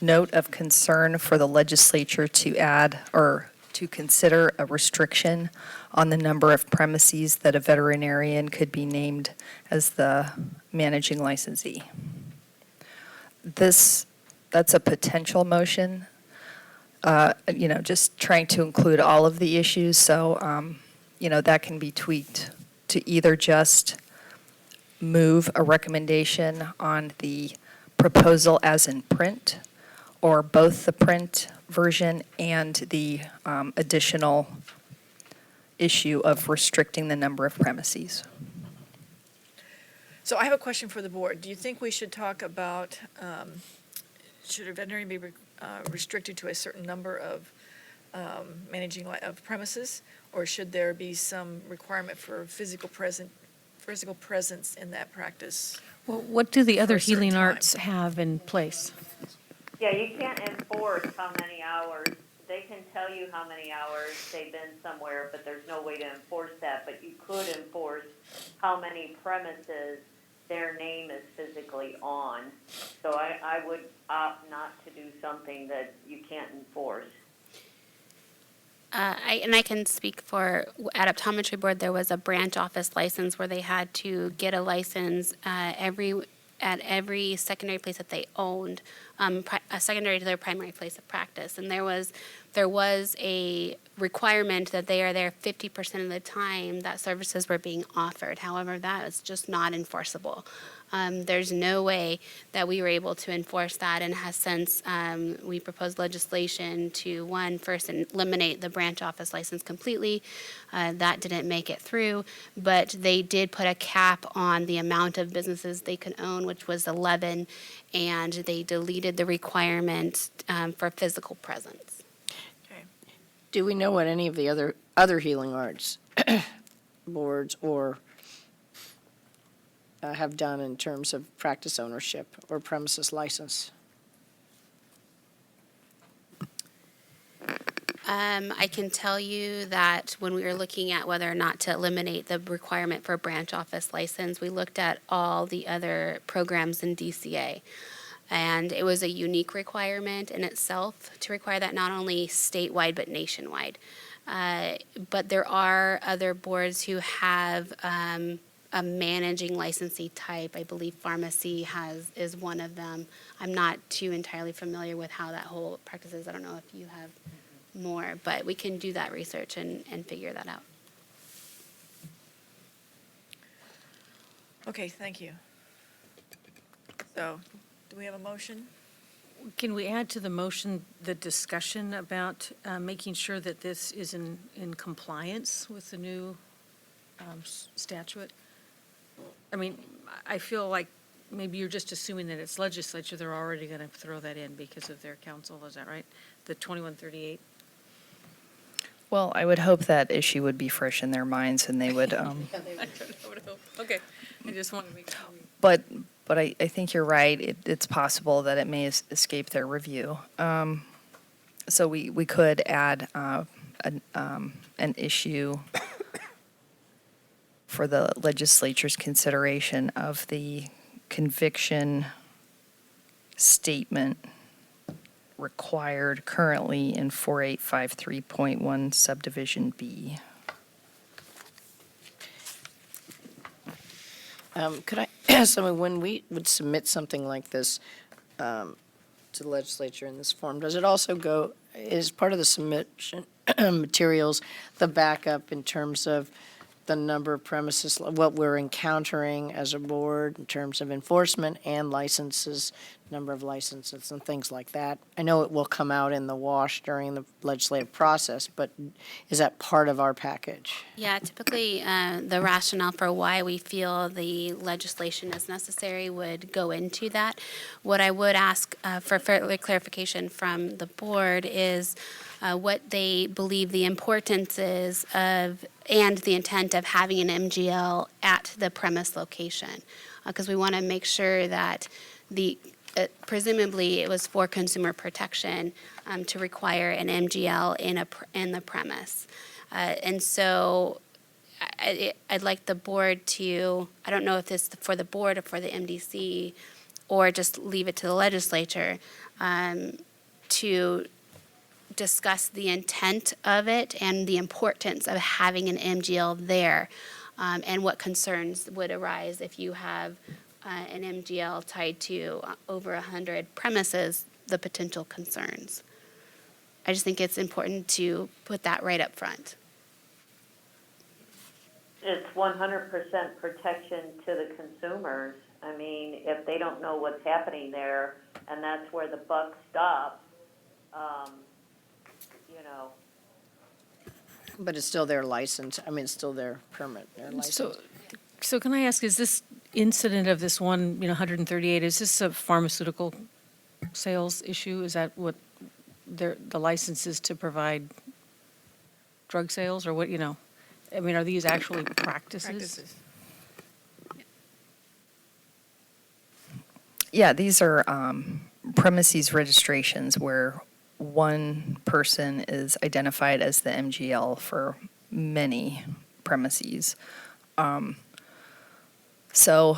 note of concern for the legislature to add or to consider a restriction on the number of premises that a veterinarian could be named as the managing licensee. That's a potential motion, just trying to include all of the issues. So, that can be tweaked to either just move a recommendation on the proposal as in print, or both the print version and the additional issue of restricting the number of premises. So I have a question for the board. Do you think we should talk about should a veterinarian be restricted to a certain number of of premises? Or should there be some requirement for physical presence in that practice? Well, what do the For other a certain healing time. arts have in place? Yeah, you can't enforce how many hours. They can tell you how many hours they've been somewhere, but there's no way to enforce that. But you could enforce how many premises their name is physically on. So I would opt not to do something that you can't enforce. I can speak for, at Optometry Board, there was a branch office license where they had to get a license at every secondary place that they owned, a secondary to their primary place of practice. And there was a requirement that they are there 50% of the time that services were being offered. However, that is just not enforceable. There's no way that we were able to enforce that, and has since we proposed legislation to, first eliminate the branch office license completely. That didn't make it through, but they did put a cap on the amount of businesses they could own, which was 11, and they deleted the requirement for physical presence. Do we know what any of the other healing arts boards or have done in terms of practice ownership or premises license? I can tell you that when we were looking at whether or not to eliminate the requirement for a branch office license, we looked at all the other programs in DCA. And it was a unique requirement in itself to require that not only statewide but nationwide. But there are other boards who have a managing licensee type. I believe pharmacy is one of them. I'm not too entirely familiar with how that whole practice is. I don't know if you have more, but we can do that research and figure that out. Okay, thank you. So, do we have a motion? Can we add to the motion the discussion about making sure that this is in compliance with the new statute? I mean, I feel like maybe you're just assuming that it's legislature, they're already going to throw that in because of their council, is that right? The 2138? Well, I would hope that issue would be fresh in their minds and they would, I would hope. Okay, I just want to make sure. but I think you're right. It's possible that it may escape their review. So we could add an issue for the legislature's consideration of the conviction statement required currently in 4853.1 subdivision B. Could I ask someone, when we would submit something like this to the legislature in this form, does it also go, is part of the submission materials, the backup in terms of the number of premises, what we're encountering as a board in terms of enforcement and licenses, number of licenses and things like that? I know it will come out in the wash during the legislative process, but is that part of our package? Yeah, typically the rationale for why we feel the legislation is necessary would go into that. What I would ask for further clarification from the board is what they believe the importance is of and the intent of having an MGL at the premise location. Because we want to make sure that presumably it was for consumer protection to require an MGL in the premise. And so I'd like the board to, I don't know if it's for the board or for the MDC, or just leave it to the legislature, to discuss the intent of it and the importance of having an MGL there, and what concerns would arise if you have an MGL tied to over 100 premises, the potential concerns. I just think it's important to put that right up front. It's 100% protection to the consumers. I mean, if they don't know what's happening there, and that's where the buck stops, you know. But it's still their license, I mean, it's still their permit, their license. So can I ask, is this incident of this one, 138, is this a pharmaceutical sales issue? Is that what the license is to provide drug sales or what, I mean, are these actually practices? Yeah, these are premises registrations where one person is identified as the MGL for many premises. So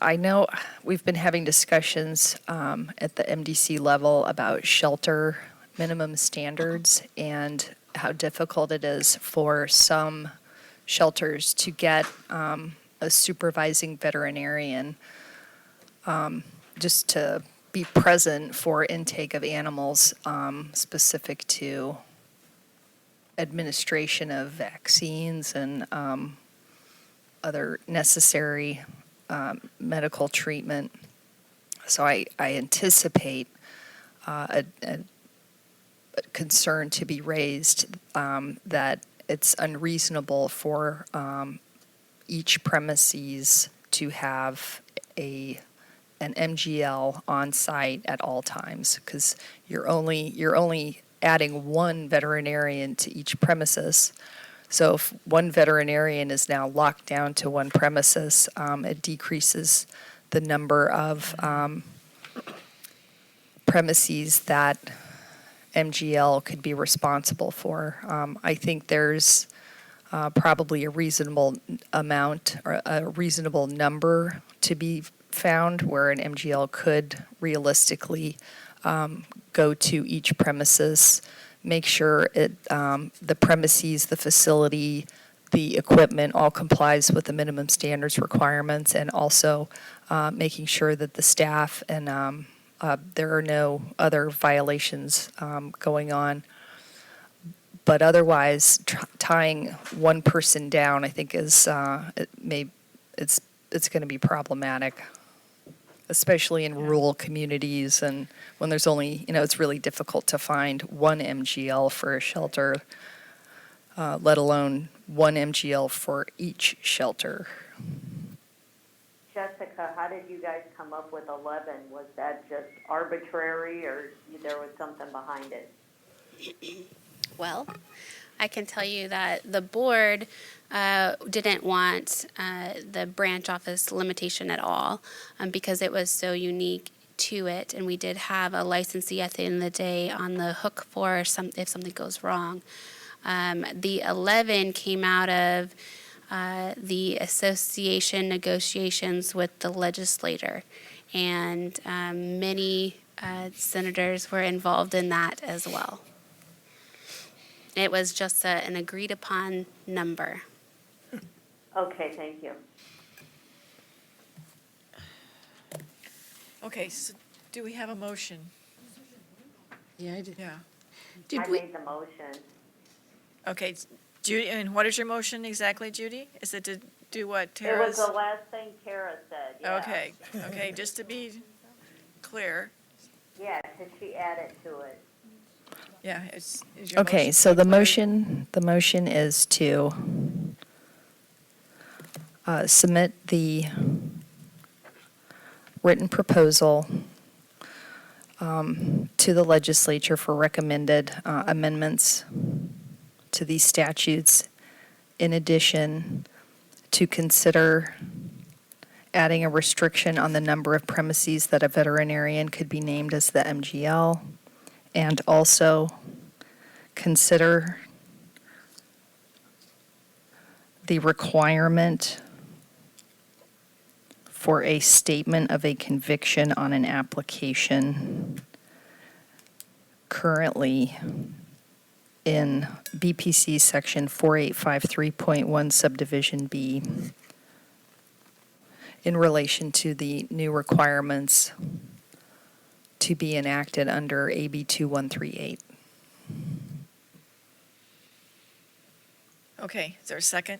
I know we've been having discussions at the MDC level about shelter minimum standards and how difficult it is for some shelters to get a supervising veterinarian just to be present for intake of animals specific to administration of vaccines and other necessary medical treatment. So I anticipate a concern to be raised that it's unreasonable for each premises to have an MGL on site at all times, because you're only adding one veterinarian to each premises. So if one veterinarian is now locked down to one premises, it decreases the number of premises that MGL could be responsible for. I think there's probably a reasonable amount or a reasonable number to be found where an MGL could realistically go to each premises, make sure the premises, the facility, the equipment all complies with the minimum standards requirements, and also making sure that the staff and there are no other violations going on. But otherwise, tying one person down, I think, is it's going to be problematic, especially in rural communities and when there's only, it's really difficult to find one MGL for a shelter, let alone one MGL for each shelter. Jessica, how did you guys come up with 11? Was that just arbitrary, or there was something behind it? Well, I can tell you that the board didn't want the branch office limitation at all because it was so unique to it, and we did have a licensee at the end of the day on the hook for if something goes wrong. The 11 came out of the association negotiations with the legislator, and many senators were involved in that as well. It was just an agreed upon number. Okay, thank you. Okay, so do we have a motion? Yeah, I did. Yeah. I made the motion. Okay, Judy, and what is your motion exactly, Judy? Is it to do what It was Tara's? the last thing Tara said, yeah. Okay, just to be clear, Yeah, because she added to it. yeah, is your Okay, motion so the clear? motion is to submit the written proposal to the legislature for recommended amendments to these statutes. In addition, to consider adding a restriction on the number of premises that a veterinarian could be named as the MGL, and also consider the requirement for a statement of a conviction on an application currently in BPC section 4853.1 subdivision B in relation to the new requirements to be enacted under AB 2138. Okay, is there a second?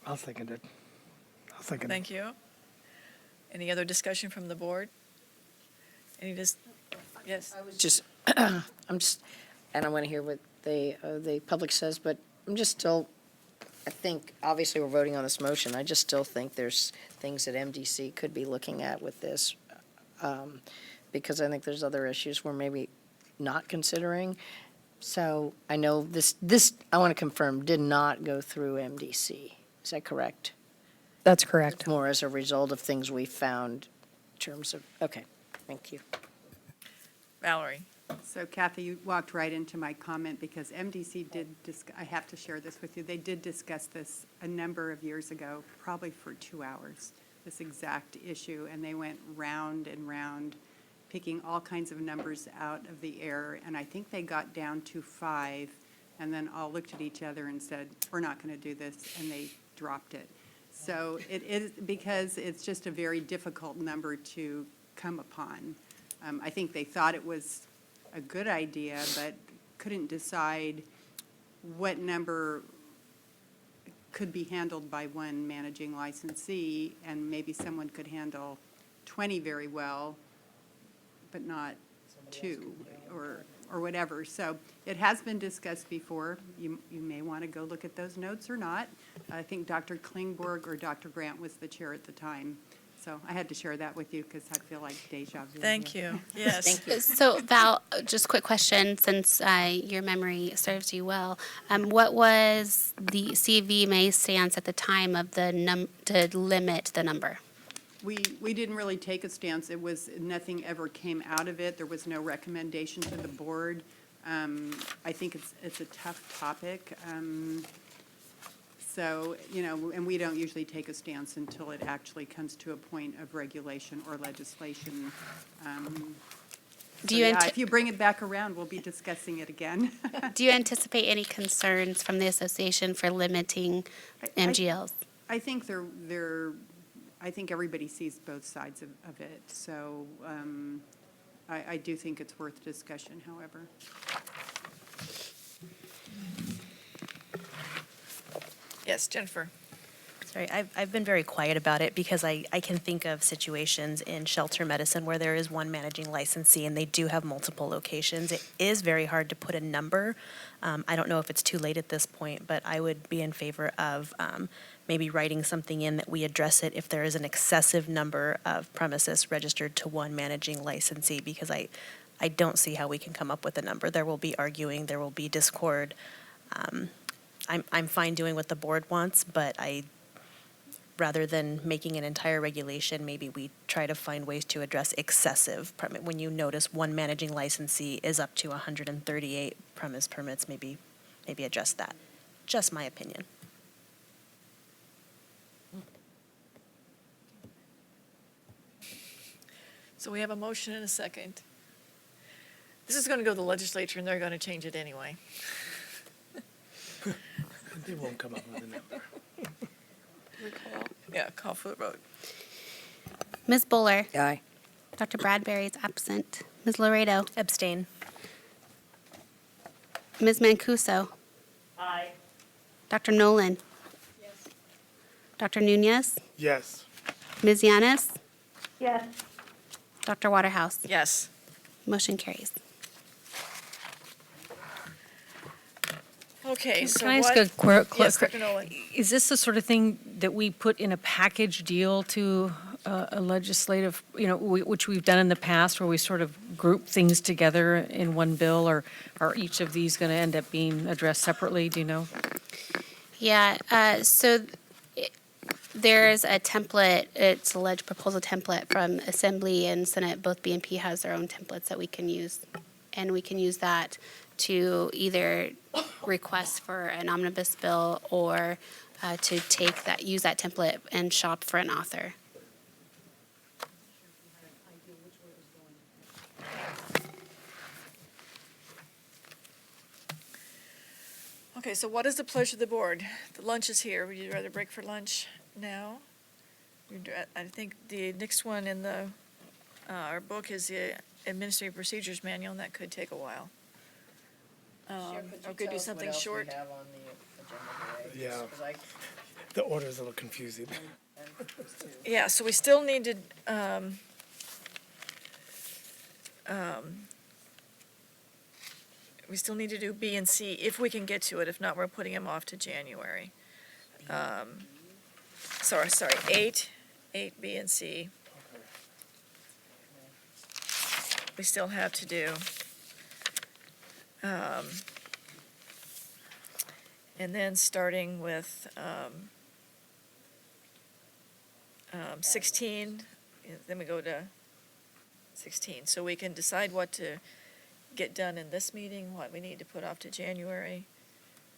I'll second it. Thank you. Any other discussion from the board? Yes? Just, I'm just, and I want to hear what the public says, but I'm just still I think, obviously, we're voting on this motion. I just still think there's things that MDC could be looking at with this, because I think there's other issues we're maybe not considering. So I know this, I want to confirm, did not go through MDC. Is that correct? That's correct. More as a result of things we found in terms of, okay, thank you. Valerie? So Kathy, you walked right into my comment because MDC did, I have to share this with you, they did discuss this a number of years ago, probably for 2 hours, this exact issue, and they went round and round, picking all kinds of numbers out of the air, and I think they got down to 5, and then all looked at each other and said, we're not going to do this, and they dropped it. So it is, because it's just a very difficult number to come upon. I think they thought it was a good idea, but couldn't decide what number could be handled by one managing licensee, and maybe someone could handle 20 very well, but not 2, or whatever. So it has been discussed before. You may want to go look at those notes or not. I think Dr. Klingborg or Dr. Grant was the chair at the time. So I had to share that with you because I feel like deja vu. Thank you. Yes. Thank you. So Val, just quick question, since your memory serves you well. What was the CVMA stance at the time of the to limit the number? We didn't really take a stance. It was, nothing ever came out of it. There was no recommendation to the board. I think it's a tough topic. So, and we don't usually take a stance until it actually comes to a point of regulation or legislation. Do you if you bring it back around, we'll be discussing it again. Do you anticipate any concerns from the association for limiting MGLs? I think I think everybody sees both sides of it. So I do think it's worth discussion, however. Yes, Jennifer? Sorry, I've been very quiet about it because I can think of situations in shelter medicine where there is one managing licensee and they do have multiple locations. It is very hard to put a number. I don't know if it's too late at this point, but I would be in favor of maybe writing something in that we address it if there is an excessive number of premises registered to one managing licensee, because I don't see how we can come up with a number. There will be arguing, there will be discord. I'm fine doing what the board wants, but rather than making an entire regulation, maybe we try to find ways to address excessive permit. When you notice one managing licensee is up to 138 premise permits, maybe address that. Just my opinion. So we have a motion and a second. This is going to go to the legislature, and they're going to change it anyway. They won't come up with a number. Yeah, call for the vote. Ms. Buller? Aye. Dr. Bradbury is absent. Ms. Laredo? Abstain. Ms. Mancuso? Aye. Dr. Nolan? Yes. Dr. Nunez? Yes. Ms. Yanis? Yes. Dr. Waterhouse? Yes. Motion carries. Okay, so Can I ask what? a Yes, Dr. Nolan. Is this the sort of thing that we put in a package deal to a legislative, which we've done in the past, where we sort of group things together in one bill, or are each of these going to end up being addressed separately? Do you know? Yeah, there's a template, it's a ledge proposal template from Assembly and Senate. Both BNP has their own templates that we can use. And we can use that to either request for an omnibus bill or to use that template and shop for an author. Okay, so what is the pleasure of the board? The lunch is here. Would you rather break for lunch now? I think the next one in our book is the Administrative Procedures Manual, and that could take a while. Or could do something short. Yeah. The order is a little confusing. Yeah, so we still need to, we still need to do B and C if we can get to it. If not, we're putting them off to January. sorry, 8, B and C. We still have to do. And then starting with 16, then we go to 16. So we can decide what to get done in this meeting, what we need to put off to January.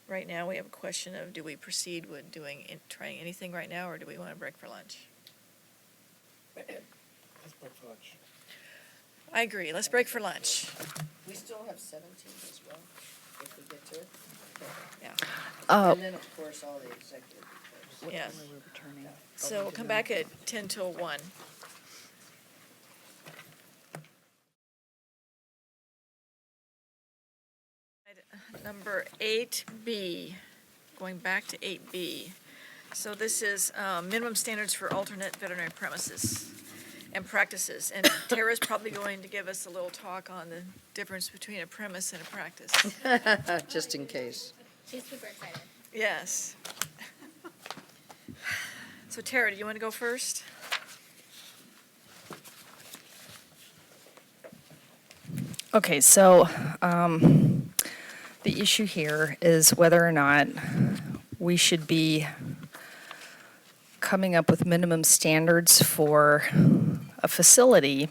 Right now, we have a question of, do we proceed with trying anything right now, or do we want to break for lunch? Let's break for lunch. I agree, let's break for lunch. We still have 17 as well, if we get to it. Yeah. And then, of course, all the executive reports. Yeah. So we'll come back at 10 till 1. Number 8B, going back to 8B. So this is minimum standards for alternate veterinary premises and practices. And Tara's probably going to give us a little talk on the difference between a premise and a practice. Just in case. She's super excited. Yes. So Tara, do you want to go first? Okay, so the issue here is whether or not we should be coming up with minimum standards for a facility.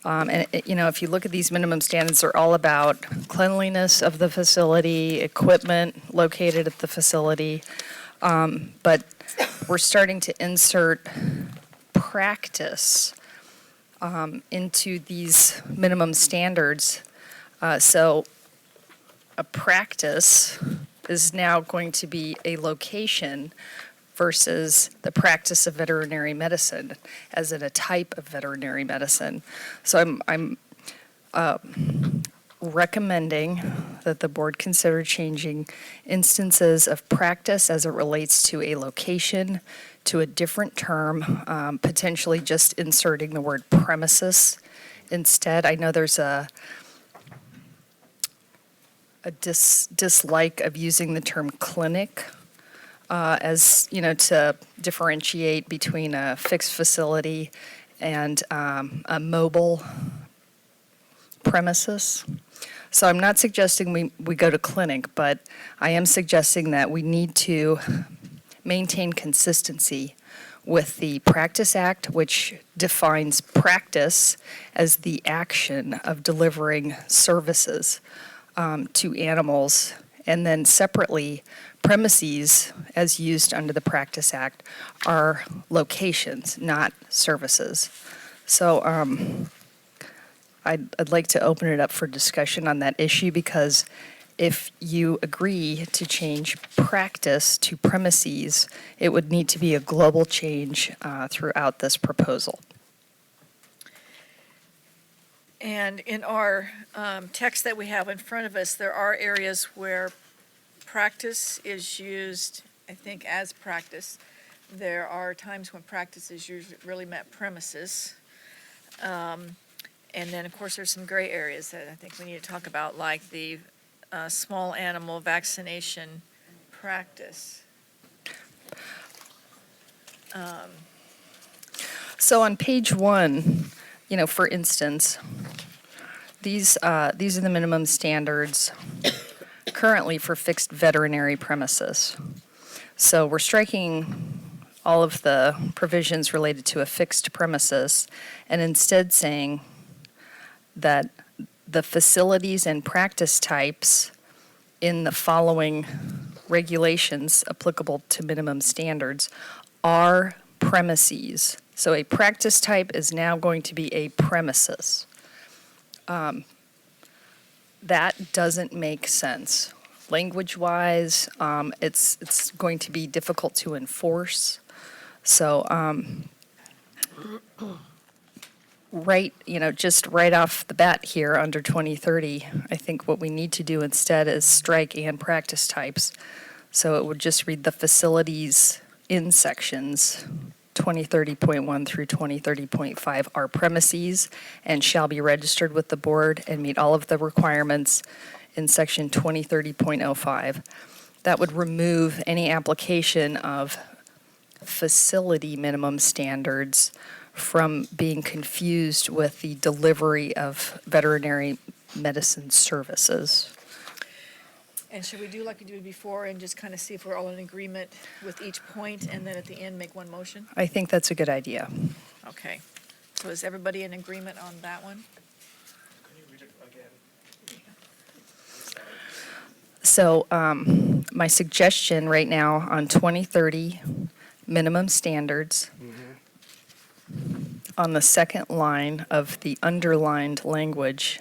If you look at these minimum standards, they're all about cleanliness of the facility, equipment located at the facility. But we're starting to insert practice into these minimum standards. So a practice is now going to be a location versus the practice of veterinary medicine, as in a type of veterinary medicine. So I'm recommending that the board consider changing instances of practice as it relates to a location to a different term, potentially just inserting the word premises instead. I know there's a dislike of using the term clinic to differentiate between a fixed facility and a mobile premises. So I'm not suggesting we go to clinic, but I am suggesting that we need to maintain consistency with the Practice Act, which defines practice as the action of delivering services to animals, and then separately, premises, as used under the Practice Act, are locations, not services. So I'd like to open it up for discussion on that issue, because if you agree to change practice to premises, it would need to be a global change throughout this proposal. And in our text that we have in front of us, there are areas where practice is used, I think, as practice. There are times when practice is usually really meant premises. And then, of course, there's some gray areas that I think we need to talk about, like the small animal vaccination practice. So on page 1, for instance, these are the minimum standards currently for fixed veterinary premises. So we're striking all of the provisions related to a fixed premises and instead saying that the facilities and practice types in the following regulations applicable to minimum standards are premises. So a practice type is now going to be a premises. That doesn't make sense. Language-wise, it's going to be difficult to enforce. So just right off the bat here under 2030, I think what we need to do instead is strike and practice types. So it would just read the facilities in sections 2030.1 through 2030.5 are premises and shall be registered with the board and meet all of the requirements in section 2030.05. That would remove any application of facility minimum standards from being confused with the delivery of veterinary medicine services. And should we do like we did before and just kind of see if we're all in agreement with each point, and then at the end make one motion? I think that's a good idea. Okay. So is everybody in agreement on that one? So my suggestion right now on 2030 minimum standards, on the second line of the underlined language,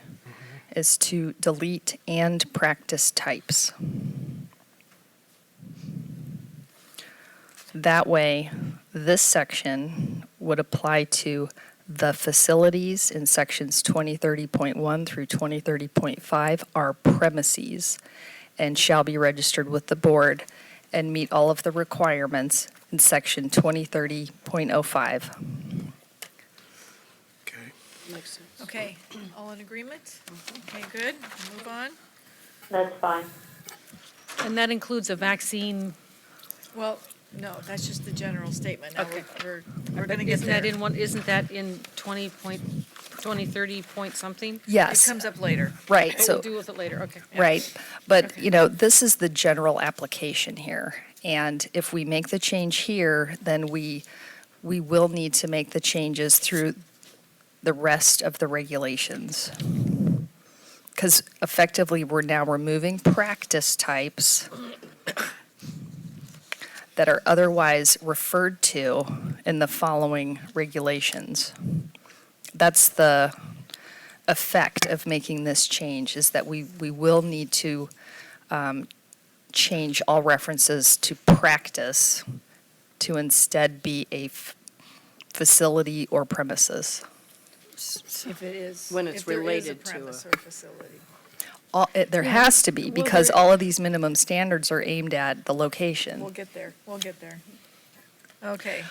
is to delete and practice types. That way, this section would apply to the facilities in sections 2030.1 through 2030.5 are premises and shall be registered with the board and meet all of the requirements in section 2030.05. Makes sense. Okay, all in agreement? Okay, good, move on. That's fine. And that includes a vaccine. Well, no, that's just the general statement. Now Okay. we're But gonna get isn't that there. in one, isn't that in 2030 point something? It Yes, comes up later. right. But So we'll deal with it later, okay. right. But, you know, this is the general application here. And if we make the change here, then we will need to make the changes through the rest of the regulations. Because effectively, we're now removing practice types that are otherwise referred to in the following regulations. That's the effect of making this change, is that we will need to change all references to practice to instead be a facility or premises. If it is. When it's if there is related to a- premise or facility. There has to be, because all of these minimum standards are aimed at the location. We'll get there, we'll get there. Okay,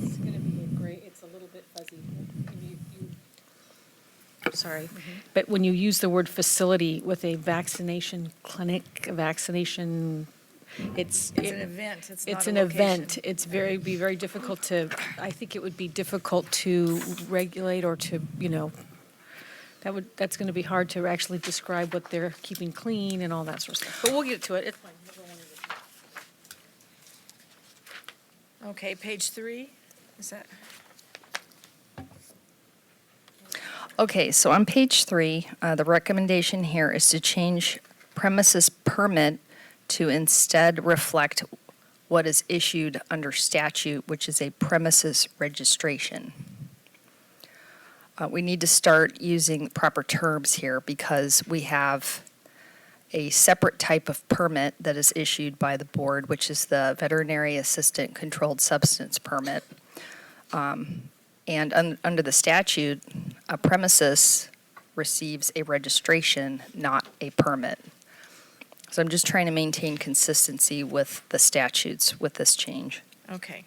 It's going to be a gray, it's a little bit fuzzy. Sorry, but when you use the word facility with a vaccination clinic, a vaccination, it's. it's an event, it's not It's a an location. event. It's be very difficult to, I think it would be difficult to regulate or to, you know, that's going to be hard to actually describe what they're keeping clean and all that sort of stuff. But we'll get to it. It's fine. Okay, page 3, is that, Okay, so on page 3, the recommendation here is to change premises permit to instead reflect what is issued under statute, which is a premises registration. We need to start using proper terms here because we have a separate type of permit that is issued by the board, which is the Veterinary Assistant Controlled Substance Permit. And under the statute, a premises receives a registration, not a permit. So I'm just trying to maintain consistency with the statutes with this change. okay.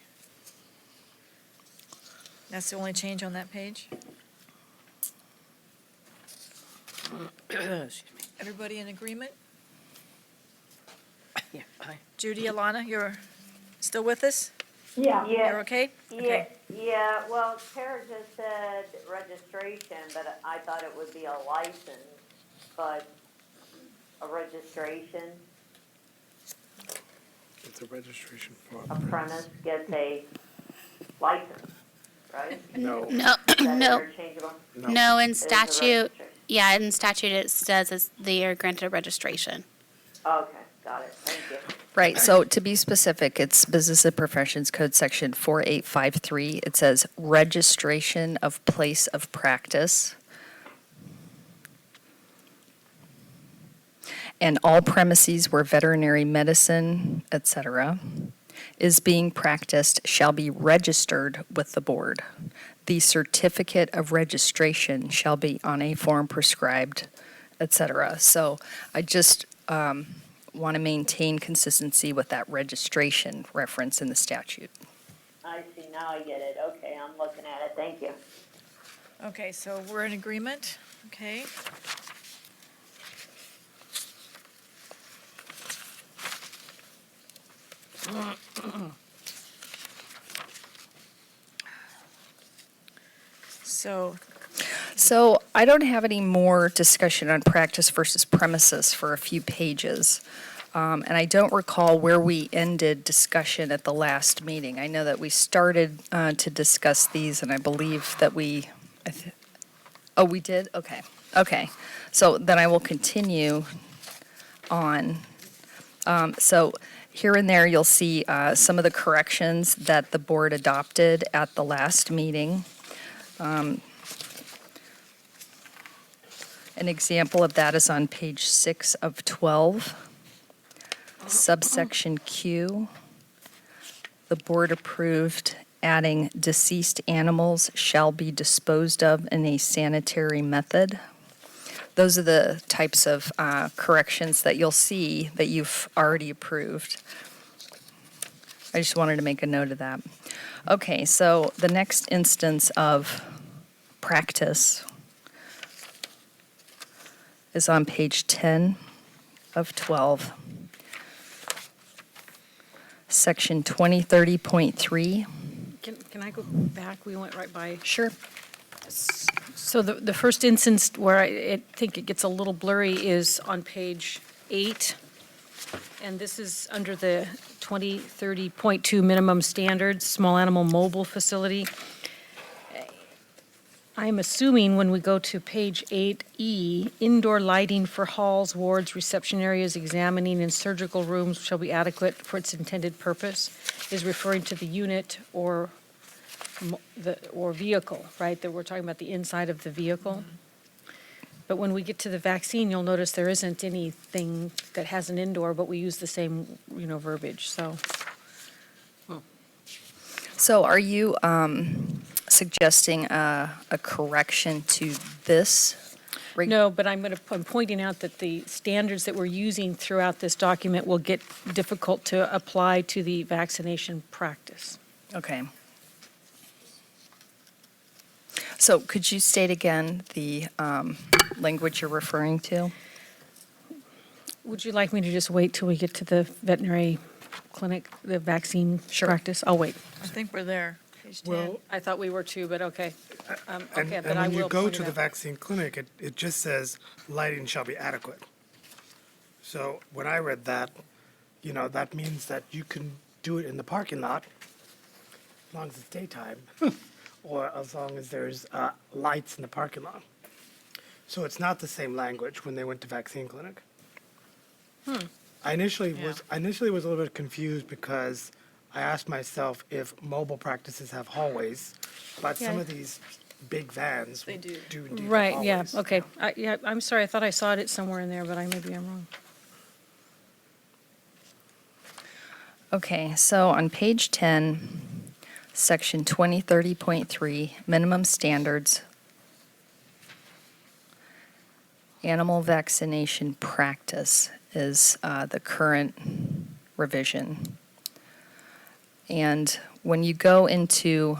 That's the only change on that page? Everybody in agreement? Yeah, aye. Judy, Alana, you're still with us? Yeah. You're okay? Okay. Yeah, well, Tara just said registration, but I thought it would be a license, but a registration, It's a registration for a premise gets a license, right? No. No, Is that no, interchangeable? no, in It is a statute, registration. yeah, in statute it says they are granted a registration. Okay, got it, thank you. Right, so to be specific, it's Business and Professions Code Section 4853. It says registration of place of practice. And all premises where veterinary medicine, et cetera, is being practiced shall be registered with the board. The certificate of registration shall be on a form prescribed, et cetera. So I just want to maintain consistency with that registration reference in the statute. I see, now I get it, okay, I'm looking at it, thank you. Okay, so we're in agreement, okay? So, I don't have any more discussion on practice versus premises for a few pages. And I don't recall where we ended discussion at the last meeting. I know that we started to discuss these, and I believe that we, oh, we did? Okay. Okay. So then I will continue on. So here and there, you'll see some of the corrections that the board adopted at the last meeting. An example of that is on page 6 of 12, subsection Q. The board approved adding deceased animals shall be disposed of in a sanitary method. Those are the types of corrections that you'll see that you've already approved. I just wanted to make a note of that. Okay, so the next instance of practice is on page 10 of 12, section 2030.3. Can I go back? We went right by. Sure. So the first instance where I think it gets a little blurry is on page 8. And this is under the 2030.2 minimum standards, small animal mobile facility. I'm assuming when we go to page 8E, indoor lighting for halls, wards, reception areas, examining, and surgical rooms shall be adequate for its intended purpose, is referring to the unit or vehicle, right? That we're talking about the inside of the vehicle. But when we get to the vaccine, you'll notice there isn't anything that has an indoor, but we use the same, verbiage, so. So are you suggesting a correction to this? No, but I'm pointing out that the standards that we're using throughout this document will get difficult to apply to the vaccination practice. Okay. So could you state again the language you're referring to? Would you like me to just wait till we get to the veterinary clinic, the vaccine practice? I'll wait. I think we're there. Page 10. Well, I thought we were too, but okay. And Okay, but and I when you will go point to it the out. vaccine clinic, it just says lighting shall be adequate. So when I read that, that means that you can do it in the parking lot as long as it's daytime, or as long as there's lights in the parking lot. So it's not the same language when they went to vaccine clinic. I initially was a little bit confused because I asked myself if mobile practices have hallways, but some Yeah. of these big vans They do. indeed have Right, yeah, hallways. okay. I'm sorry, I thought I saw it somewhere in there, but maybe I'm wrong. Okay, so on page 10, section 2030.3, minimum standards, animal vaccination practice is the current revision. And when you go into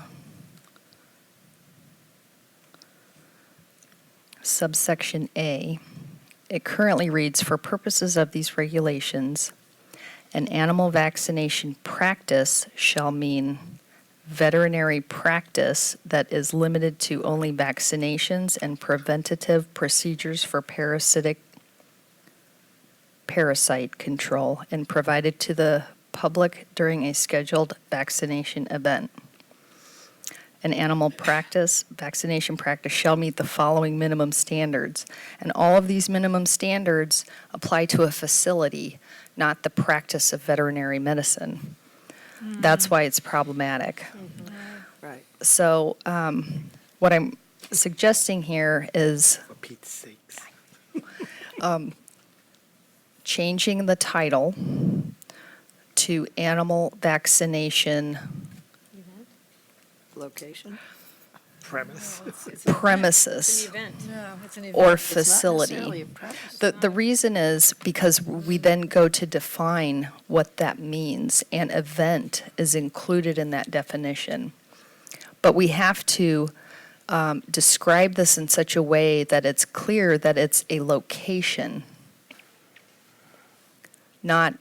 subsection A, it currently reads, for purposes of these regulations, an animal vaccination practice shall mean veterinary practice that is limited to only vaccinations and preventative procedures for parasite control and provided to the public during a scheduled vaccination event. An animal vaccination practice shall meet the following minimum standards. And all of these minimum standards apply to a facility, not the practice of veterinary medicine. That's why it's problematic. Right. So what I'm suggesting here is For Pete's sakes. changing the title to animal vaccination Location? Premise. premises No, it's an event. or It's not necessarily facility. a premise. The reason is because we then go to define what that means, and event is included in that definition. But we have to describe this in such a way that it's clear that it's a location, not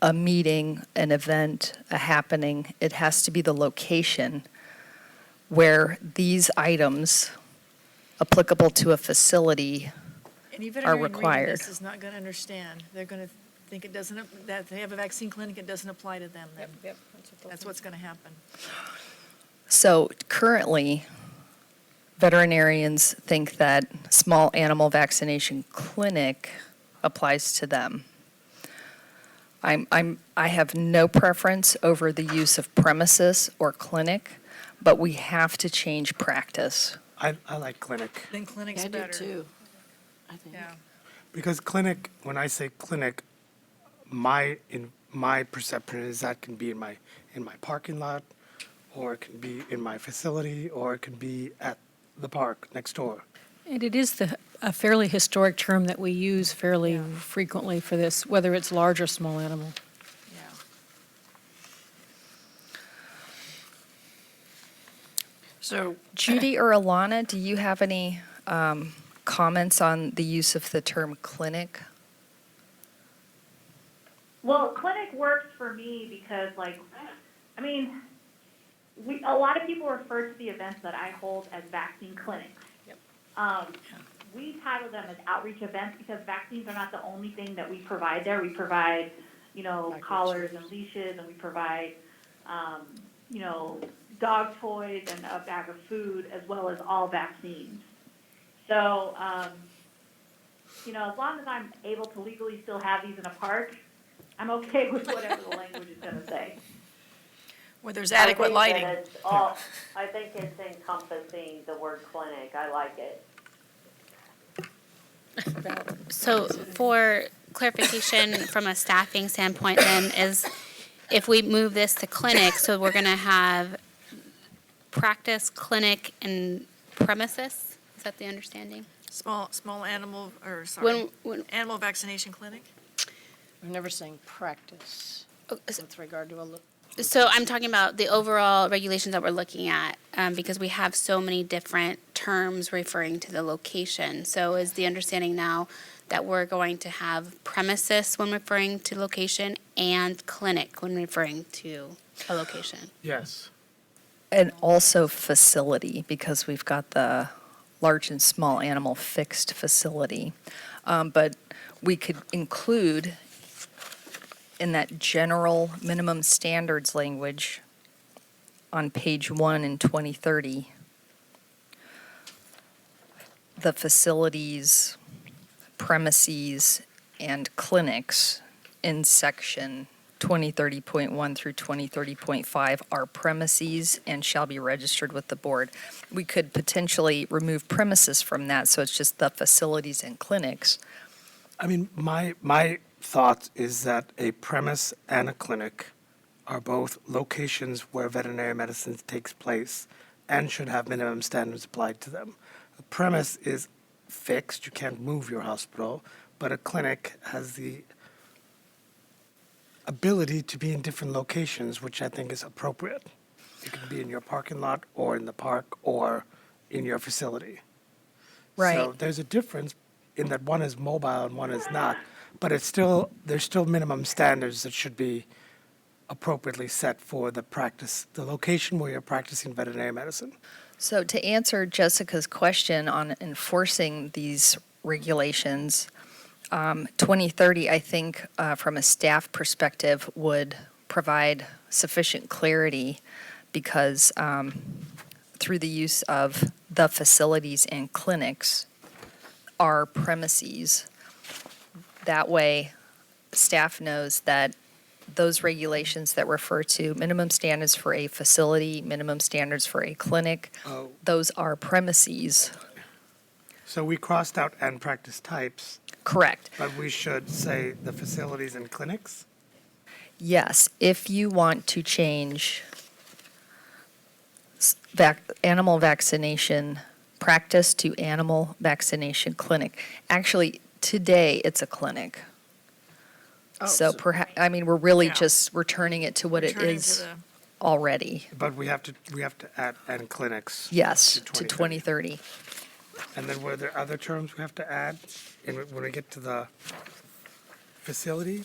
a meeting, an event, a happening. It has to be the location where these items applicable to a facility Any are veterinarian reading required. this is not going to understand. They're going to think it doesn't, that they have a vaccine clinic, it doesn't apply to them then. That's what's going to happen. So currently, veterinarians think that small animal vaccination clinic applies to them. I have no preference over the use of premises or clinic, but we have to change practice. I like clinic, Then clinic's I do better. too, I think. Yeah. because clinic, when I say clinic, in my perception is that can be in my parking lot, or it can be in my facility, or it can be at the park next door. And it is a fairly historic term that we use fairly frequently for this, whether it's large or small animal. Yeah. So, Judy or Alana, do you have any comments on the use of the term clinic? Well, clinic works for me because, like, I mean, a lot of people refer to the events that I hold as vaccine clinics. We title them as outreach events because vaccines are not the only thing that we provide there. We provide, collars and leashes, and we provide, dog toys and a bag of food, as well as all vaccines. So, as long as I'm able to legally still have these in a park, I'm okay with whatever the language is going to say. Where there's adequate lighting. I think it's encompassing the word clinic. I like it. So for clarification from a staffing standpoint then is if we move this to clinic, so we're going to have practice, clinic, and premises? Is that the understanding? Small animal, or sorry, When animal vaccination clinic? we're never saying practice with regard to a So I'm talking about the overall regulations that we're looking at, because we have so many different terms referring to the location. So is the understanding now that we're going to have premises when referring to location and clinic when referring to a location? Yes. And also facility, because we've got the large and small animal fixed facility. But we could include in that general minimum standards language on page 1 in 2030, the facilities, premises, and clinics in section 2030.1 through 2030.5 are premises and shall be registered with the board. We could potentially remove premises from that, so it's just the facilities and clinics. I mean, my thought is that a premise and a clinic are both locations where veterinary medicine takes place and should have minimum standards applied to them. A premise is fixed, you can't move your hospital, but a clinic has the ability to be in different locations, which I think is appropriate. It can be in your parking lot or in the park or in your facility. Right. So there's a difference in that one is mobile and one is not, but there's still minimum standards that should be appropriately set for the practice, the location where you're practicing veterinary medicine. So to answer Jessica's question on enforcing these regulations, 2030, I think, from a staff perspective, would provide sufficient clarity because through the use of the facilities and clinics are premises. That way, staff knows that those regulations that refer to minimum standards for a facility, minimum standards for a clinic, those are premises. So we crossed out and practice types. Correct. But we should say the facilities and clinics? Yes, if you want to change animal vaccination practice to animal vaccination clinic. Actually, today it's a clinic. So perhaps, I mean, we're really just returning it to what it Returning is to the- already. But we have to add and clinics. Yes, to 2030. And then were there other terms we have to add when we get to the facility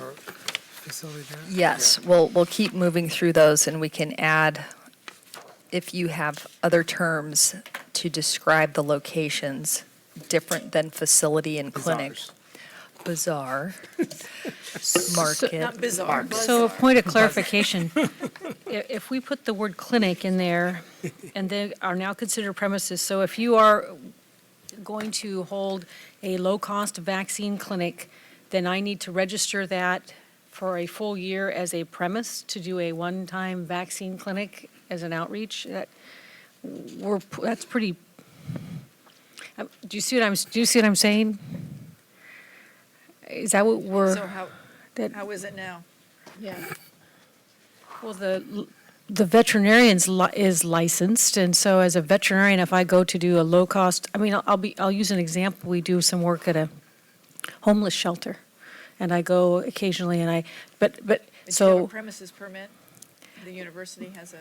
or facility there? Yes, we'll keep moving through those, and we can add, if you have other terms to describe the locations different than facility and clinic. Bizarre. Market. Not bizarre, So a point of clarification, if we put the word clinic in there, and they are now considered premises, so if you are going to hold a low-cost vaccine clinic, then I need to register that for a full year as a premise to do a one-time vaccine clinic as an outreach? That's pretty, do you see what I'm saying? Is that what we're? So how is it now? Yeah. Well, the veterinarian's is licensed, and so as a veterinarian, if I go to do a low-cost, I mean, I'll use an example. We do some work at a homeless shelter, and I go occasionally, and but Do you have so. a premises permit? The university has a,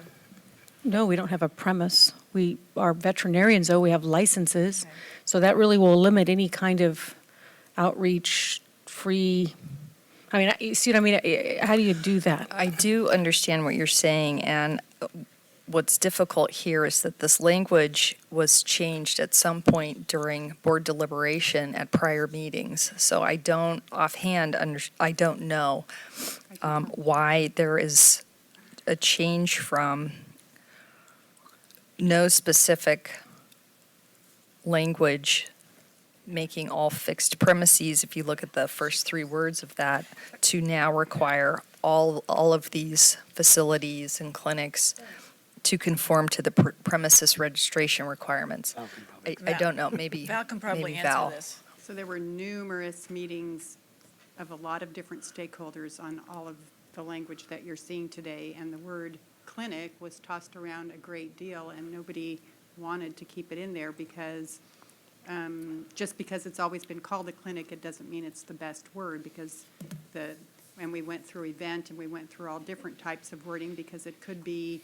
No, we don't have a premise. We are veterinarians, though, we have licenses. Okay. So that really will limit any kind of outreach, free, I mean, you see what I mean? How do you do that? I do understand what you're saying, and what's difficult here is that this language was changed at some point during board deliberation at prior meetings. So I don't offhand, I don't know why there is a change from no specific language making all fixed premises, if you look at the first three words of that, to now require all of these facilities and clinics to conform to the premises registration requirements. I don't know, maybe Val can probably maybe Val. answer this. So there were numerous meetings of a lot of different stakeholders on all of the language that you're seeing today, and the word clinic was tossed around a great deal, and nobody wanted to keep it in there because just because it's always been called a clinic, it doesn't mean it's the best word, because and we went through event and we went through all different types of wording, because it could be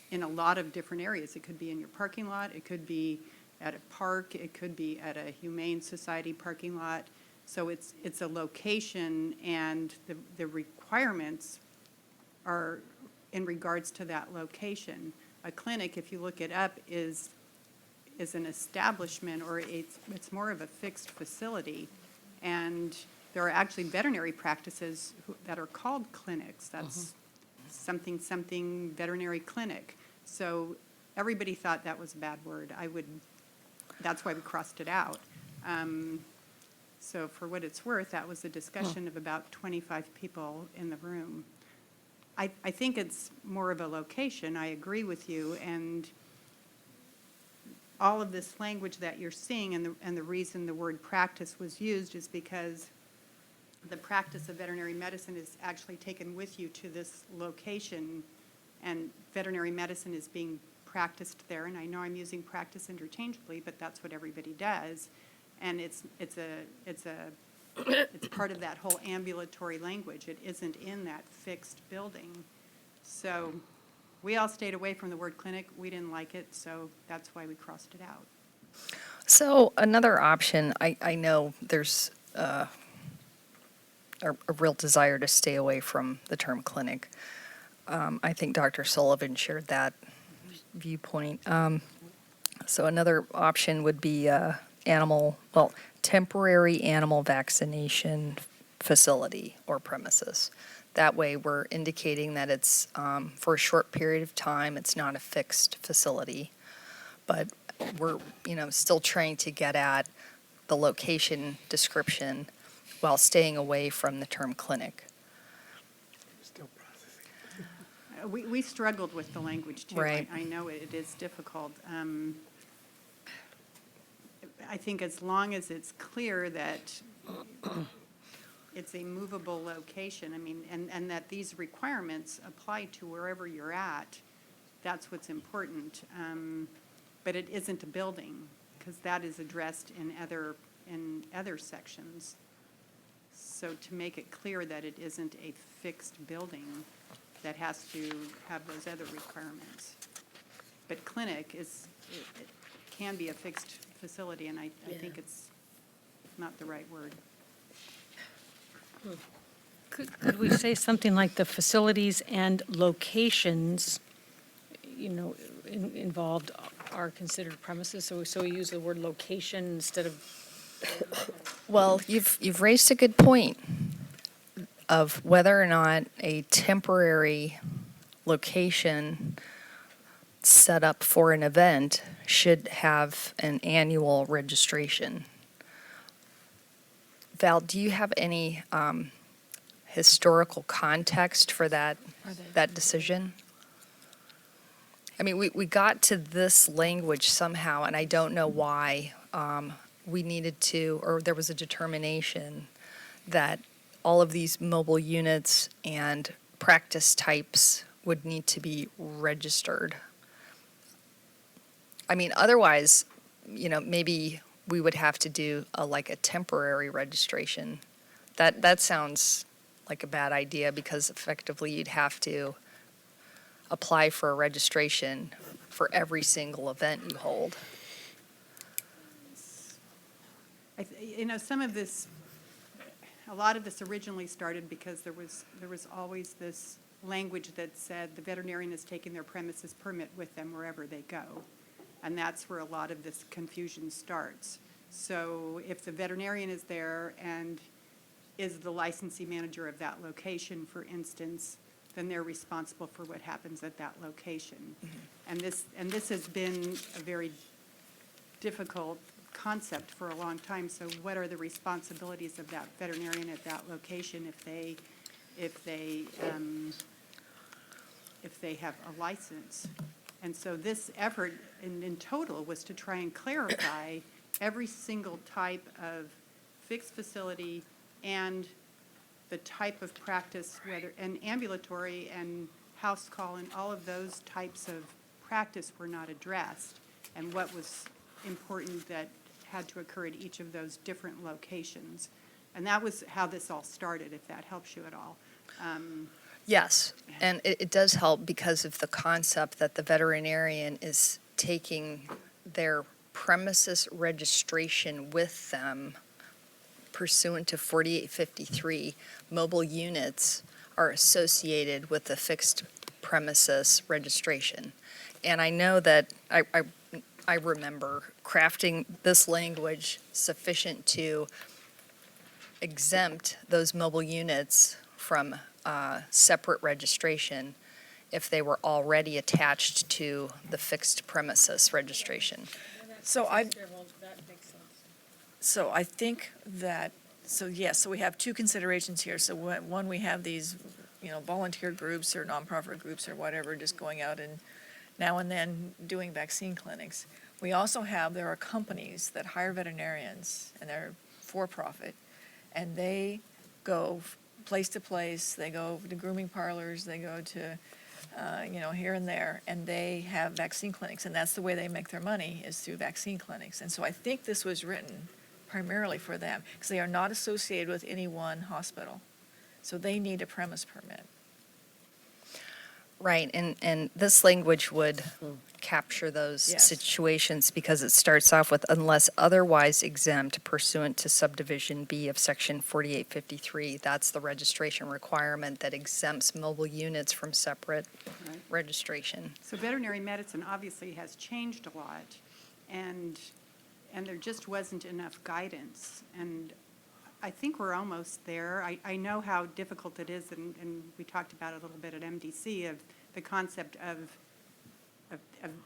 in a lot of different areas. It could be in your parking lot, it could be at a park, it could be at a humane society parking lot. So it's a location, and the requirements are in regards to that location. A clinic, if you look it up, is an establishment, or it's more of a fixed facility. And there are actually veterinary practices that are called clinics. That's something veterinary clinic. So everybody thought that was a bad word. That's why we crossed it out. So for what it's worth, that was a discussion of about 25 people in the room. I think it's more of a location. I agree with you, and all of this language that you're seeing, and the reason the word practice was used is because the practice of veterinary medicine is actually taken with you to this location, and veterinary medicine is being practiced there. And I know I'm using practice interchangeably, but that's what everybody does. And it's part of that whole ambulatory language. It isn't in that fixed building. So we all stayed away from the word clinic. We didn't like it, so that's why we crossed it out. So another option, I know there's a real desire to stay away from the term clinic. I think Dr. Sullivan shared that viewpoint. So another option would be temporary animal vaccination facility or premises. That way, we're indicating that it's for a short period of time. It's not a fixed facility, but we're still trying to get at the location description while staying away from the term clinic. We struggled with the language, too. Right. I know it is difficult. I think as long as it's clear that it's a movable location, I mean, and that these requirements apply to wherever you're at, that's what's important. But it isn't a building, because that is addressed in other sections. So to make it clear that it isn't a fixed building that has to have those other requirements. But clinic it can be a fixed facility, and I think it's not the right word. Could we say something like the facilities and locations, involved are considered premises? So we use the word location instead of. Well, you've raised a good point of whether or not a temporary location set up for an event should have an annual registration. Val, do you have any historical context for that decision? I mean, we got to this language somehow, and I don't know why we needed to, or there was a determination that all of these mobile units and practice types would need to be registered. I mean, otherwise, maybe we would have to do like a temporary registration. That sounds like a bad idea because effectively you'd have to apply for a registration for every single event you hold. Some of this, a lot of this originally started because there was always this language that said the veterinarian is taking their premises permit with them wherever they go. And that's where a lot of this confusion starts. So if the veterinarian is there and is the licensee manager of that location, for instance, then they're responsible for what happens at that location. Mm-hmm. And this has been a very difficult concept for a long time. So what are the responsibilities of that veterinarian at that location if they have a license? And so this effort in total was to try and clarify every single type of fixed facility and the type of practice, whether and ambulatory and house call and all of those types of practice were not addressed, and what was important that had to occur at each of those different locations. And that was how this all started, if that helps you at all. Yes, and it does help because of the concept that the veterinarian is taking their premises registration with them pursuant to 4853. Mobile units are associated with the fixed premises registration. And I know that I remember crafting this language sufficient to exempt those mobile units from separate registration if they were already attached to the fixed premises registration. So I think that, so we have two considerations here. So one, we have these, volunteer groups or nonprofit groups or whatever, just going out and now and then doing vaccine clinics. We also there are companies that hire veterinarians, and they're for-profit, and they go place to place, they go to grooming parlors, they go to, here and there, and they have vaccine clinics, and that's the way they make their money, is through vaccine clinics. And so I think this was written primarily for them, because they are not associated with any one hospital. So they need a premise permit. Right, and this language would capture those Yes. situations because it starts off with unless otherwise exempt pursuant to subdivision B of section 4853. That's the registration requirement that exempts mobile units from separate Right. registration. So veterinary medicine obviously has changed a lot, and there just wasn't enough guidance. And I think we're almost there. I know how difficult it is, and we talked about it a little bit at MDC, of the concept of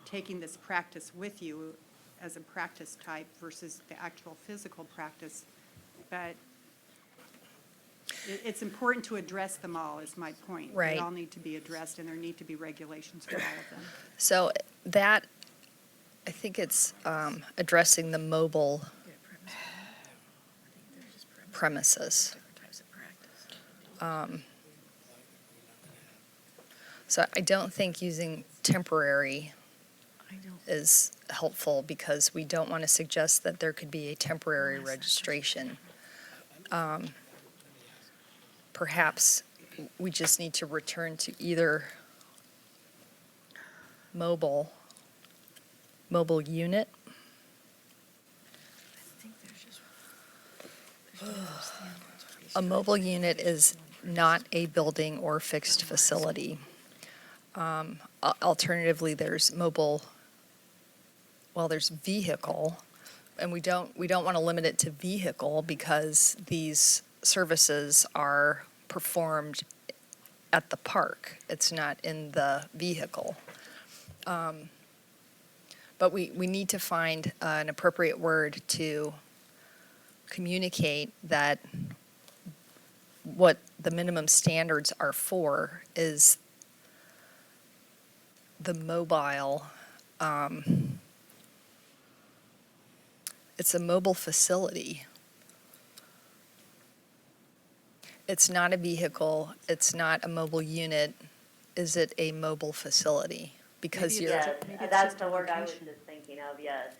taking this practice with you as a practice type versus the actual physical practice. But it's important to address them all, is my point. Right. They all need to be addressed, and there need to be regulations for all of them. So that, I think it's addressing the mobile premises. So I don't think using temporary is helpful because we don't want to suggest that there could be a temporary registration. Perhaps we just need to return to either mobile unit. A mobile unit is not a building or fixed facility. Alternatively, there's mobile, well, there's vehicle, and we don't want to limit it to vehicle because these services are performed at the park. It's not in the vehicle. But we need to find an appropriate word to communicate that what the minimum standards are for is the mobile, it's a mobile facility. It's not a vehicle, it's not a mobile unit. Is it a mobile facility? Because Maybe you're, it's Yes, maybe it's that's just a the word I was location. just thinking of, yes.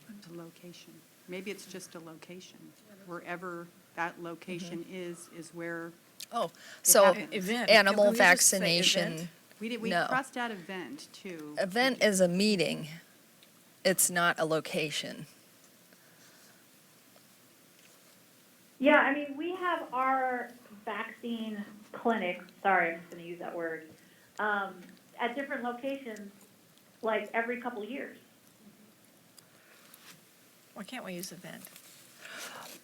A location. Maybe it's just a location. Wherever that location is where oh, so happens. Event. animal Can we just say vaccination. event? we No. crossed out event too. Event is a meeting. It's not a location. Yeah, I mean, we have our vaccine clinics, sorry, I'm just gonna use that word, at different locations, like every couple of years. Why can't we use event?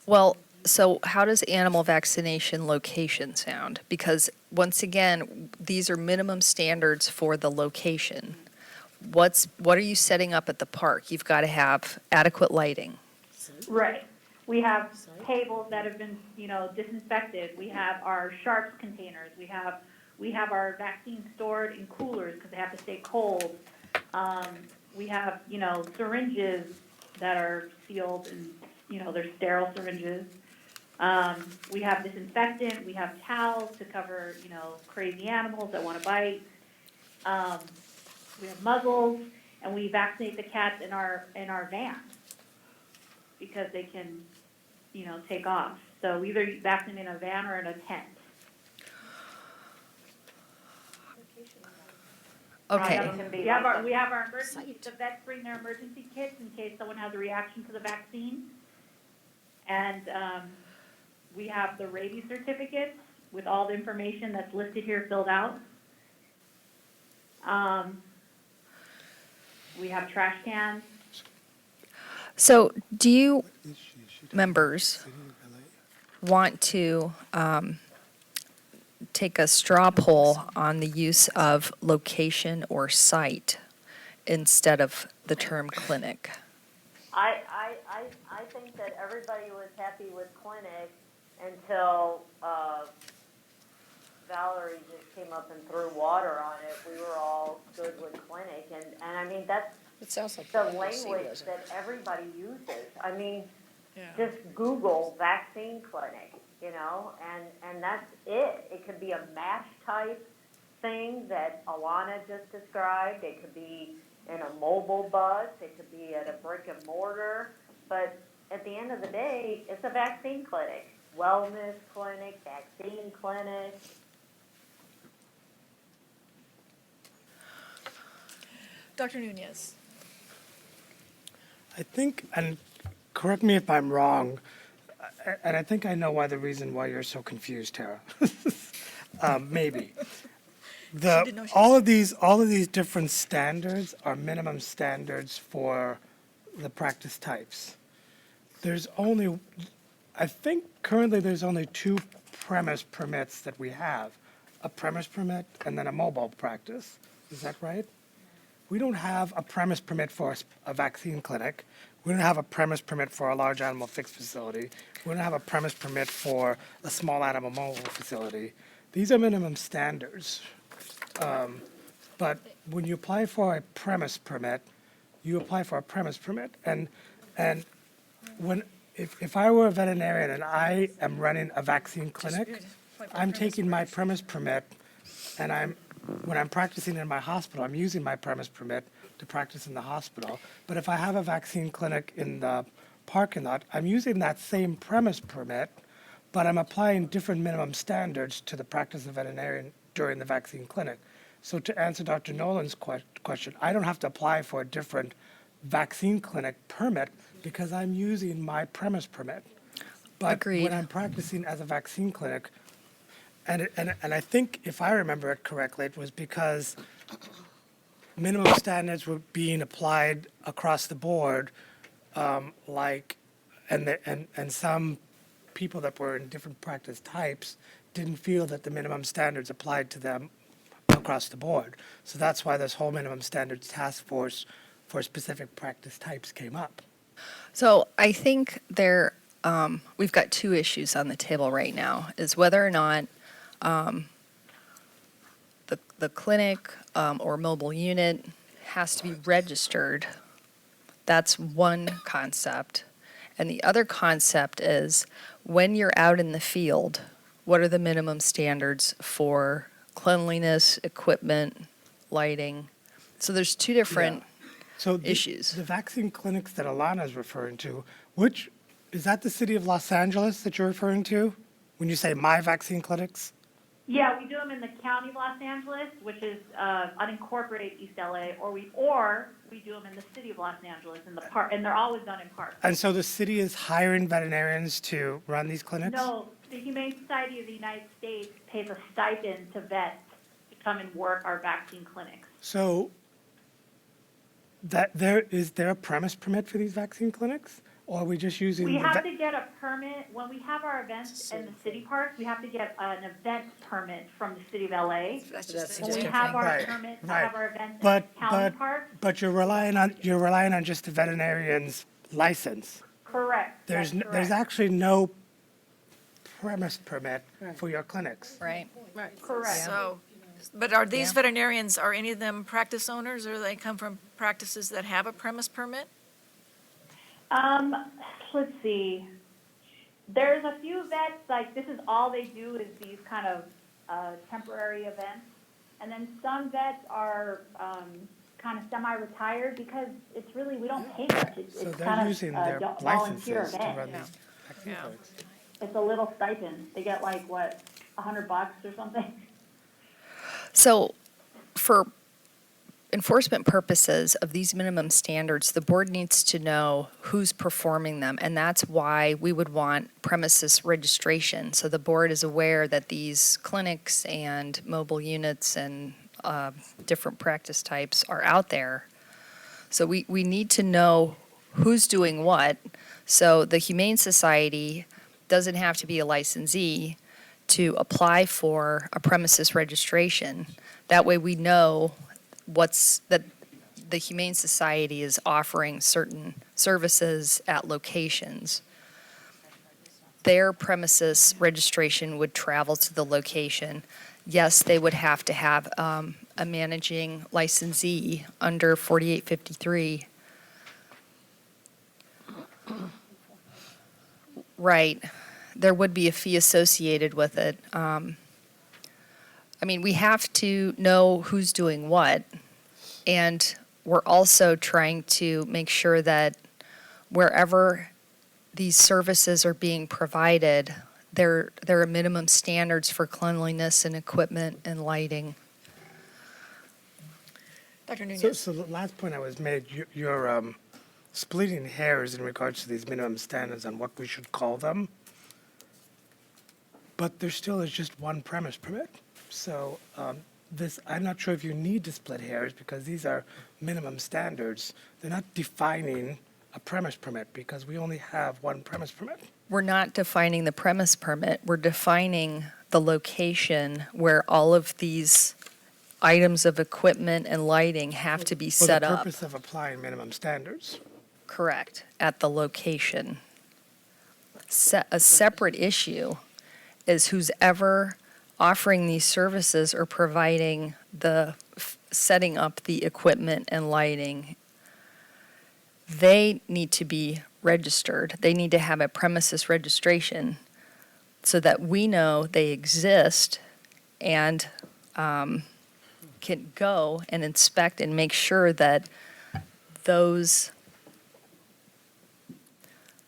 Well, so how does animal vaccination location sound? Because once again, these are minimum standards for the location. What are you setting up at the park? You've got to have adequate lighting. Right. We have tables that have been, disinfected. We have our sharps containers. We have our vaccines stored in coolers because they have to stay cold. We have, syringes that are sealed and, they're sterile syringes. We have disinfectant. We have towels to cover, crazy animals that want to bite. We have muzzles, and we vaccinate the cats in our van because they can, take off. So we either vaccinate in a van or in a tent. Okay. We have our emergency, the vets bring their emergency kits in case someone has a reaction to the vaccine. And we have the rabies certificates with all the information that's listed here filled out. We have trash cans. So do you members want to take a straw poll on the use of location or site instead of the term clinic? I think that everybody was happy with clinic until Valerie just came up and threw water on it. We were all good with clinic, and I mean, that's It sounds like the policy, language doesn't it? that everybody uses. I mean, Yeah. just Google vaccine clinic, and that's it. It could be a MASH type thing that Alana just described. It could be in a mobile bus. It could be at a brick and mortar. But at the end of the day, it's a vaccine clinic, wellness clinic, vaccine clinic. Dr. Nunez? I think, and correct me if I'm wrong, and I think I know why the reason why you're so confused, Tara. Maybe. didn't know she All of these different standards are minimum standards for the practice types. There's only, I think currently there's only two premise permits that we have, a premise permit and then a mobile practice. Is that right? We don't have a premise permit for a vaccine clinic. We don't have a premise permit for a large animal fixed facility. We don't have a premise permit for a small animal mobile facility. These are minimum standards. But when you apply for a premise permit, you apply for a premise permit. And if I were a veterinarian and I am running a vaccine clinic, I'm taking my premise permit and when I'm practicing in my hospital, I'm using my premise permit to practice in the hospital. But if I have a vaccine clinic in the parking lot, I'm using that same premise permit, but I'm applying different minimum standards to the practice of veterinarian during the vaccine clinic. So to answer Dr. Nolan's question, I don't have to apply for a different vaccine clinic permit because I'm using my premise permit. But Agreed. when I'm practicing as a vaccine clinic, And I think, if I remember it correctly, it was because minimum standards were being applied across the board, and some people that were in different practice types didn't feel that the minimum standards applied to them across the board. So that's why this whole minimum standards task force for specific practice types came up. So I think we've got two issues on the table right now, is whether or not the clinic or mobile unit has to be registered. That's one concept. And the other concept is, when you're out in the field, what are the minimum standards for cleanliness, equipment, lighting? So there's two different So issues. The vaccine clinics that Alana is referring to, is that the city of Los Angeles that you're referring to when you say my vaccine clinics? Yeah, we do them in the county of Los Angeles, which is unincorporated East LA, or we do them in the city of Los Angeles in the park, and they're always done in parks. And so the city is hiring veterinarians to run these clinics? No, the Humane Society of the United States pays a stipend to vets to come and work our vaccine clinics. So is there a premise permit for these vaccine clinics? Or are we just using We the have to get a permit, when we have our events in the city parks, we have to get an event permit from the city of LA. When we have our Right, permit to right. have our events in the county parks, But you're relying on just the veterinarian's license. correct. There's that's there's correct. actually no premise permit for your clinics. Right. Correct. So, but are these Yeah. veterinarians, are any of them practice owners, or they come from practices that have a premise permit? Let's see. There's a few vets, like, this is all they do is these kind of temporary events. And then some vets are kind of semi-retired because it's really, we don't pay much. It's So it's they're kind of using a their volunteer licenses to event. run these vaccine clinics. It's a little stipend. They get like, what, $100 or something? So for enforcement purposes of these minimum standards, the board needs to know who's performing them, and that's why we would want premises registration. So the board is aware that these clinics and mobile units and different practice types are out there. So we need to know who's doing what. So the Humane Society doesn't have to be a licensee to apply for a premises registration. That way we know that the Humane Society is offering certain services at locations. Their premises registration would travel to the location. Yes, they would have to have a managing licensee under 4853. Right. There would be a fee associated with it. I mean, we have to know who's doing what, and we're also trying to make sure that wherever these services are being provided, there are minimum standards for cleanliness and equipment and lighting. Dr. Nunez? So the last point I was made, you're splitting hairs in regards to these minimum standards on what we should call them. But there still is just one premise permit. So I'm not sure if you need to split hairs because these are minimum standards. They're not defining a premise permit because we only have one premise permit. We're not defining the premise permit. We're defining the location where all of these items of equipment and lighting have to be set For the up. purpose of applying minimum standards. Correct, at the location. A separate issue is who's ever offering these services or providing setting up the equipment and lighting. They need to be registered. They need to have a premises registration so that we know they exist and can go and inspect and make sure that those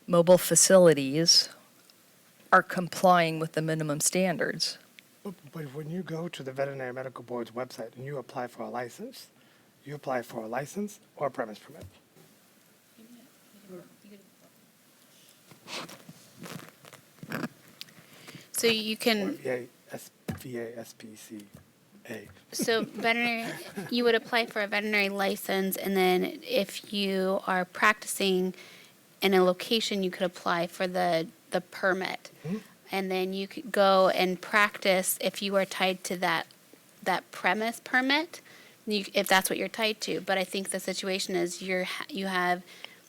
mobile facilities are complying with the minimum standards. But when you go to the Veterinary Medical Board's website and you apply for a license, you apply for a license or a premise permit. So you can, Or VA SPCA? So veterinary, you would apply for a veterinary license, and then if you are practicing in a location, you could apply for the permit. And then you could go and practice if you are tied to that premise permit, if that's what you're tied to. But I think the situation is you have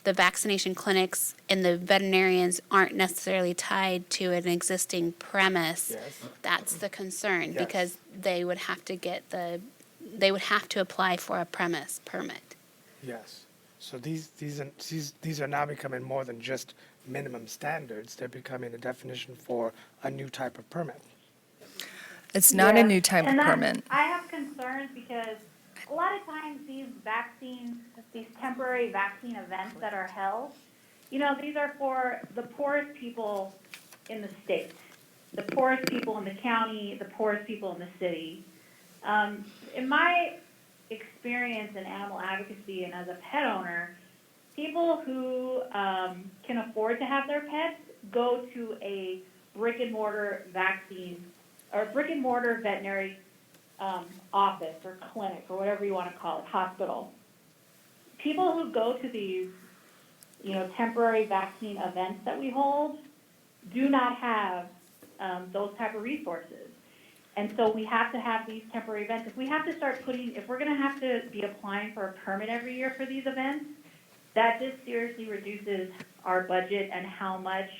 the vaccination clinics and the veterinarians aren't necessarily tied to an existing premise. Yes. That's the concern, Yes. because they would have to apply for a premise permit. Yes. So these are now becoming more than just minimum standards. They're becoming a definition for a new type of permit. It's not a Yeah. new type of And permit. I have concerns because a lot of times these temporary vaccine events that are held, these are for the poorest people in the state, the poorest people in the county, the poorest people in the city. In my experience in animal advocacy and as a pet owner, people who can afford to have their pets go to a brick and mortar veterinary office or clinic or whatever you want to call it, hospital. People who go to these, temporary vaccine events that we hold do not have those type of resources. And so we have to have these temporary events. If we're going to have to be applying for a permit every year for these events, that just seriously reduces our budget and how much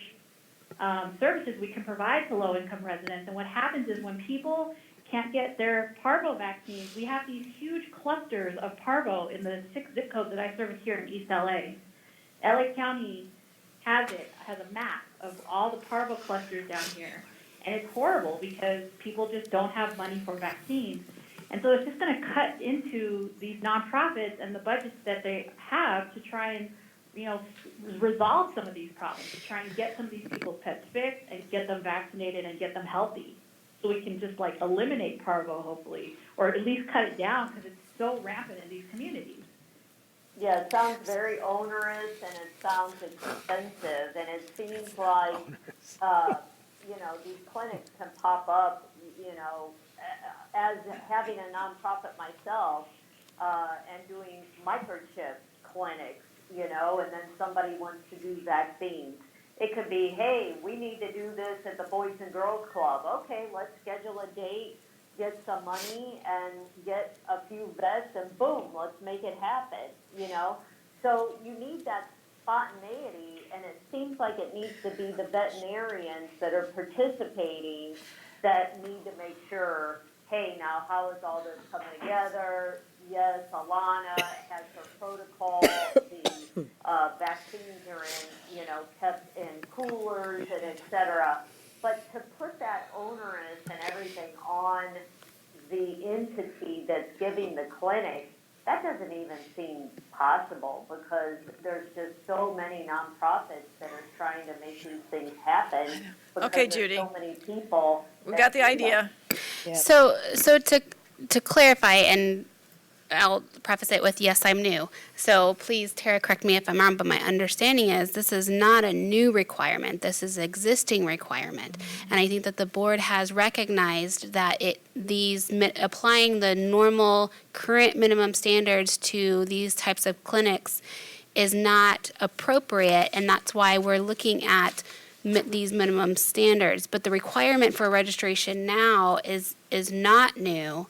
services we can provide to low-income residents. And what happens is when people can't get their parvo vaccines, we have these huge clusters of parvo in the 6 zip codes that I service here in East LA. LA County has a map of all the parvo clusters down here. And it's horrible because people just don't have money for vaccines. And so it's just going to cut into these nonprofits and the budgets that they have to try and, resolve some of these problems, to try and get some of these people's pets fixed and get them vaccinated and get them healthy. So we can just eliminate parvo, hopefully, or at least cut it down because it's so rampant in these communities. Yeah, it sounds very onerous and it sounds expensive, and it seems like, these clinics can pop up, as having a nonprofit myself, and doing microchip clinics, and then somebody wants to do vaccines. It could be, hey, we need to do this at the Boys and Girls Club. Okay, let's schedule a date, get some money, and get a few vets, and boom, let's make it happen, So you need that spontaneity, and it seems like it needs to be the veterinarians that are participating that need to make sure, hey, now how is all this coming together? Yes, Alana has her protocol. The vaccines are kept in coolers and et cetera. But to put that onerous and everything on the entity that's giving the clinic, that doesn't even seem possible because there's just so many nonprofits that are trying to make these things happen. Okay, because Judy. there's so many people. We that got the do idea. Yep. So to clarify, and I'll preface it with, yes, I'm new. So please, Tara, correct me if I'm wrong, but my understanding is this is not a new requirement. This is an existing requirement. And I think that the board has recognized that applying the normal current minimum standards to these types of clinics is not appropriate, and that's why we're looking at these minimum standards. But the requirement for registration now is not new.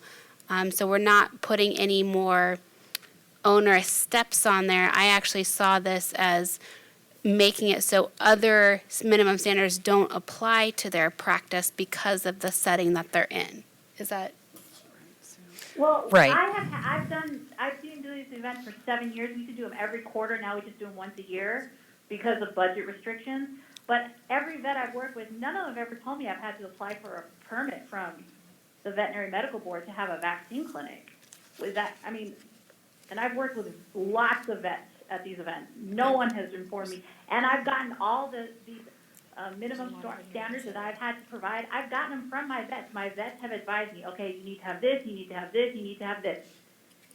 So we're not putting any more onerous steps on there. I actually saw this as making it so other minimum standards don't apply to their practice because of the setting that they're in. Is that? Well, Right. I've been doing these events for 7 years. We used to do them every quarter. Now we just do them once a year because of budget restrictions. But every vet I've worked with, none of them have ever told me I've had to apply for a permit from the Veterinary Medical Board to have a vaccine clinic. And I've worked with lots of vets at these events. No one has informed me. And I've gotten all these minimum standards that I've had to provide. I've gotten them from my vets. My vets have advised me, okay, you need to have this, you need to have this, you need to have this.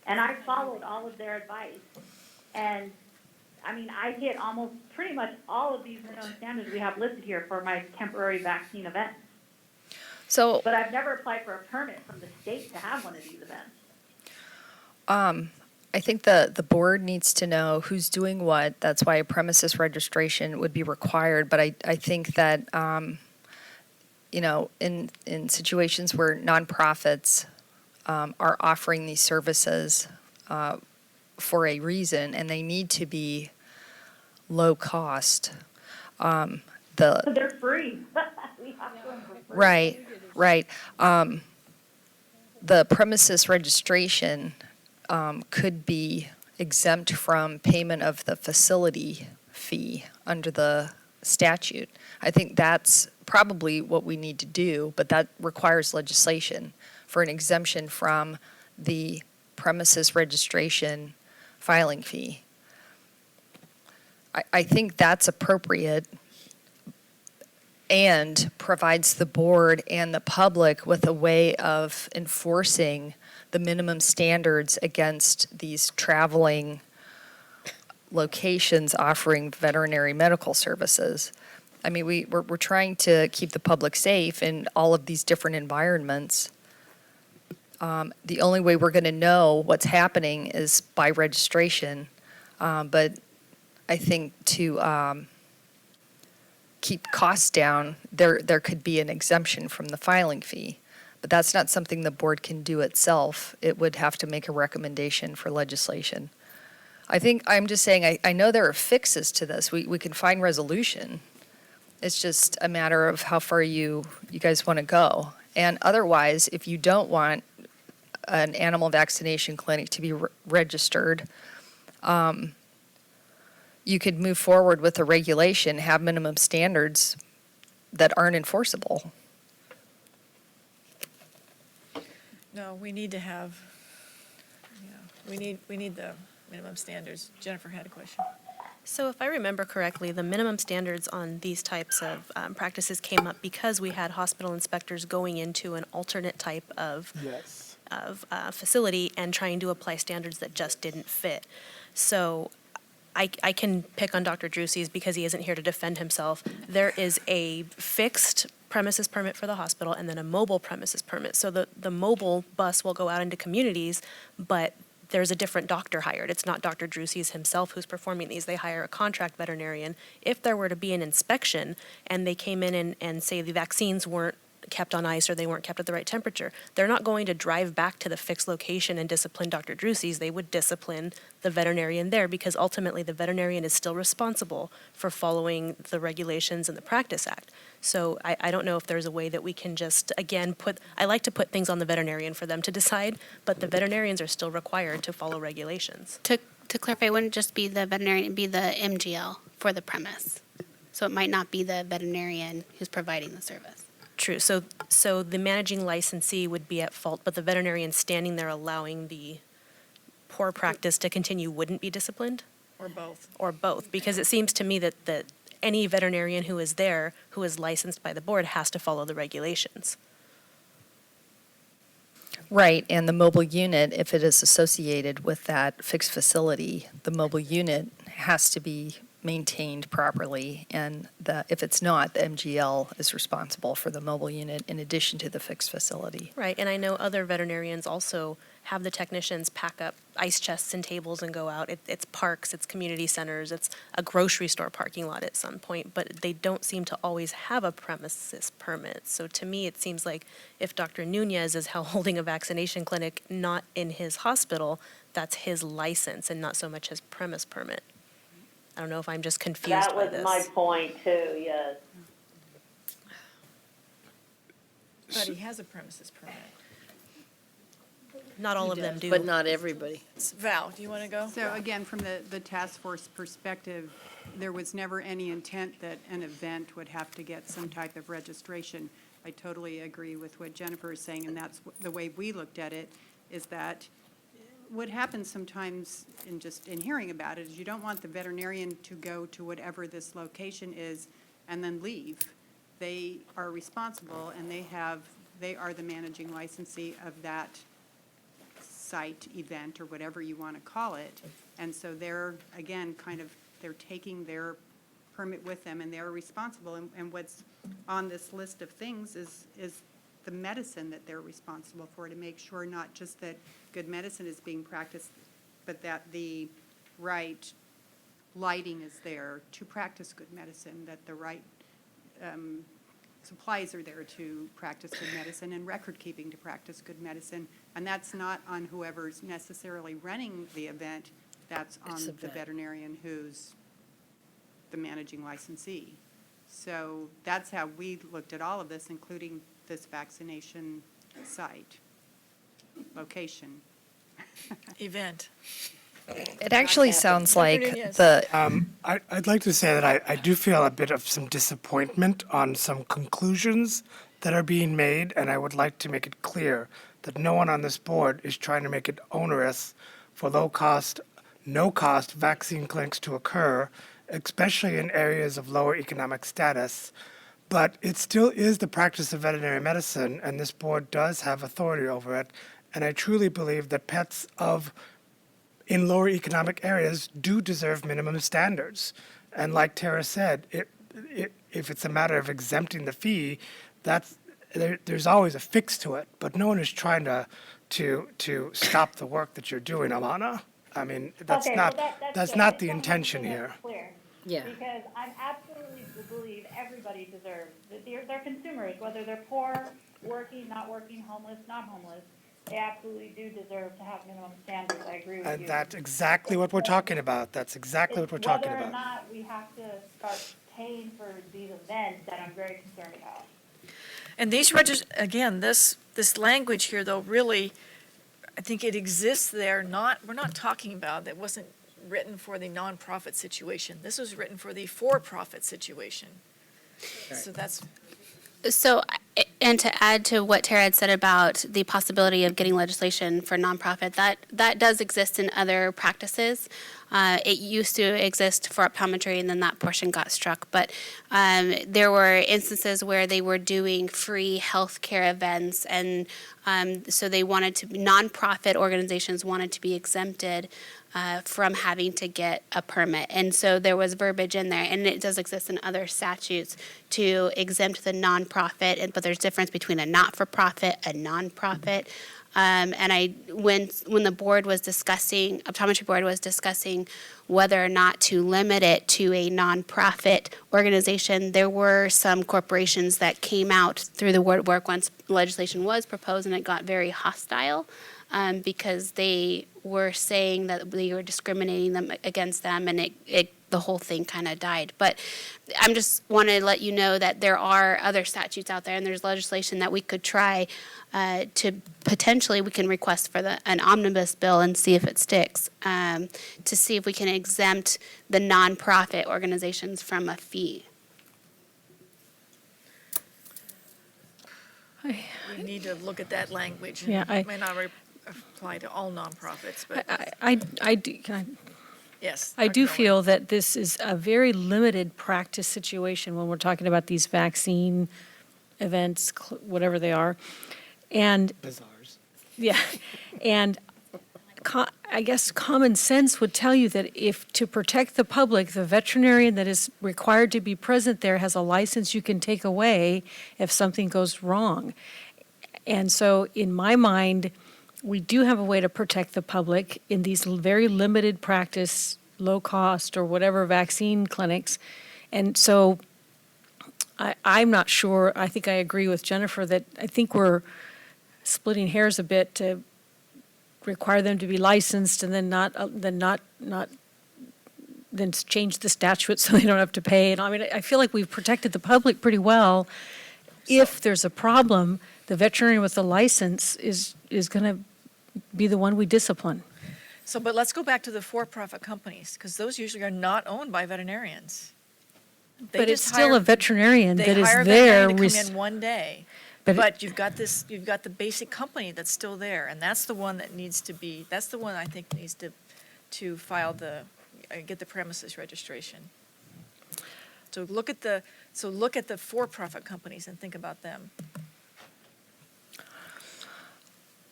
And I followed all of their advice. And I hit almost pretty much all of these minimum standards we have listed here for my temporary vaccine events. So But I've never applied for a permit from the state to have one of these events. I think the board needs to know who's doing what. That's why a premises registration would be required. But I think that, in situations where nonprofits are offering these services for a reason, and they need to be low cost, They're free. We have them for free. Right. The premises registration could be exempt from payment of the facility fee under the statute. I think that's probably what we need to do, but that requires legislation for an exemption from the premises registration filing fee. I think that's appropriate and provides the board and the public with a way of enforcing the minimum standards against these traveling locations offering veterinary medical services. I mean, we're trying to keep the public safe in all of these different environments. The only way we're going to know what's happening is by registration. But I think to keep costs down, there could be an exemption from the filing fee. But that's not something the board can do itself. It would have to make a recommendation for legislation. I'm just saying, I know there are fixes to this. We can find resolution. It's just a matter of how far you guys want to go. And otherwise, if you don't want an animal vaccination clinic to be registered, you could move forward with a regulation, have minimum standards that aren't enforceable. No, we need to have, we need the minimum standards. Jennifer had a question. So if I remember correctly, the minimum standards on these types of practices came up because we had hospital inspectors going into an alternate type of Yes. facility and trying to apply standards that just didn't fit. So I can pick on Dr. Drusi's because he isn't here to defend himself. There is a fixed premises permit for the hospital and then a mobile premises permit. So the mobile bus will go out into communities, but there's a different doctor hired. It's not Dr. Drusi's himself who's performing these. They hire a contract veterinarian. If there were to be an inspection and they came in and say the vaccines weren't kept on ice or they weren't kept at the right temperature, they're not going to drive back to the fixed location and discipline Dr. Drusi's. They would discipline the veterinarian there because ultimately the veterinarian is still responsible for following the regulations in the Practice Act. So I don't know if there's a way that we can just, again, I like to put things on the veterinarian for them to decide, but the veterinarians are still required to follow regulations. To clarify, it wouldn't just be the veterinarian, it'd be the MGL for the premise. So it might not be the veterinarian who's providing the service. True. So the managing licensee would be at fault, but the veterinarian standing there allowing the poor practice to continue wouldn't be disciplined? Or both. Or both, because it seems to me that any veterinarian who is there, who is licensed by the board, has to follow the regulations. Right, and the mobile unit, if it is associated with that fixed facility, the mobile unit has to be maintained properly, and if it's not, the MGL is responsible for the mobile unit in addition to the fixed facility. Right, and I know other veterinarians also have the technicians pack up ice chests and tables and go out. It's parks, it's community centers, it's a grocery store parking lot at some point, but they don't seem to always have a premises permit. So to me, it seems like if Dr. Nunez is holding a vaccination clinic not in his hospital, that's his license and not so much his premise permit. I don't know if I'm just confused by this. That was my point too, yes. But he has a premises permit. Not all of them do. But not everybody. Val, do you want to go? So again, from the task force perspective, there was never any intent that an event would have to get some type of registration. I totally agree with what Jennifer is saying, and that's the way we looked at it, is that what happens sometimes in hearing about it is you don't want the veterinarian to go to whatever this location is and then leave. They are responsible and they are the managing licensee of that site, event, or whatever you want to call it. And so they're, again, they're taking their permit with them and they're responsible. And what's on this list of things is the medicine that they're responsible for, to make sure not just that good medicine is being practiced, but that the right lighting is there to practice good medicine, that the right supplies are there to practice good medicine, and record keeping to practice good medicine. And that's not on whoever's necessarily running the event, that's on It's the the vet. veterinarian who's the managing licensee. So that's how we looked at all of this, including this vaccination site, location. Event. It actually sounds like Nunez. I'd like to say that I do feel a bit of some disappointment on some conclusions that are being made, and I would like to make it clear that no one on this board is trying to make it onerous for low-cost, no-cost vaccine clinics to occur, especially in areas of lower economic status. But it still is the practice of veterinary medicine, and this board does have authority over it. And I truly believe that pets in lower economic areas do deserve minimum standards. And like Tara said, if it's a matter of exempting the fee, there's always a fix to it. But no one is trying to stop the work that you're doing, Alana. I mean, that's Okay, not well, that's good. not I the just wanted to intention make that here. clear. Yeah. Because I absolutely believe everybody deserves, that they're consumers, whether they're poor, working, not working, homeless, not homeless. They absolutely do deserve to have minimum standards. I agree with you. And that's exactly what we're talking about. That's exactly what we're talking Whether or about. not we have to start paying for these events that I'm very concerned about. And these again, this language here, though, really, I think it exists there, we're not talking about, that wasn't written for the nonprofit situation. This was written for the for-profit situation. So that's, So, and to add to what Tara had said about the possibility of getting legislation for nonprofit, that does exist in other practices. It used to exist for optometry, and then that portion got struck. But there were instances where they were doing free healthcare events, and so nonprofit organizations wanted to be exempted from having to get a permit. And so there was verbiage in there, and it does exist in other statutes to exempt the nonprofit, but there's difference between a not-for-profit, a nonprofit. And when the board was discussing, optometry board was discussing whether or not to limit it to a nonprofit organization, there were some corporations that came out through the work once legislation was proposed, and it got very hostile. Because they were saying that we were discriminating against them, and the whole thing kind of died. But I'm just want to let you know that there are other statutes out there, and there's legislation that we could try to potentially, we can request for an omnibus bill and see if it sticks, to see if we can exempt the nonprofit organizations from a fee. we need to look at that language. Yeah, It may not apply to all nonprofits, but I do, yes. I do Dr. Nolan. feel that this is a very limited practice situation when we're talking about these vaccine events, whatever they are. And, Bazaars. yeah, and I guess common sense would tell you that if, to protect the public, the veterinarian that is required to be present there has a license you can take away if something goes wrong. And so in my mind, we do have a way to protect the public in these very limited practice, low cost or whatever vaccine clinics. And so I'm not sure, I think I agree with Jennifer that I think we're splitting hairs a bit to require them to be licensed and then change the statute so they don't have to pay. And I mean, I feel like we've protected the public pretty well. If there's a problem, the veterinarian with the license is going to be the one we discipline. So, but let's go back to the for-profit companies, because those usually are not owned by veterinarians. They But it's just still hire- a veterinarian that They is hire a there. veterinarian to come in one day. But- But you've got the basic company that's still there, and that's the one that that's the one I think needs to file get the premises registration. So look at the for-profit companies and think about them.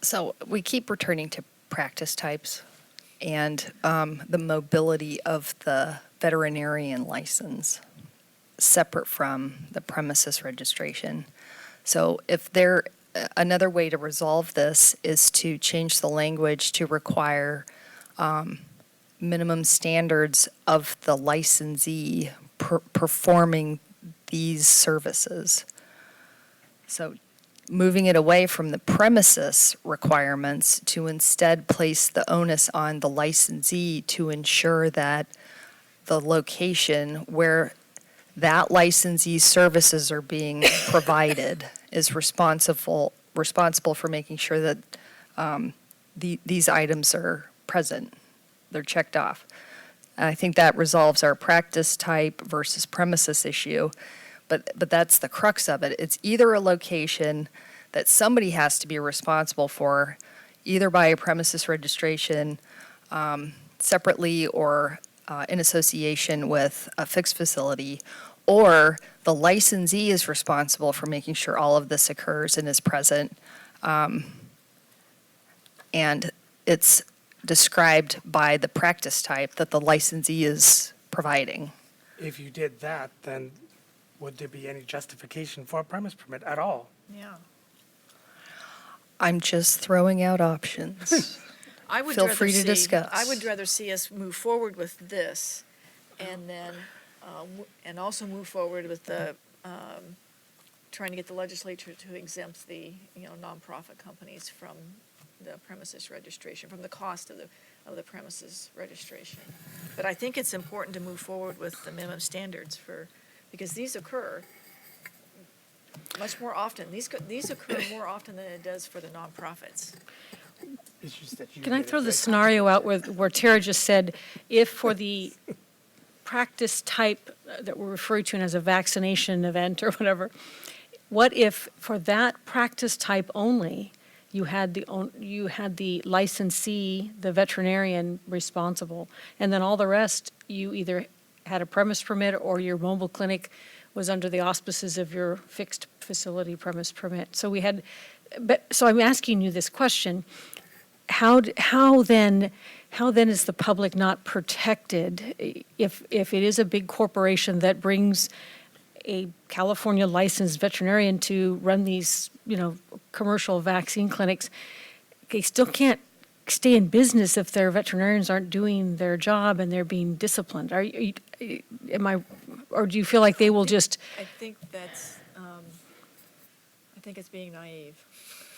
So we keep returning to practice types and the mobility of the veterinarian license separate from the premises registration. So if there another way to resolve this is to change the language to require minimum standards of the licensee performing these services. So moving it away from the premises requirements to instead place the onus on the licensee to ensure that the location where that licensee's services are being provided is responsible for making sure that these items are present, they're checked off. I think that resolves our practice type versus premises issue, but that's the crux of it. It's either a location that somebody has to be responsible for, either by a premises registration separately or in association with a fixed facility, or the licensee is responsible for making sure all of this occurs and is present. And it's described by the practice type that the licensee is providing. If you did that, then would there be any justification for a premise permit at all? Yeah. I'm just throwing out options. I would Feel rather free to see- discuss. I would rather see us move forward with this, and then, and also move forward with the, trying to get the legislature to exempt the, nonprofit companies from the premises registration, from the cost of the premises registration. But I think it's important to move forward with the minimum standards because these occur much more often. These occur more often than it does for the nonprofits. It's just that you Can I get it throw the right. scenario out where Tara just said, if for the practice type that we're referring to as a vaccination event or whatever, what if for that practice type only, you had the licensee, the veterinarian responsible, and then all the rest, you either had a premise permit or your mobile clinic was under the auspices of your fixed facility premise permit. So so I'm asking you this question. How then is the public not protected if it is a big corporation that brings a California licensed veterinarian to run these, commercial vaccine clinics? They still can't stay in business if their veterinarians aren't doing their job and they're being disciplined. Or do you feel like they will just? I think that's, I think it's being naive.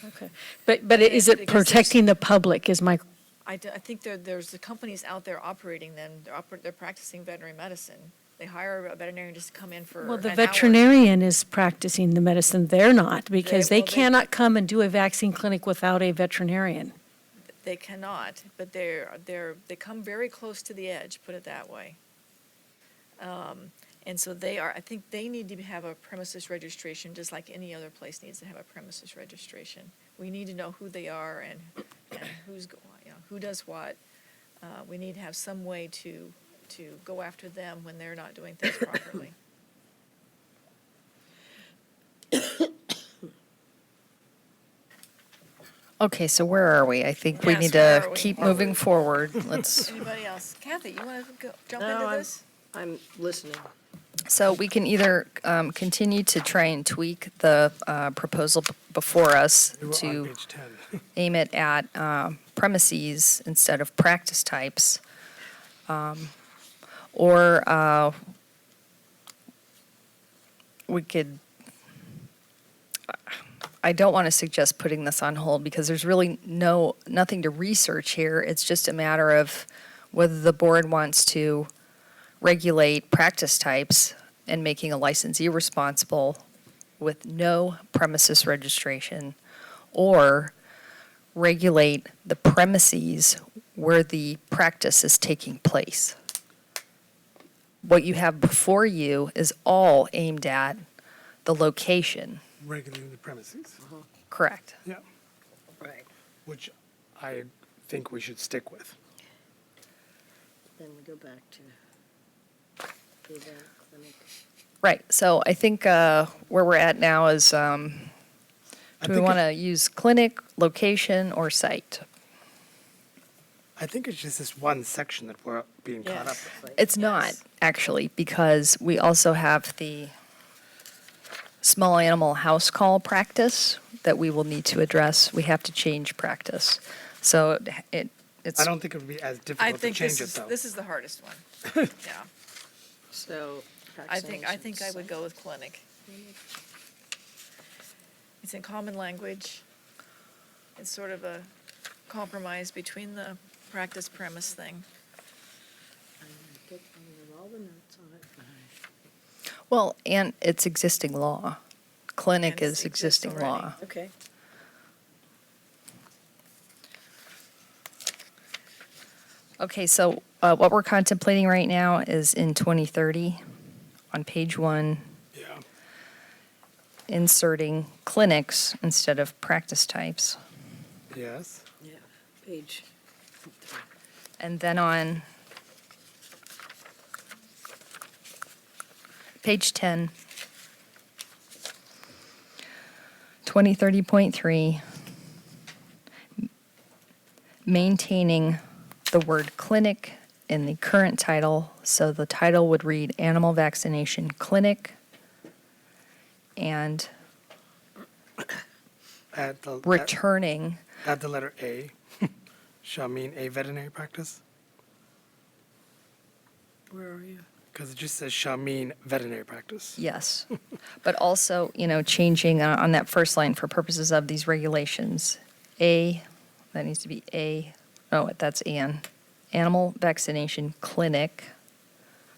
Okay, but is it Because protecting the public is my? I think there's the companies out there operating them, they're practicing veterinary medicine. They hire a veterinarian just to come in for Well, the an hour. veterinarian is practicing the medicine. They're not, because they well, they- cannot come and do a vaccine clinic without a veterinarian. They cannot, but they come very close to the edge, put it that way. And so I think they need to have a premises registration, just like any other place needs to have a premises registration. We need to know who they are and who does what. We need to have some way to go after them when they're not doing things properly. Okay, so where are we? I think we Yes, need where to are we? keep moving forward. Let's, Anybody else? Kathy, you want to jump No, into this? I'm listening. so we can either continue to try and tweak the proposal before us We were on to page 10. aim it at premises instead of practice types. Or we could, I don't want to suggest putting this on hold because there's really nothing to research here. It's just a matter of whether the board wants to regulate practice types and making a licensee responsible with no premises registration, or regulate the premises where the practice is taking place. What you have before you is all aimed at the location. Regulating the premises. Correct. Yeah. Right. Which I think we should stick with. Then we go back to the event clinic. Right. So I think where we're at now is, do we think want to use clinic, location, or site? I think it's just this one section that we're being caught up with. It's not, actually, because we also have the small animal house call practice, that we will need to address. We have to change practice. So it's. I don't think it would be as I difficult to think change it, though. this is the hardest one. Yeah. So. I think I would go with clinic. It's in common language. It's sort of a compromise between the practice premise thing. Well, and it's existing law. Clinic And is it exists existing already. law. Okay. Okay, so what we're contemplating right now is in 2030, on page 1, Yeah. inserting clinics instead of practice types. Yes. Yeah, page. And then on page 10, 2030.3, maintaining the word clinic in the current title, so the title would read Animal Vaccination Clinic, and returning. Add the letter A. Shall mean a veterinary practice. Where are you? Because it just says shall mean veterinary practice. Yes, but also, changing on that first line for purposes of these regulations, that needs to be that's animal vaccination clinic,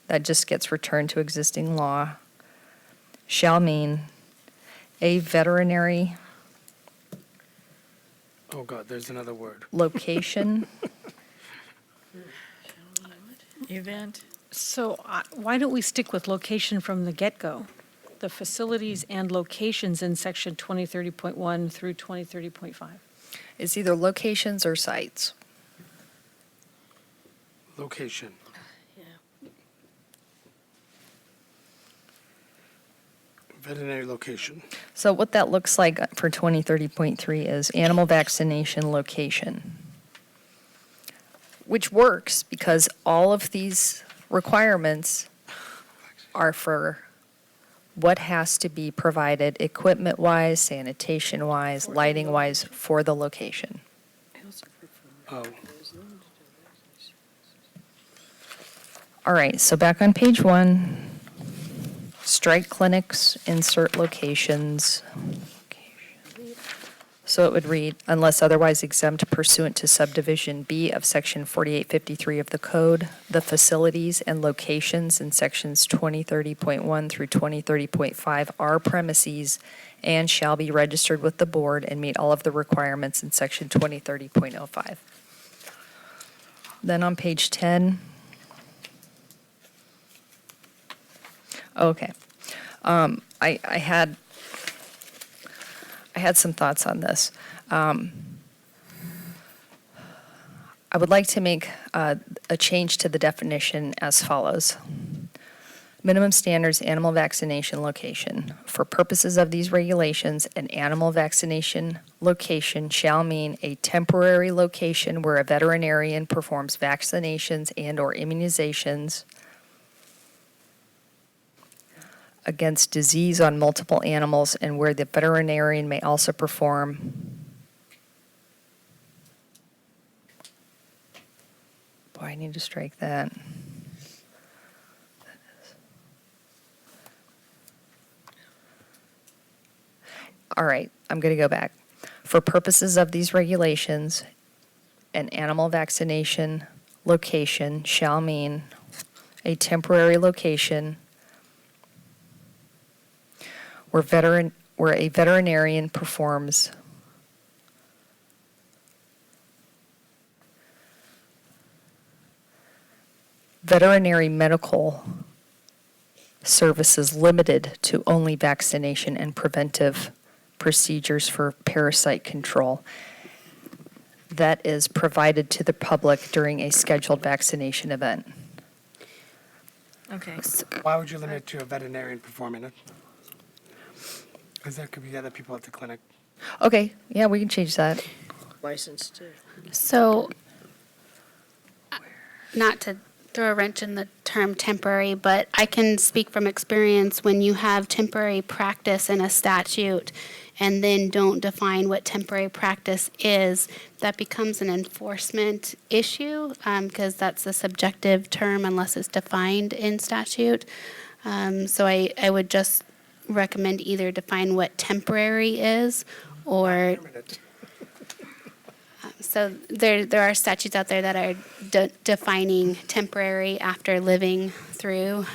that just gets returned to existing law, shall mean a veterinary Oh, God, there's another word. location. Event. So why don't we stick with location from the get-go? The facilities and locations in section 2030.1 through 2030.5. It's either locations or sites. Location. Veterinary location. So what that looks like for 2030.3 is animal vaccination location, which works because all of these requirements are for what has to be provided equipment-wise, sanitation-wise, lighting-wise for the location. Oh, All right, so back on page 1, strike clinics, insert locations. So it would read, unless otherwise exempt pursuant to subdivision B of section 4853 of the code, the facilities and locations in sections 2030.1 through 2030.5 are premises and shall be registered with the board and meet all of the requirements in section 2030.05. Then on page 10, okay. I had some thoughts on this. I would like to make a change to the definition as follows. Minimum standards animal vaccination location. For purposes of these regulations, an animal vaccination location shall mean a temporary location where a veterinarian performs vaccinations and/or immunizations against disease on multiple animals and where the veterinarian may also perform boy, I need to strike that. All right, I'm going to go back. For purposes of these regulations, an animal vaccination location shall mean a temporary location where a veterinarian performs veterinary medical services limited to only vaccination and preventive procedures for parasite control that is provided to the public during a scheduled vaccination event. Okay. why would you limit it to a veterinarian performing it? Because there could be other people at the clinic. Okay, yeah, we can change that. Licensed too. So, not to throw a wrench in the term temporary, but I can speak from experience when you have temporary practice in a statute, and then don't define what temporary practice is, that becomes an enforcement issue, because that's a subjective term unless it's defined in statute. So I would just recommend either define what temporary is, or so there are statutes out there that are defining temporary after living through,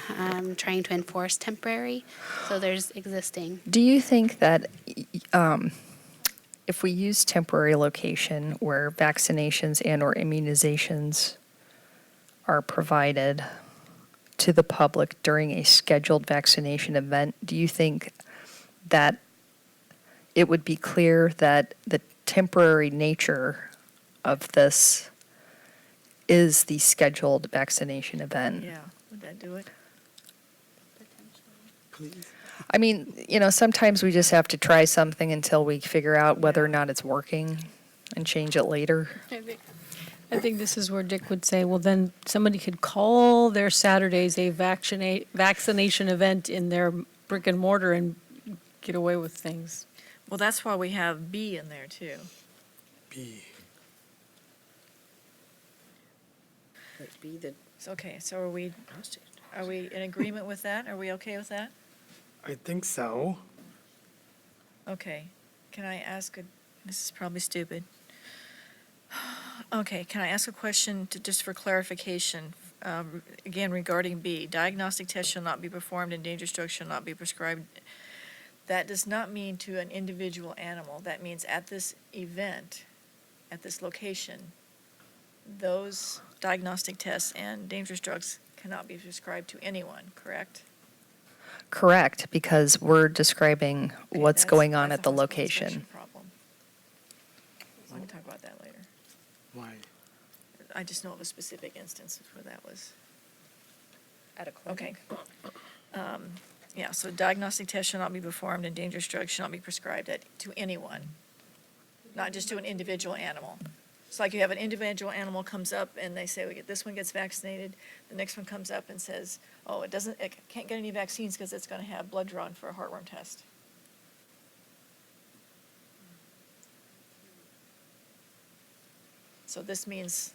trying to enforce temporary. So there's existing. Do you think that if we use temporary location where vaccinations and/or immunizations are provided to the public during a scheduled vaccination event, do you think that it would be clear that the temporary nature of this is the scheduled vaccination event? Yeah, would that do it? I mean, sometimes we just have to try something until we figure out whether or not it's working and change it later. I think this is where Dick would say, well, then somebody could call their Saturdays a vaccination event in their brick and mortar and get away with things. Well, that's why we have B in there too. B. Be the Okay, so are we in agreement with that? Are we okay with that? I think so. Okay, can I ask this is probably stupid. Okay, can I ask a question just for clarification? Again, regarding B, diagnostic tests shall not be performed and dangerous drugs shall not be prescribed. That does not mean to an individual animal. That means at this event, at this location, those diagnostic tests and dangerous drugs cannot be prescribed to anyone, correct? Correct, because we're describing Okay, what's that's- going on that's at the a hospital location. inspection problem. We can talk about that later. Why? I just know of a specific instance where that was. At a clinic? Okay. Yeah, so diagnostic tests shall not be performed and dangerous drugs shall not be prescribed to anyone, not just to an individual animal. It's like you have an individual animal comes up and they say, this one gets vaccinated, the next one comes up and says, oh, it can't get any vaccines because it's going to have blood drawn for a heartworm test. So this means,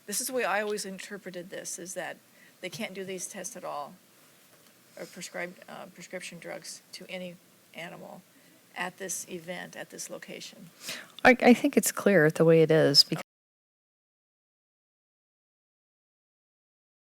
this is the way I always interpreted this, is that they can't do these tests at all, or prescribe prescription drugs to any animal at this event, at this location. I think it's clear the way it is, because